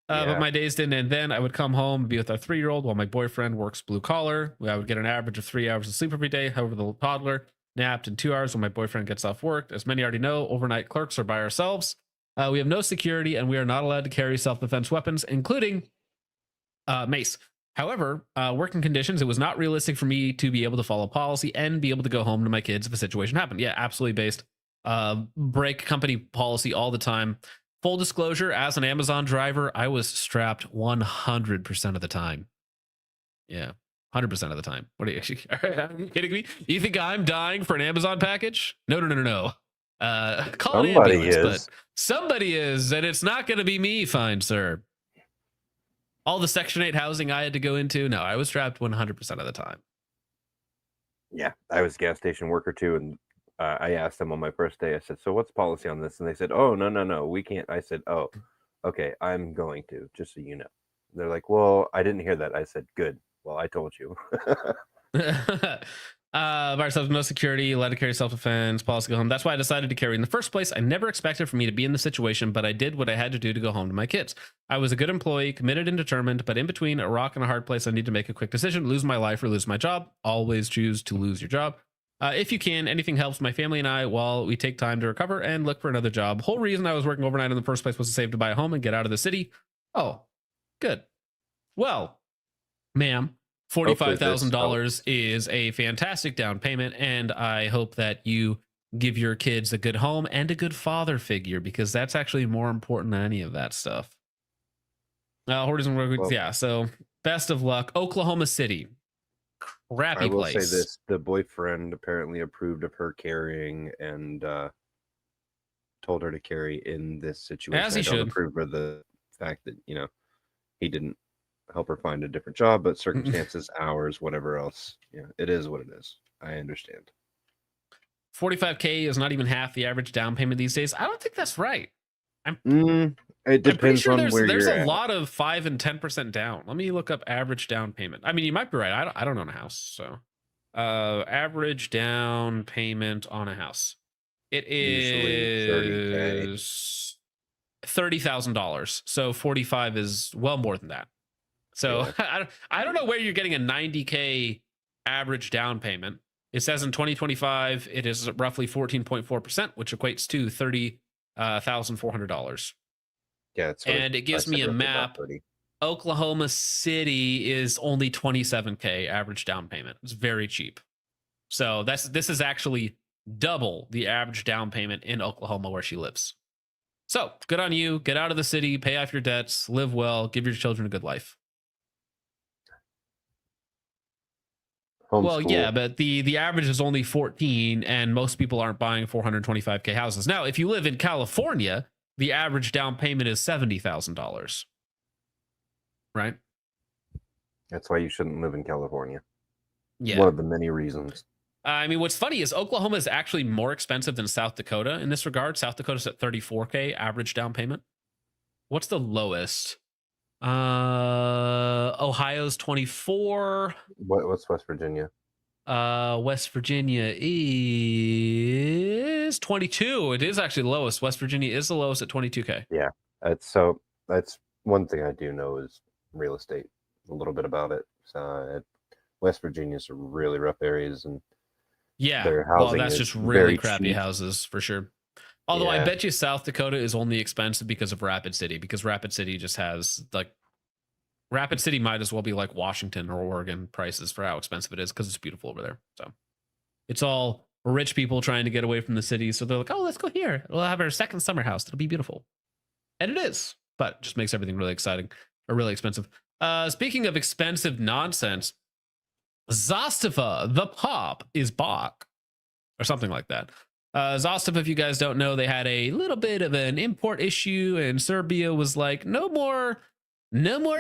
But my days didn't end then. I would come home and be with our 3-year-old while my boyfriend works blue collar. I would get an average of 3 hours of sleep every day. However, the toddler napped in 2 hours when my boyfriend gets off work. As many already know, overnight clerks are by ourselves. We have no security, and we are not allowed to carry self-defense weapons, including mace. However, working conditions, it was not realistic for me to be able to follow policy and be able to go home to my kids if a situation happened. Yeah, absolutely based. Break company policy all the time. Full disclosure, as an Amazon driver, I was strapped 100% of the time. Yeah. 100% of the time. What are you actually? Are you kidding me? You think I'm dying for an Amazon package? No. Call an Somebody ambulance, is. but somebody is, and it's not going to be me, fine sir. All the Section 8 housing I had to go into, no, I was trapped 100% of the time. Yeah, I was a gas station worker too, and I asked them on my first day. I said, "So what's policy on this?" And they said, "Oh, no, we can't." I said, "Oh, okay, I'm going to, just so you know." They're like, "Well, I didn't hear that." I said, "Good. Well, I told you." By yourself, no security, allowed to carry self-defense, policy go home. That's why I decided to carry in the first place. I never expected for me to be in the situation, but I did what I had to do to go home to my kids. I was a good employee, committed and determined, but in between a rock and a hard place, I need to make a quick decision, lose my life or lose my job. Always choose to lose your job. If you can, anything helps my family and I while we take time to recover and look for another job. Whole reason I was working overnight in the first place was to save to buy a home and get out of the city. Oh, good. Well, ma'am, $45,000 is a fantastic down payment, and I hope that you give your kids a good home and a good father figure, because that's actually more important than any of that stuff. Yeah, so best of luck. Oklahoma City. Crappy I will place. say this: the boyfriend apparently approved of her carrying and told her to carry in this situation. As he I don't should. approve of the fact that he didn't help her find a different job, but circumstances, hours, whatever else, it is what it is. I understand. 45K is not even half the average down payment these days. I don't think that's right. It depends sure on where there's you're a at. lot of 5 and 10% down. Let me look up average down payment. I mean, you might be right. I don't own a house, so average down payment on a house. It is $30,000. So 45 is well more than that. So yeah. I don't know where you're getting a 90K average down payment. It says in 2025 it is roughly 14.4%, which equates to $30,400. Yeah, and it gives me a map. Oklahoma City is only 27K average down payment. It's very cheap. So this is actually double the average down payment in Oklahoma where she lives. So good on you. Get out of the city, pay off your debts, live well, give your children a good life. Well, yeah, but the average is only 14, and most people aren't buying 425K houses. Now, if you live in California, the average down payment is $70,000. Right? That's why you shouldn't live in California. Yeah. One of the many reasons. I mean, what's funny is Oklahoma is actually more expensive than South Dakota in this regard. South Dakota's at 34K average down payment. What's the lowest? Ohio's 24. What's West Virginia? West Virginia is 22. It is actually the lowest. West Virginia is the lowest at 22K. Yeah, that's one thing I do know is real estate. A little bit about it. West Virginia's really rough areas, and their housing that's just really crappy houses for sure. Although I bet you South Dakota is only expensive because of Rapid City, because Rapid City just has Rapid City might as well be like Washington or Oregon prices for how expensive it is, because it's beautiful over there. So it's all rich people trying to get away from the city. So they're like, oh, let's go here. We'll have our second summer house. It'll be beautiful. And it is, but it just makes everything really exciting or really expensive. Speaking of expensive nonsense, Zastava the Pop is back, or something like that. Zastava, if you guys don't know, they had a little bit of an import issue, and Serbia was like, no more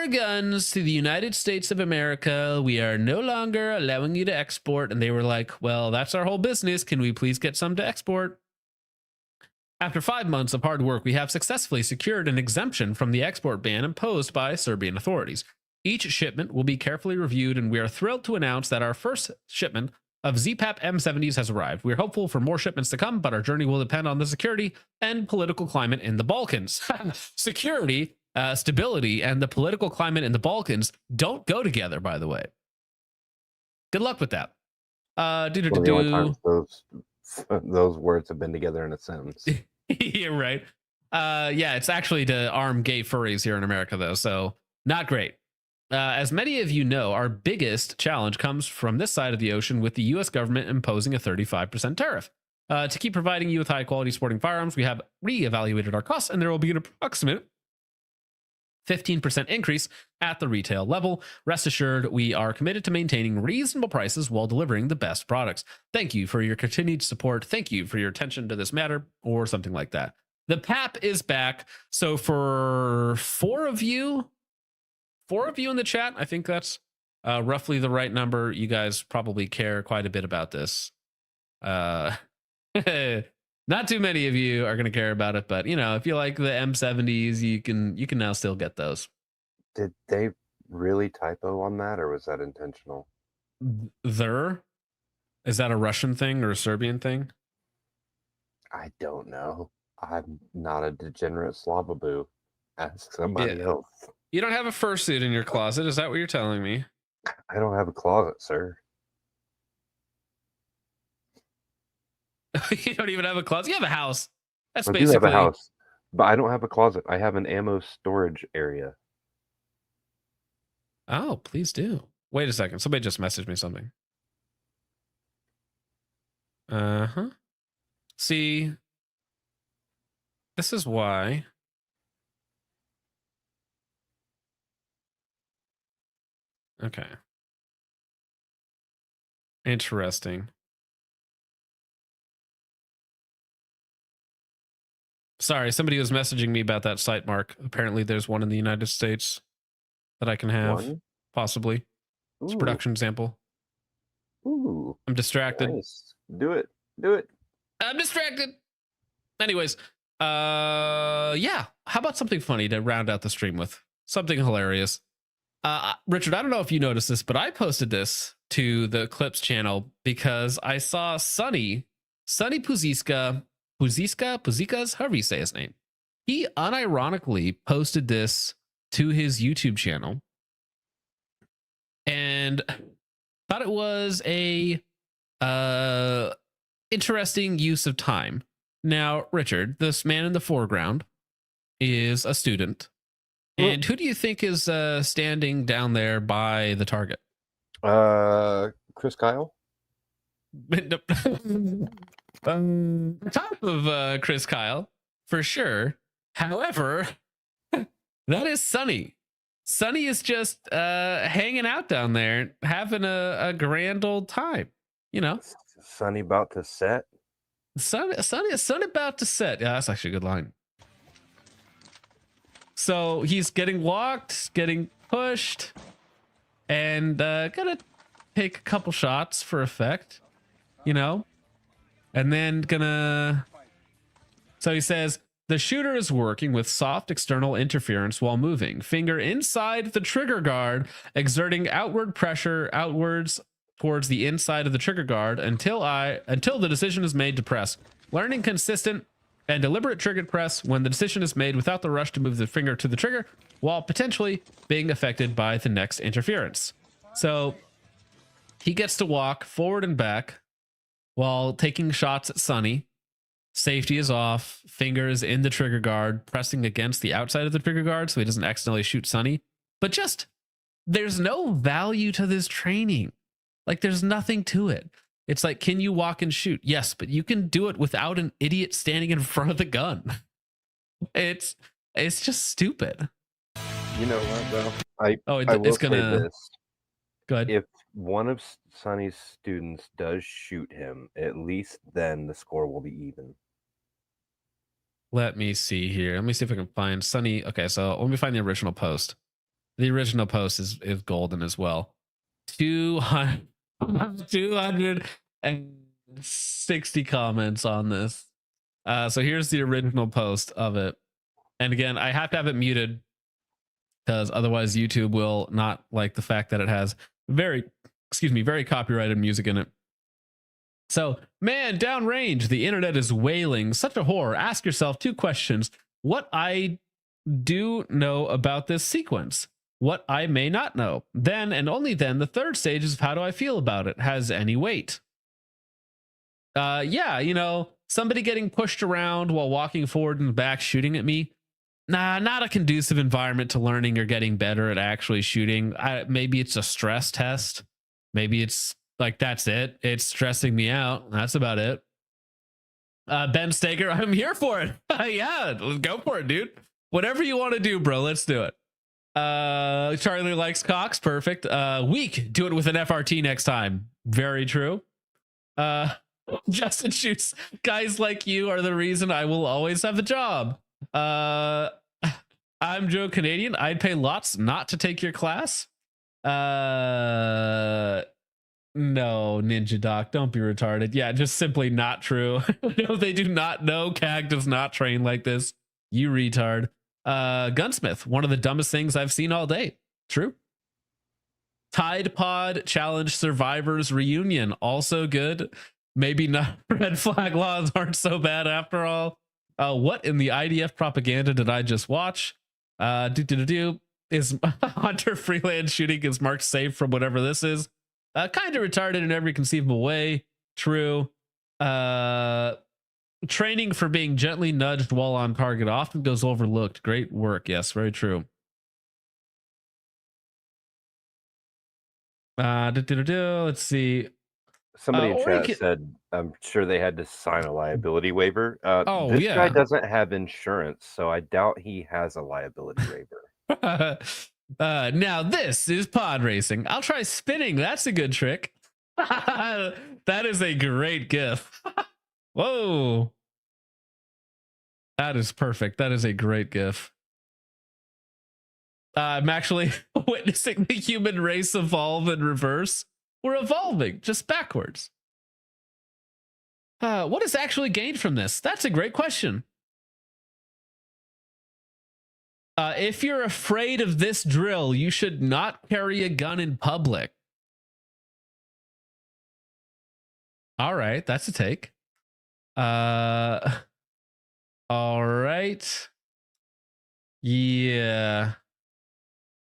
guns to the United States of America. We are no longer allowing you to export. And they were like, well, that's our whole business. Can we please get some to export? After 5 months of hard work, we have successfully secured an exemption from the export ban imposed by Serbian authorities. Each shipment will be carefully reviewed, and we are thrilled to announce that our first shipment of ZPAP M70s has arrived. We're hopeful for more shipments to come, but our journey will depend on the security and political climate in the Balkans. Security, stability, and the political climate in the Balkans don't go together, by the way. Good luck with that. Those words have been together in a sentence. Yeah, right. Yeah, it's actually to arm gay furries here in America, though, so not great. As many of you know, our biggest challenge comes from this side of the ocean, with the U.S. government imposing a 35% tariff. To keep providing you with high-quality sporting firearms, we have reevaluated our costs, and there will be an approximate 15% increase at the retail level. Rest assured, we are committed to maintaining reasonable prices while delivering the best products. Thank you for your continued support. Thank you for your attention to this matter, or something like that. The PAP is back. So for four of you in the chat, I think that's roughly the right number. You guys probably care quite a bit about this. Not too many of you are going to care about it, but if you like the M70s, you can now still get those. Did they really typo on that, or was that intentional? Is that a Russian thing or a Serbian thing? I don't know. I'm not a degenerate Slavaboo. Ask somebody else. You don't have a fursuit in your closet. Is that what you're telling me? I don't have a closet, sir. You don't even have a closet. You have a house. That's I basically. do have a house, but I don't have a closet. I have an ammo storage area. Oh, please do. Wait a second. Somebody just messaged me something. See, this is why. Okay. Interesting. Sorry, somebody was messaging me about that site, Mark. Apparently there's one in the United States that I can have. One? Possibly. It's a production sample. Ooh. I'm distracted. Nice. Do it. Do it. I'm distracted. Anyways, yeah. How about something funny to round out the stream with? Something hilarious. Richard, I don't know if you noticed this, but I posted this to the Clips channel because I saw Sonny Puzikas, however you say his name. He unironically posted this to his YouTube channel and thought it was a interesting use of time. Now, Richard, this man in the foreground is a student. And who do you think is standing down there by the target? Chris Kyle? Top of Chris Kyle, for sure. However, that is Sonny. Sonny is just hanging out down there, having a grand old time. Sonny about to set? Sonny about to set. Yeah, that's actually a good line. So he's getting walked, getting pushed, and gonna take a couple shots for effect, and then so he says, the shooter is working with soft external interference while moving, finger inside the trigger guard, exerting outward pressure outwards towards the inside of the trigger guard until the decision is made to press. Learning consistent and deliberate trigger press when the decision is made without the rush to move the finger to the trigger while potentially being affected by the next interference. So he gets to walk forward and back while taking shots at Sonny. Safety is off, fingers in the trigger guard, pressing against the outside of the trigger guard so he doesn't accidentally shoot Sonny. But there's no value to this training. Like, there's nothing to it. It's like, can you walk and shoot? Yes, but you can do it without an idiot standing in front of the gun. It's just stupid. You know what, though? I will say this. Go ahead. If one of Sonny's students does shoot him, at least then the score will be even. Let me see here. Let me see if I can find Sonny. Okay, so let me find the original post. The original post is golden as well. 260 comments on this. So here's the original post of it. And again, I have to have it muted because otherwise YouTube will not like the fact that it has very copyrighted music in it. So, man, downrange, the internet is wailing. Such a horror. Ask yourself two questions. What I do know about this sequence. What I may not know. Then and only then the third stage is how do I feel about it? Has any weight? Yeah, somebody getting pushed around while walking forward and back shooting at me. Nah, not a conducive environment to learning or getting better at actually shooting. Maybe it's a stress test. Maybe it's like, that's it. It's stressing me out. That's about it. Ben Staker, I'm here for it. Yeah, go for it, dude. Whatever you want to do, bro, let's do it. Charlie likes cocks. Perfect. Weak. Do it with an FRT next time. Very true. Justin shoots. Guys like you are the reason I will always have a job. I'm Joe Canadian. I'd pay lots not to take your class. No, Ninja Doc, don't be retarded. Yeah, just simply not true. No, they do not know. CAG does not train like this. You retard. Gunsmith, one of the dumbest things I've seen all day. True. Tide Pod Challenge Survivors Reunion, also good. Maybe not. Red flag laws aren't so bad after all. What in the IDF propaganda did I just watch? Is Hunter Freeland shooting is marked safe from whatever this is. Kind of retarded in every conceivable way. True. Training for being gently nudged while on target often goes overlooked. Great work. Yes, very true. Let's see. Somebody in chat said, I'm sure they had to sign a liability waiver. This yeah. guy doesn't have insurance, so I doubt he has a liability waiver. Now this is pod racing. I'll try spinning. That's a good trick. That is a great gif. Whoa. That is perfect. That is a great gif. I'm actually witnessing the human race evolve in reverse. We're evolving just backwards. What is actually gained from this? That's a great question. If you're afraid of this drill, you should not carry a gun in public. All right, that's a take. All right. Yeah.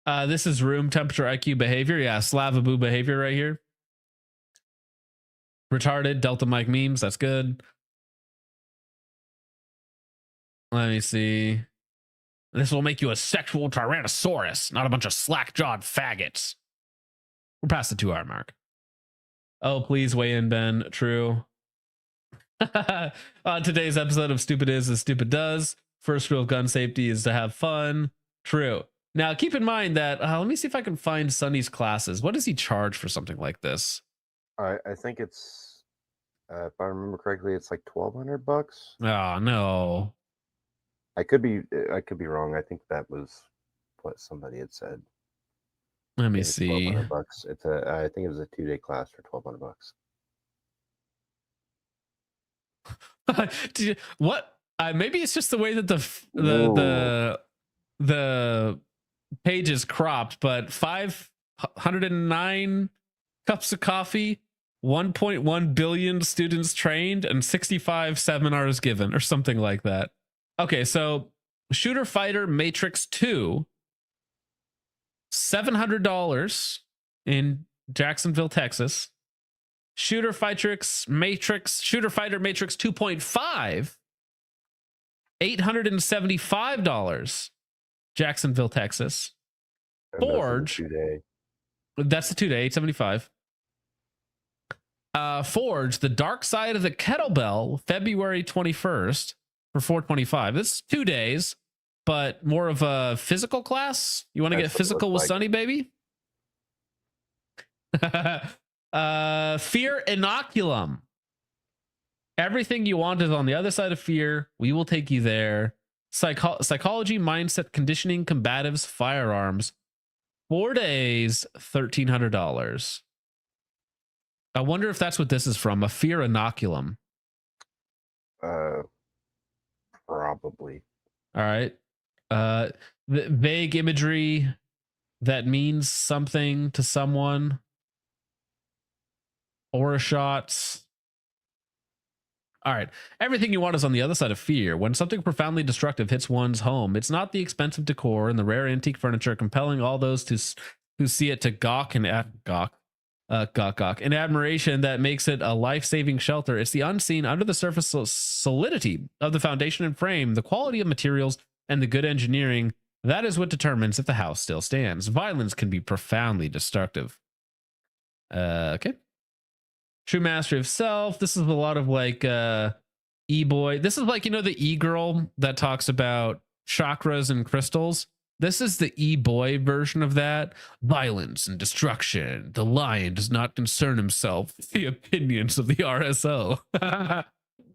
This is room temperature IQ behavior. Yeah, Slavaboo behavior right here. Retarded Delta Mike memes. That's good. Let me see. This will make you a sexual tyrannosaurus, not a bunch of slack-jawed faggots. We're past the 2-hour mark. Oh, please weigh in, Ben. True. On today's episode of Stupid Is as Stupid Does, first rule of gun safety is to have fun. True. Now, keep in mind that, let me see if I can find Sonny's classes. What does he charge for something like this? I think it's, if I remember correctly, it's like $1,200. Oh, no. I could be wrong. I think that was what somebody had said. Let me see. $1,200. It's I think it was a 2-day class for $1,200. What? Maybe it's just the way that the page is cropped, but 509 cups of coffee, 1.1 billion students trained, and 65 seminars given, or something like that. Okay, so Shooter Fighter Matrix 2, $700 in Jacksonville, Texas. Shooter Fighter Matrix 2.5, $875, Jacksonville, Texas. Forge, that's the 2-day, $875. Forge, The Dark Side of the Kettlebell, February 21st for $425. This is 2 days, but more of a physical class. You want to get physical with Sonny, baby? Fear Inoculum. Everything you want is on the other side of fear. We will take you there. Psychology, mindset, conditioning, combatives, firearms. 4 days, $1,300. I wonder if that's what this is from. A Fear Inoculum. Probably. All right. The vague imagery that means something to someone. Aura shots. All right. Everything you want is on the other side of fear. When something profoundly destructive hits one's home, it's not the expensive decor and the rare antique furniture compelling all those who see it to gawk in admiration that makes it a life-saving shelter. It's the unseen, under the surface solidity of the foundation and frame, the quality of materials, and the good engineering. That is what determines if the house still stands. Violence can be profoundly destructive. Okay. True mastery of self. This is a lot of like e-boy. This is like, you know, the e-girl that talks about chakras and crystals. This is the e-boy version of that. Violence and destruction. The lion does not concern himself with the opinions of the RSO.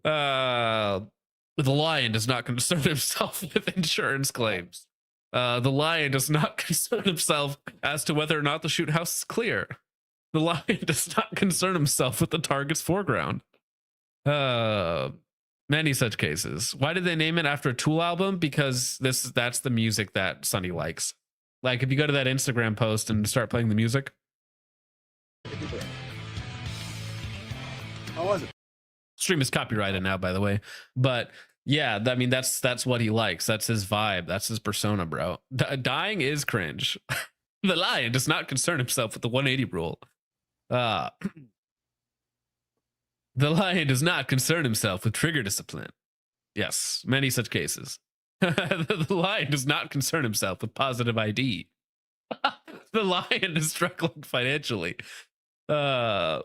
The lion does not concern himself with insurance claims. The lion does not concern himself as to whether or not the shoot house is clear. The lion does not concern himself with the target's foreground. Many such cases. Why did they name it after a Tool album? Because that's the music that Sonny likes. Like if you go to that Instagram post and start playing the music. How was it? Stream is copyrighted now, by the way. But yeah, I mean that's what he likes. That's his vibe. That's his persona, bro. Dying is cringe. The lion does not concern himself with the 180 rule. The lion does not concern himself with trigger discipline. Yes, many such cases. The lion does not concern himself with positive ID. The lion is struggling financially. The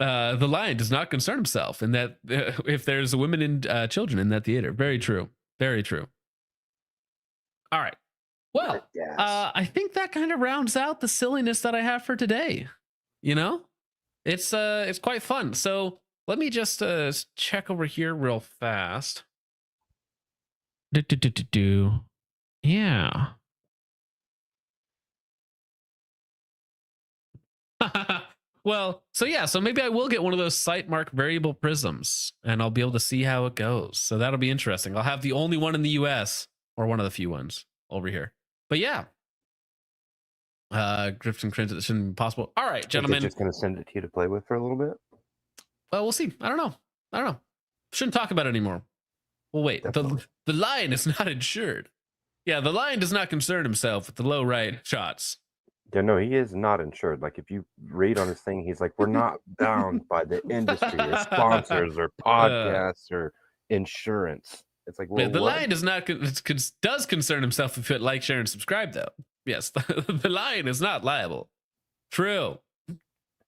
lion does not concern himself in that if there's women and children in that theater. Very true. Very true. All right. Well, I think that kind of rounds out the silliness that I have for today. You know? It's quite fun. So let me just check over here real fast. Yeah. Well, so yeah, so maybe I will get one of those site mark variable prisms and I'll be able to see how it goes. So that'll be interesting. I'll have the only one in the US or one of the few ones over here. But yeah. Grift and cringe, that shouldn't be possible. All right, gentlemen. Just gonna send it to you to play with for a little bit. Well, we'll see. I don't know. Shouldn't talk about it anymore. Well, wait. The lion is not insured. Yeah, the lion does not concern himself with the low right shots. Yeah, no, he is not insured. Like if you read on his thing, he's like, we're not bound by the industry or sponsors or podcasts or insurance. It's like, well, the lion does not does concern himself if it like, share, and subscribe, though. Yes, the lion is not liable. True.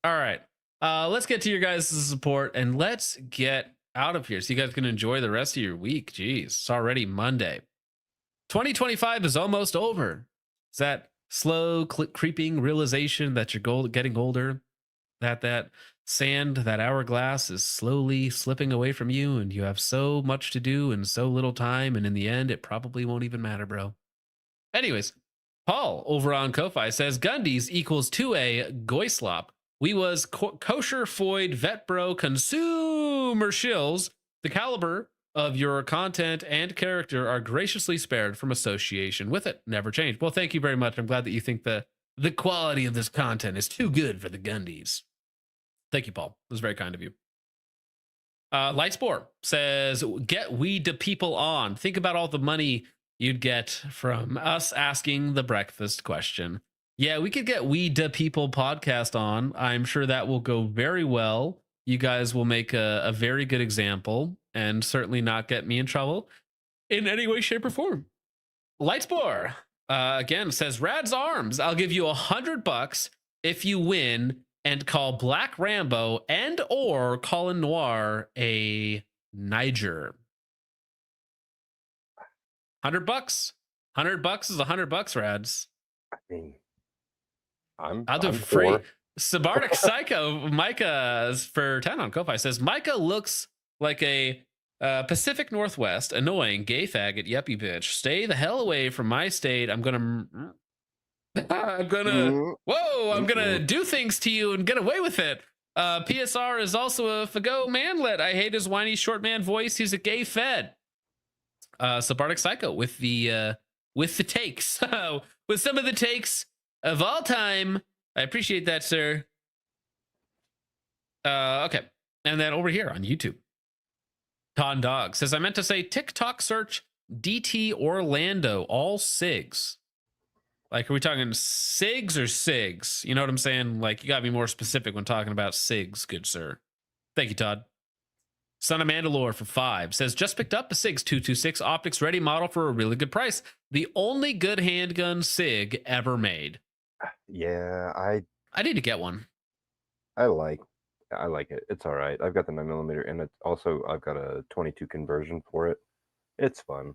All right. Let's get to your guys' support and let's get out of here so you guys can enjoy the rest of your week. Jeez, it's already Monday. 2025 is almost over. It's that slow creeping realization that you're getting older, that sand, that hourglass is slowly slipping away from you and you have so much to do and so little time. And in the end, it probably won't even matter, bro. Anyways, Paul over on Ko-Fi says Gundies equals 2A Goislop. We was kosher foid vet bro consumer shills. The caliber of your content and character are graciously spared from association with it. Never change. Well, thank you very much. I'm glad that you think the quality of this content is too good for the Gundies. Thank you, Paul. It was very kind of you. Lightspore says, get we da people on. Think about all the money you'd get from us asking the breakfast question. Yeah, we could get We Da People podcast on. I'm sure that will go very well. You guys will make a very good example and certainly not get me in trouble in any way, shape, or form. Lightspore again says, Rad's Arms. I'll give you $100 if you win and call Black Rambo and or Colin Noir a Niger. $100. $100 is $100, Rads. I mean, I'll do it for free. Sabardic Psycho Micah for 10 on Ko-Fi says Micah looks like a Pacific Northwest annoying gay faggot yuppie bitch. Stay the hell away from my state. I'm gonna do things to you and get away with it. PSR is also a fago manlet. I hate his whiny short man voice. He's a gay fed. Sabardic Psycho with the takes. With some of the takes of all time. I appreciate that, sir. Okay. And then over here on YouTube, Ton Dog says, I meant to say TikTok search DT Orlando, all SIGs. Like, are we talking SIGs or SIGs? You know what I'm saying? Like, you got to be more specific when talking about SIGs, good sir. Thank you, Todd. Son of Mandalore for 5 says, just picked up a SIGs 226 optics ready model for a really good price. The only good handgun SIG ever made. Yeah, I need to get one. I like it. It's all right. I've got the 9mm and it's also I've got a 22 conversion for it. It's fun.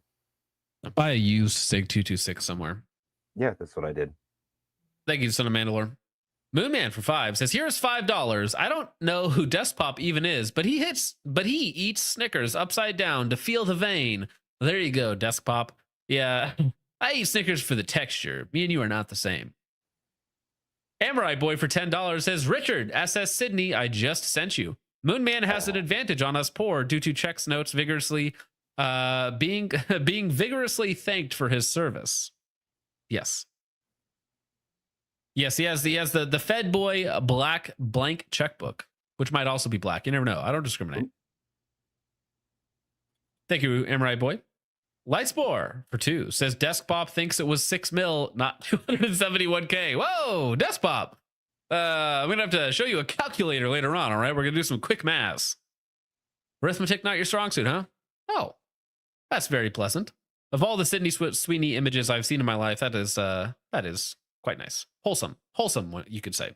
Buy a used Sig 226 somewhere. Yeah, that's what I did. Thank you, Son of Mandalore. Moonman for 5 says, here's $5. I don't know who Despop even is, but he eats Snickers upside down to feel the vein. There you go, Despop. Yeah, I eat Snickers for the texture. Me and you are not the same. Samurai Boy for $10 says, Richard, SS Sydney, I just sent you. Moonman has an advantage on us poor due to checks notes vigorously being vigorously thanked for his service. Yes. Yes, he has the Fed Boy black blank checkbook, which might also be black. You never know. I don't discriminate. Thank you, Samurai Boy. Lightspore for 2 says Deskpop thinks it was 6 mil, not 271K. Whoa, Deskpop. I'm gonna have to show you a calculator later on. All right, we're gonna do some quick maths. Arithmetic not your strong suit, huh? Oh, that's very pleasant. Of all the Sydney Sweeney images I've seen in my life, that is quite nice, wholesome, what you could say.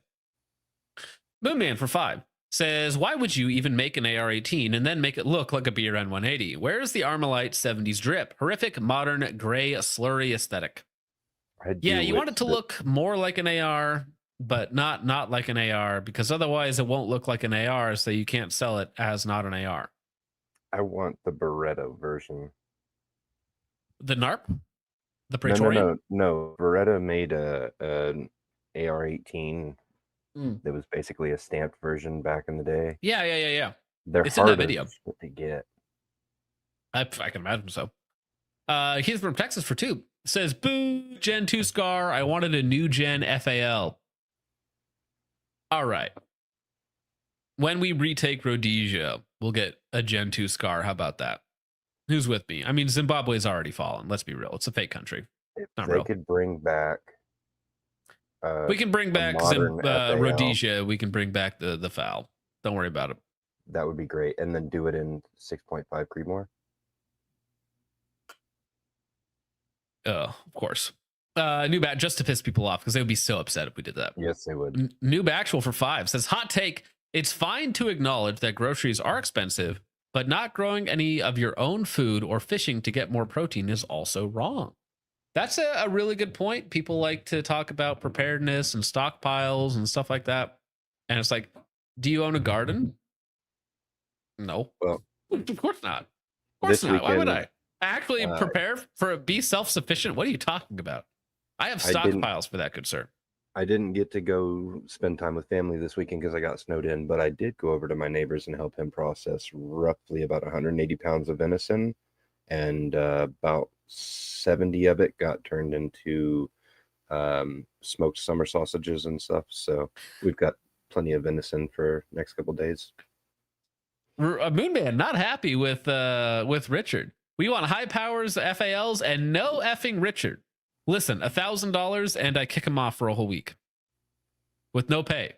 Moonman for 5 says, why would you even make an AR-18 and then make it look like a BRN 180? Where's the Armalite 70s drip? Horrific, modern, gray, slurry aesthetic. Yeah, you want it to look more like an AR, but not like an AR, because otherwise it won't look like an AR, so you can't sell it as not an AR. I want the Beretta version. The NARP? The Praetorian? No. Beretta made an AR-18 that was basically a stamped version back in the day. Yeah. They're it's in that video to get. I can imagine so. He's from Texas for 2. Says, boo, Gen 2 Scar. I wanted a new Gen FAL. All right. When we retake Rhodesia, we'll get a Gen 2 Scar. How about that? Who's with me? I mean, Zimbabwe's already fallen. Let's be real. It's a fake country. If not they real. could bring back we can bring back FAL. Rhodesia. We can bring back the FAL. Don't worry about it. That would be great. And then do it in 6.5 Creedmoor. Oh, of course. New bat just to piss people off because they would be so upset if we did that. Yes, they would. Noob Actual for 5 says, hot take. It's fine to acknowledge that groceries are expensive, but not growing any of your own food or fishing to get more protein is also wrong. That's a really good point. People like to talk about preparedness and stockpiles and stuff like that. And it's like, do you own a garden? No. Well, of course not. Of course not. Why would I? Actually prepare for be self-sufficient? What are you talking about? I have stockpiles for that, good sir. I didn't get to go spend time with family this weekend because I got snowed in, but I did go over to my neighbor's and help him process roughly about 180 pounds of venison, and about 70 of it got turned into smoked summer sausages and stuff. So we've got plenty of venison for next couple of days. Moonman not happy with Richard. We want high powers, FALs, and no effing Richard. Listen, $1,000 and I kick him off for a whole week with no pay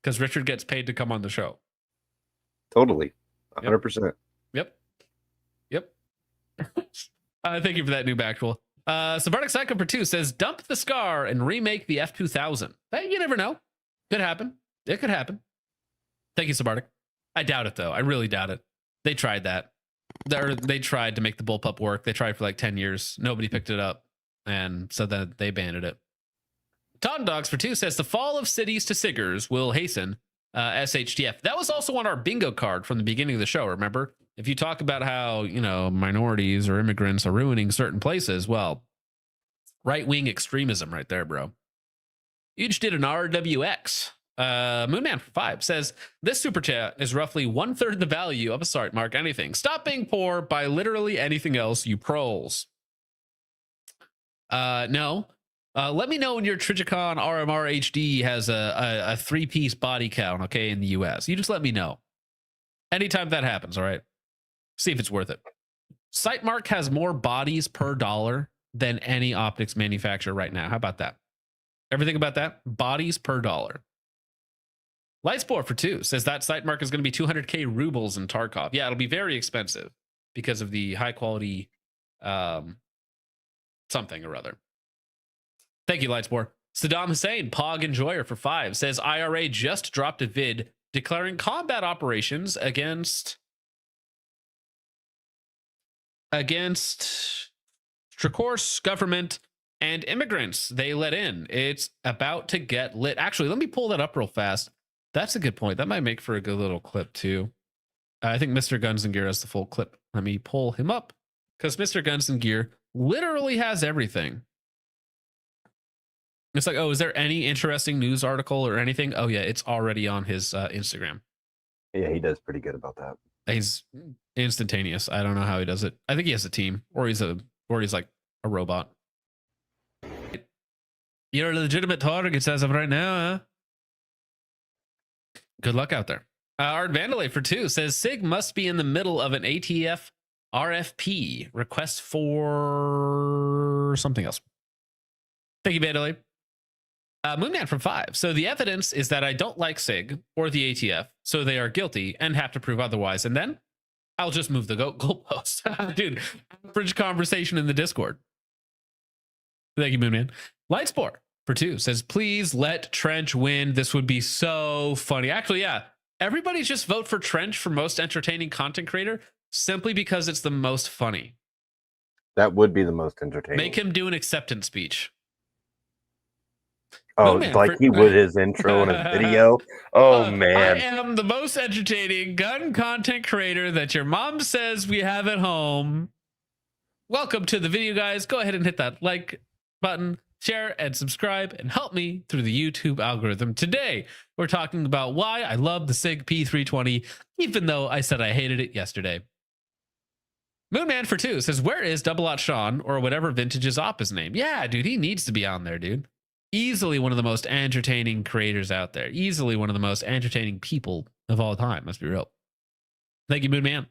because Richard gets paid to come on the show. Totally, 100%. Yep. Thank you for that, Noob Actual. Subartic Psycho for 2 says, dump the Scar and remake the F2000. Hey, you never know. Could happen. It could happen. Thank you, Subartic. I doubt it, though. I really doubt it. They tried that. They tried to make the bullpup work. They tried for like 10 years. Nobody picked it up. And so then they banned it. Todd Dogs for 2 says, the fall of cities to Siggers will hasten SHTF. That was also on our bingo card from the beginning of the show, remember? If you talk about how, minorities or immigrants are ruining certain places, well, right-wing extremism right there, bro. You just did an RWX. Moonman for 5 says, this super chat is roughly 1/3 the value of a sorry, Mark, anything. Stop being poor by literally anything else, you proles. No. Let me know when your Trigicon RMR HD has a 3-piece body count, okay, in the US. You just let me know. Anytime that happens, all right? See if it's worth it. Sightmark has more bodies per dollar than any optics manufacturer right now. How about that? Everything about that? Bodies per dollar. Lightsport for 2 says that Sightmark is going to be 200K rubles in Tarkov. Yeah, it'll be very expensive because of the high quality something or other. Thank you, Lightsport. Saddam Hussein, Pog Enjoyer for 5 says IRA just dropped a vid declaring combat operations against against Tricorse government and immigrants they let in. It's about to get lit. Actually, let me pull that up real fast. That's a good point. That might make for a good little clip too. I think Mr. Guns and Gear has the full clip. Let me pull him up because Mr. Guns and Gear literally has everything. It's like, oh, is there any interesting news article or anything? Oh yeah, it's already on his Instagram. Yeah, he does pretty good about that. He's instantaneous. I don't know how he does it. I think he has a team, or he's like a robot. You're a legitimate target as of right now, huh? Good luck out there. Art Vandalay for 2 says SIG must be in the middle of an ATF RFP request for something else. Thank you, Vandalay. Moonman from 5. So the evidence is that I don't like SIG or the ATF, so they are guilty and have to prove otherwise. And then I'll just move the goalpost. Dude, average conversation in the Discord. Thank you, Moonman. Lightsport for 2 says, please let Trench win. This would be so funny. Actually, yeah. Everybody just vote for Trench for most entertaining content creator simply because it's the most funny. That would be the most entertaining. Make him do an acceptance speech. Oh, like he would his intro in a video. Oh, man. I am the most entertaining gun content creator that your mom says we have at home. Welcome to the video, guys. Go ahead and hit that like button, share, and subscribe, and help me through the YouTube algorithm. Today, we're talking about why I love the SIG P320, even though I said I hated it yesterday. Moonman for 2 says, where is Double Out Sean, or whatever Vintage's op is named? Yeah, dude, he needs to be on there, dude. Easily one of the most entertaining creators out there. Easily one of the most entertaining people of all time. Let's be real. Thank you, Moonman.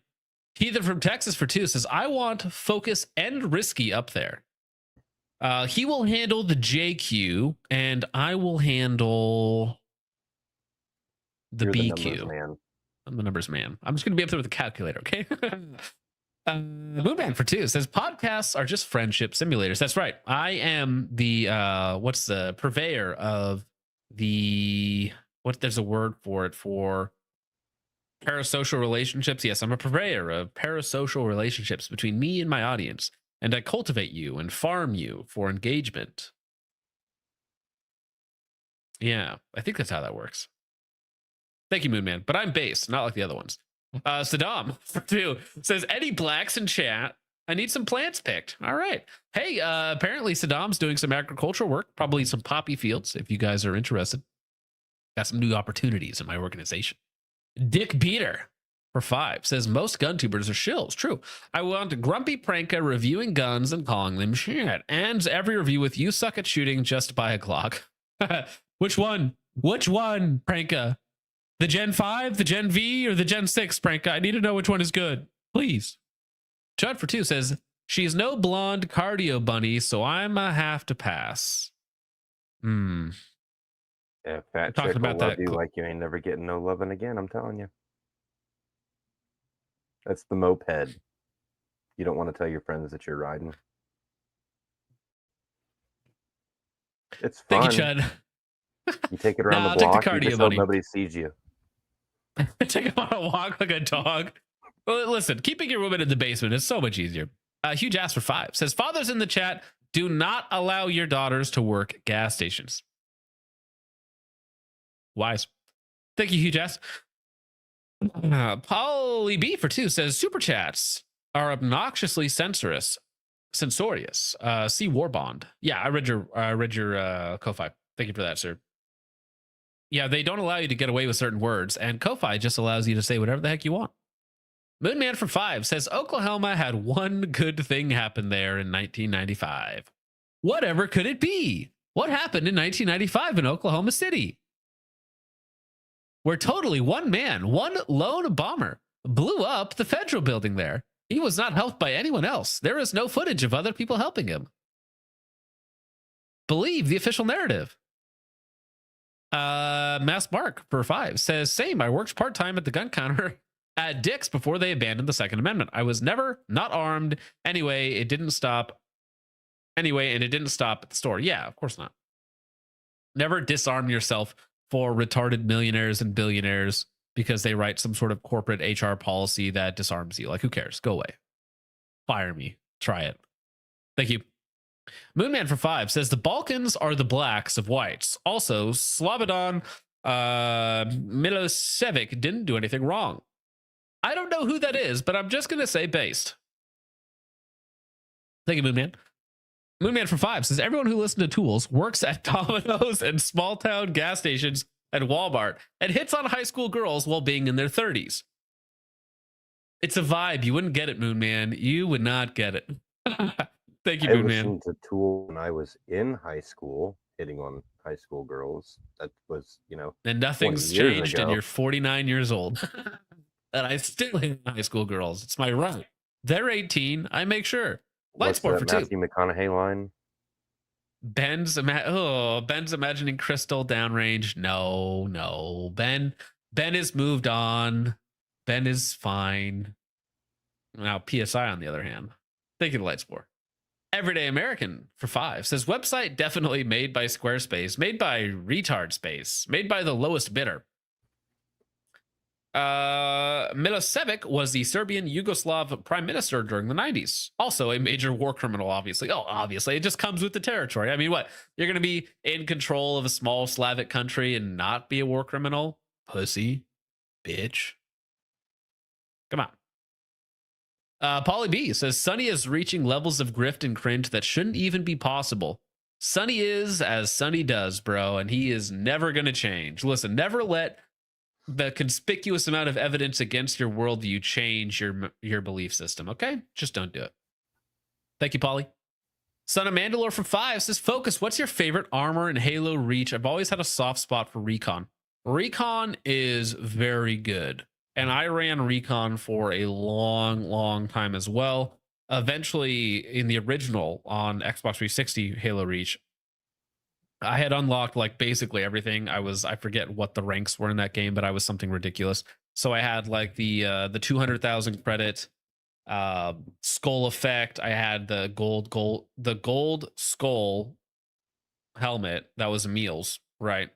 Heathen from Texas for 2 says, I want Focus and Risky up there. He will handle the JQ, and I will handle the You're BQ. The numbers man. I'm the numbers man. I'm just going to be up there with the calculator, okay? Moonman for 2 says, podcasts are just friendship simulators. That's right. I am the what's the purveyor of the there's a word for it, for parasocial relationships. Yes, I'm a purveyor of parasocial relationships between me and my audience, and I cultivate you and farm you for engagement. Yeah, I think that's how that works. Thank you, Moonman. But I'm base, not like the other ones. Saddam for 2 says, any blacks in chat? I need some plants picked. All right. Hey, apparently Saddam's doing some agricultural work, probably some poppy fields, if you guys are interested. Got some new opportunities in my organization. Dick Beater for 5 says, most gun tubers are shills. True. I want Grumpy Pranka reviewing guns and calling them shit. Ends every review with, you suck at shooting, just buy a Glock. Which one? Which one, Pranka? The Gen 5, the Gen V, or the Gen 6, Pranka? I need to know which one is good. Please. Chud for 2 says, she's no blonde cardio bunny, so I'ma have to pass. Yeah, fat chick will love you like you ain't never getting no loving again, I'm telling you. That's the moped. You don't want to tell your friends that you're riding. It's fun. Thank you, Chud. You take it around the block, you just hope nobody sees you. Take him on a walk like a dog. Well, listen, keeping your woman in the basement is so much easier. Huge ass for 5 says, fathers in the chat, do not allow your daughters to work gas stations. Wise. Thank you, Huge ass. Polly B for 2 says, super chats are obnoxiously censorious. See Warbond. Yeah, I read your Ko-Fi. Thank you for that, sir. Yeah, they don't allow you to get away with certain words, and Ko-Fi just allows you to say whatever the heck you want. Moonman for 5 says, Oklahoma had one good thing happen there in 1995. Whatever could it be? What happened in 1995 in Oklahoma City? Where totally one man, one lone bomber, blew up the federal building there. He was not helped by anyone else. There is no footage of other people helping him. Believe the official narrative. Mass Mark for 5 says, same, I worked part-time at the gun counter at Dick's before they abandoned the Second Amendment. I was never not armed. Anyway, it didn't stop. And it didn't stop at the store. Yeah, of course not. Never disarm yourself for retarded millionaires and billionaires because they write some sort of corporate HR policy that disarms you. Like, who cares? Go away. Fire me. Try it. Thank you. Moonman for 5 says the Balkans are the blacks of whites. Also, Slobodan Milosevic didn't do anything wrong. I don't know who that is, but I'm just going to say based. Thank you, Moonman. Moonman for 5 says everyone who listens to Tools works at Domino's and small town gas stations and Walmart and hits on high school girls while being in their 30s. It's a vibe. You wouldn't get it, Moonman. You would not get it. Thank you, I Moonman. listened to Tool when I was in high school, hitting on high school girls. That was, And nothing's 20 years changed, and ago. you're 49 years old. And I still hit high school girls. It's my right. They're 18. I make sure. Light What's sport that for 2. Matthew McConaughey line? Ben's imagining Crystal downrange. No. Ben has moved on. Ben is fine. Now PSI on the other hand. Thank you, Light Sport. Everyday American for 5 says website definitely made by Squarespace, made by Retard Space, made by the lowest bidder. Milosevic was the Serbian Yugoslav prime minister during the 90s. Also a major war criminal, obviously. Oh, obviously. It just comes with the territory. I mean, what? You're going to be in control of a small Slavic country and not be a war criminal? Pussy. Bitch. Come on. Polly B says Sonny is reaching levels of grift and cringe that shouldn't even be possible. Sonny is as Sonny does, bro, and he is never going to change. Listen, never let the conspicuous amount of evidence against your worldview change your belief system, okay? Just don't do it. Thank you, Polly. Son of Mandalore from 5 says, Focus, what's your favorite armor in Halo Reach? I've always had a soft spot for Recon. Recon is very good. And I ran Recon for a long time as well. Eventually, in the original on Xbox 360 Halo Reach, I had unlocked like basically everything. I forget what the ranks were in that game, but I was something ridiculous. So I had like the 200,000 credit skull effect. I had the gold skull helmet that was meals, right?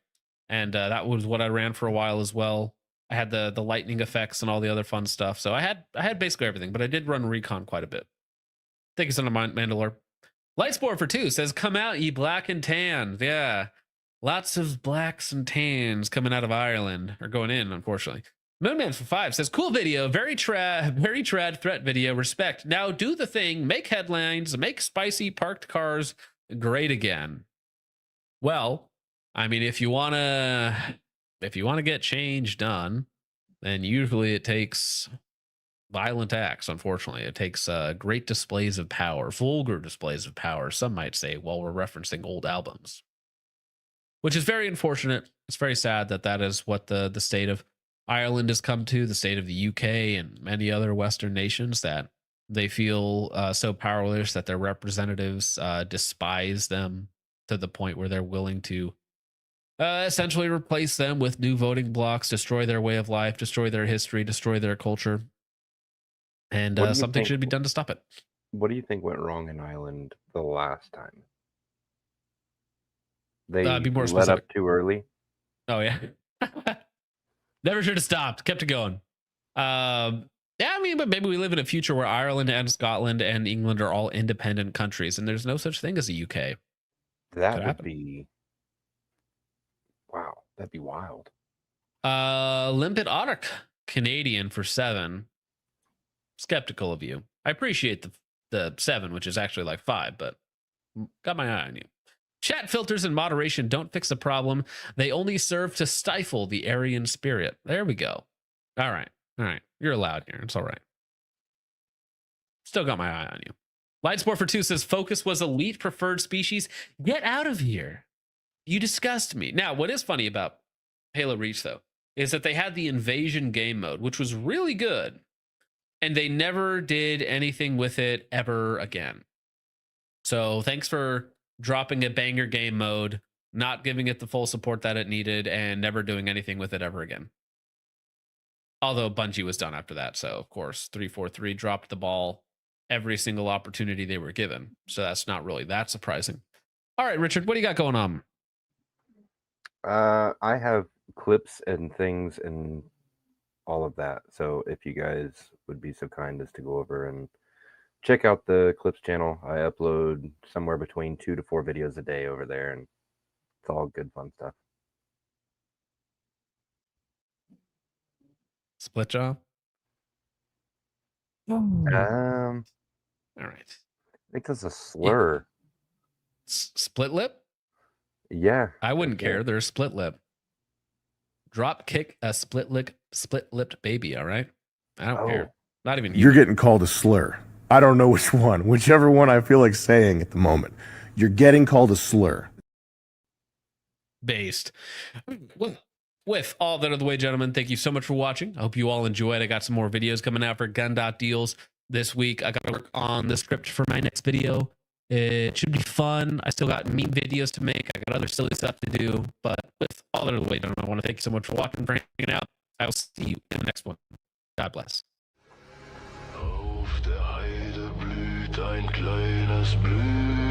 And that was what I ran for a while as well. I had the lightning effects and all the other fun stuff. So I had basically everything, but I did run Recon quite a bit. Thank you, son of Mandalore. Lightsport for 2 says, come out, ye black and tan. Yeah. Lots of blacks and tans coming out of Ireland, or going in, unfortunately. Moonman for 5 says, cool video, very trad threat video, respect. Now do the thing, make headlines, make spicy parked cars great again. Well, I mean, if you wanna get change done, then usually it takes violent acts. Unfortunately, it takes great displays of power, vulgar displays of power, some might say, while we're referencing old albums, which is very unfortunate. It's very sad that is what the state of Ireland has come to, the state of the UK and many other Western nations, that they feel so powerless that their representatives despise them to the point where they're willing to essentially replace them with new voting blocks, destroy their way of life, destroy their history, destroy their culture. And something should be done to stop it. What do you think went wrong in Ireland the last time? They be more let specific. up too early? Oh, yeah. Never should have stopped. Kept it going. Yeah, I mean, but maybe we live in a future where Ireland and Scotland and England are all independent countries, and there's no such thing as a UK. That would be... Wow, that'd be wild. Limpet Otter Canadian for 7. Skeptical of you. I appreciate the 7, which is actually like 5, but got my eye on you. Chat filters and moderation don't fix the problem. They only serve to stifle the Aryan spirit. There we go. All right. You're allowed here. It's all right. Still got my eye on you. Lightsport for 2 says, Focus was elite preferred species. Get out of here. You disgust me. Now, what is funny about Halo Reach, though, is that they had the invasion game mode, which was really good. And they never did anything with it ever again. So thanks for dropping a banger game mode, not giving it the full support that it needed, and never doing anything with it ever again. Although Bungie was done after that. So, of course, 343 dropped the ball every single opportunity they were given. So that's not really that surprising. All right, Richard, what do you got going on? I have clips and things and all of that. So if you guys would be so kind as to go over and check out the Clips channel. I upload somewhere between 2 to 4 videos a day over there, and it's all good fun stuff. Split jaw. Um, All right. I think that's a slur. Split lip. Yeah. I wouldn't care. There's split lip. Drop kick a split lipped baby. All right. I don't care. Not even You're getting called a slur. I don't know which one. Whichever one I feel like saying at the moment. You're getting called a slur. Based. Well, with all that out of the way, gentlemen, thank you so much for watching. I hope you all enjoyed. I got some more videos coming out for Gun Dot Deals this week. I got to work on the script for my next video. It should be fun. I still got meme videos to make. I got other silly stuff to do. But with all that out of the way, gentlemen, I want to thank you so much for watching, for hanging out. I will see you in the next one. God bless. Auf der Heide blüht ein kleines Blümchen.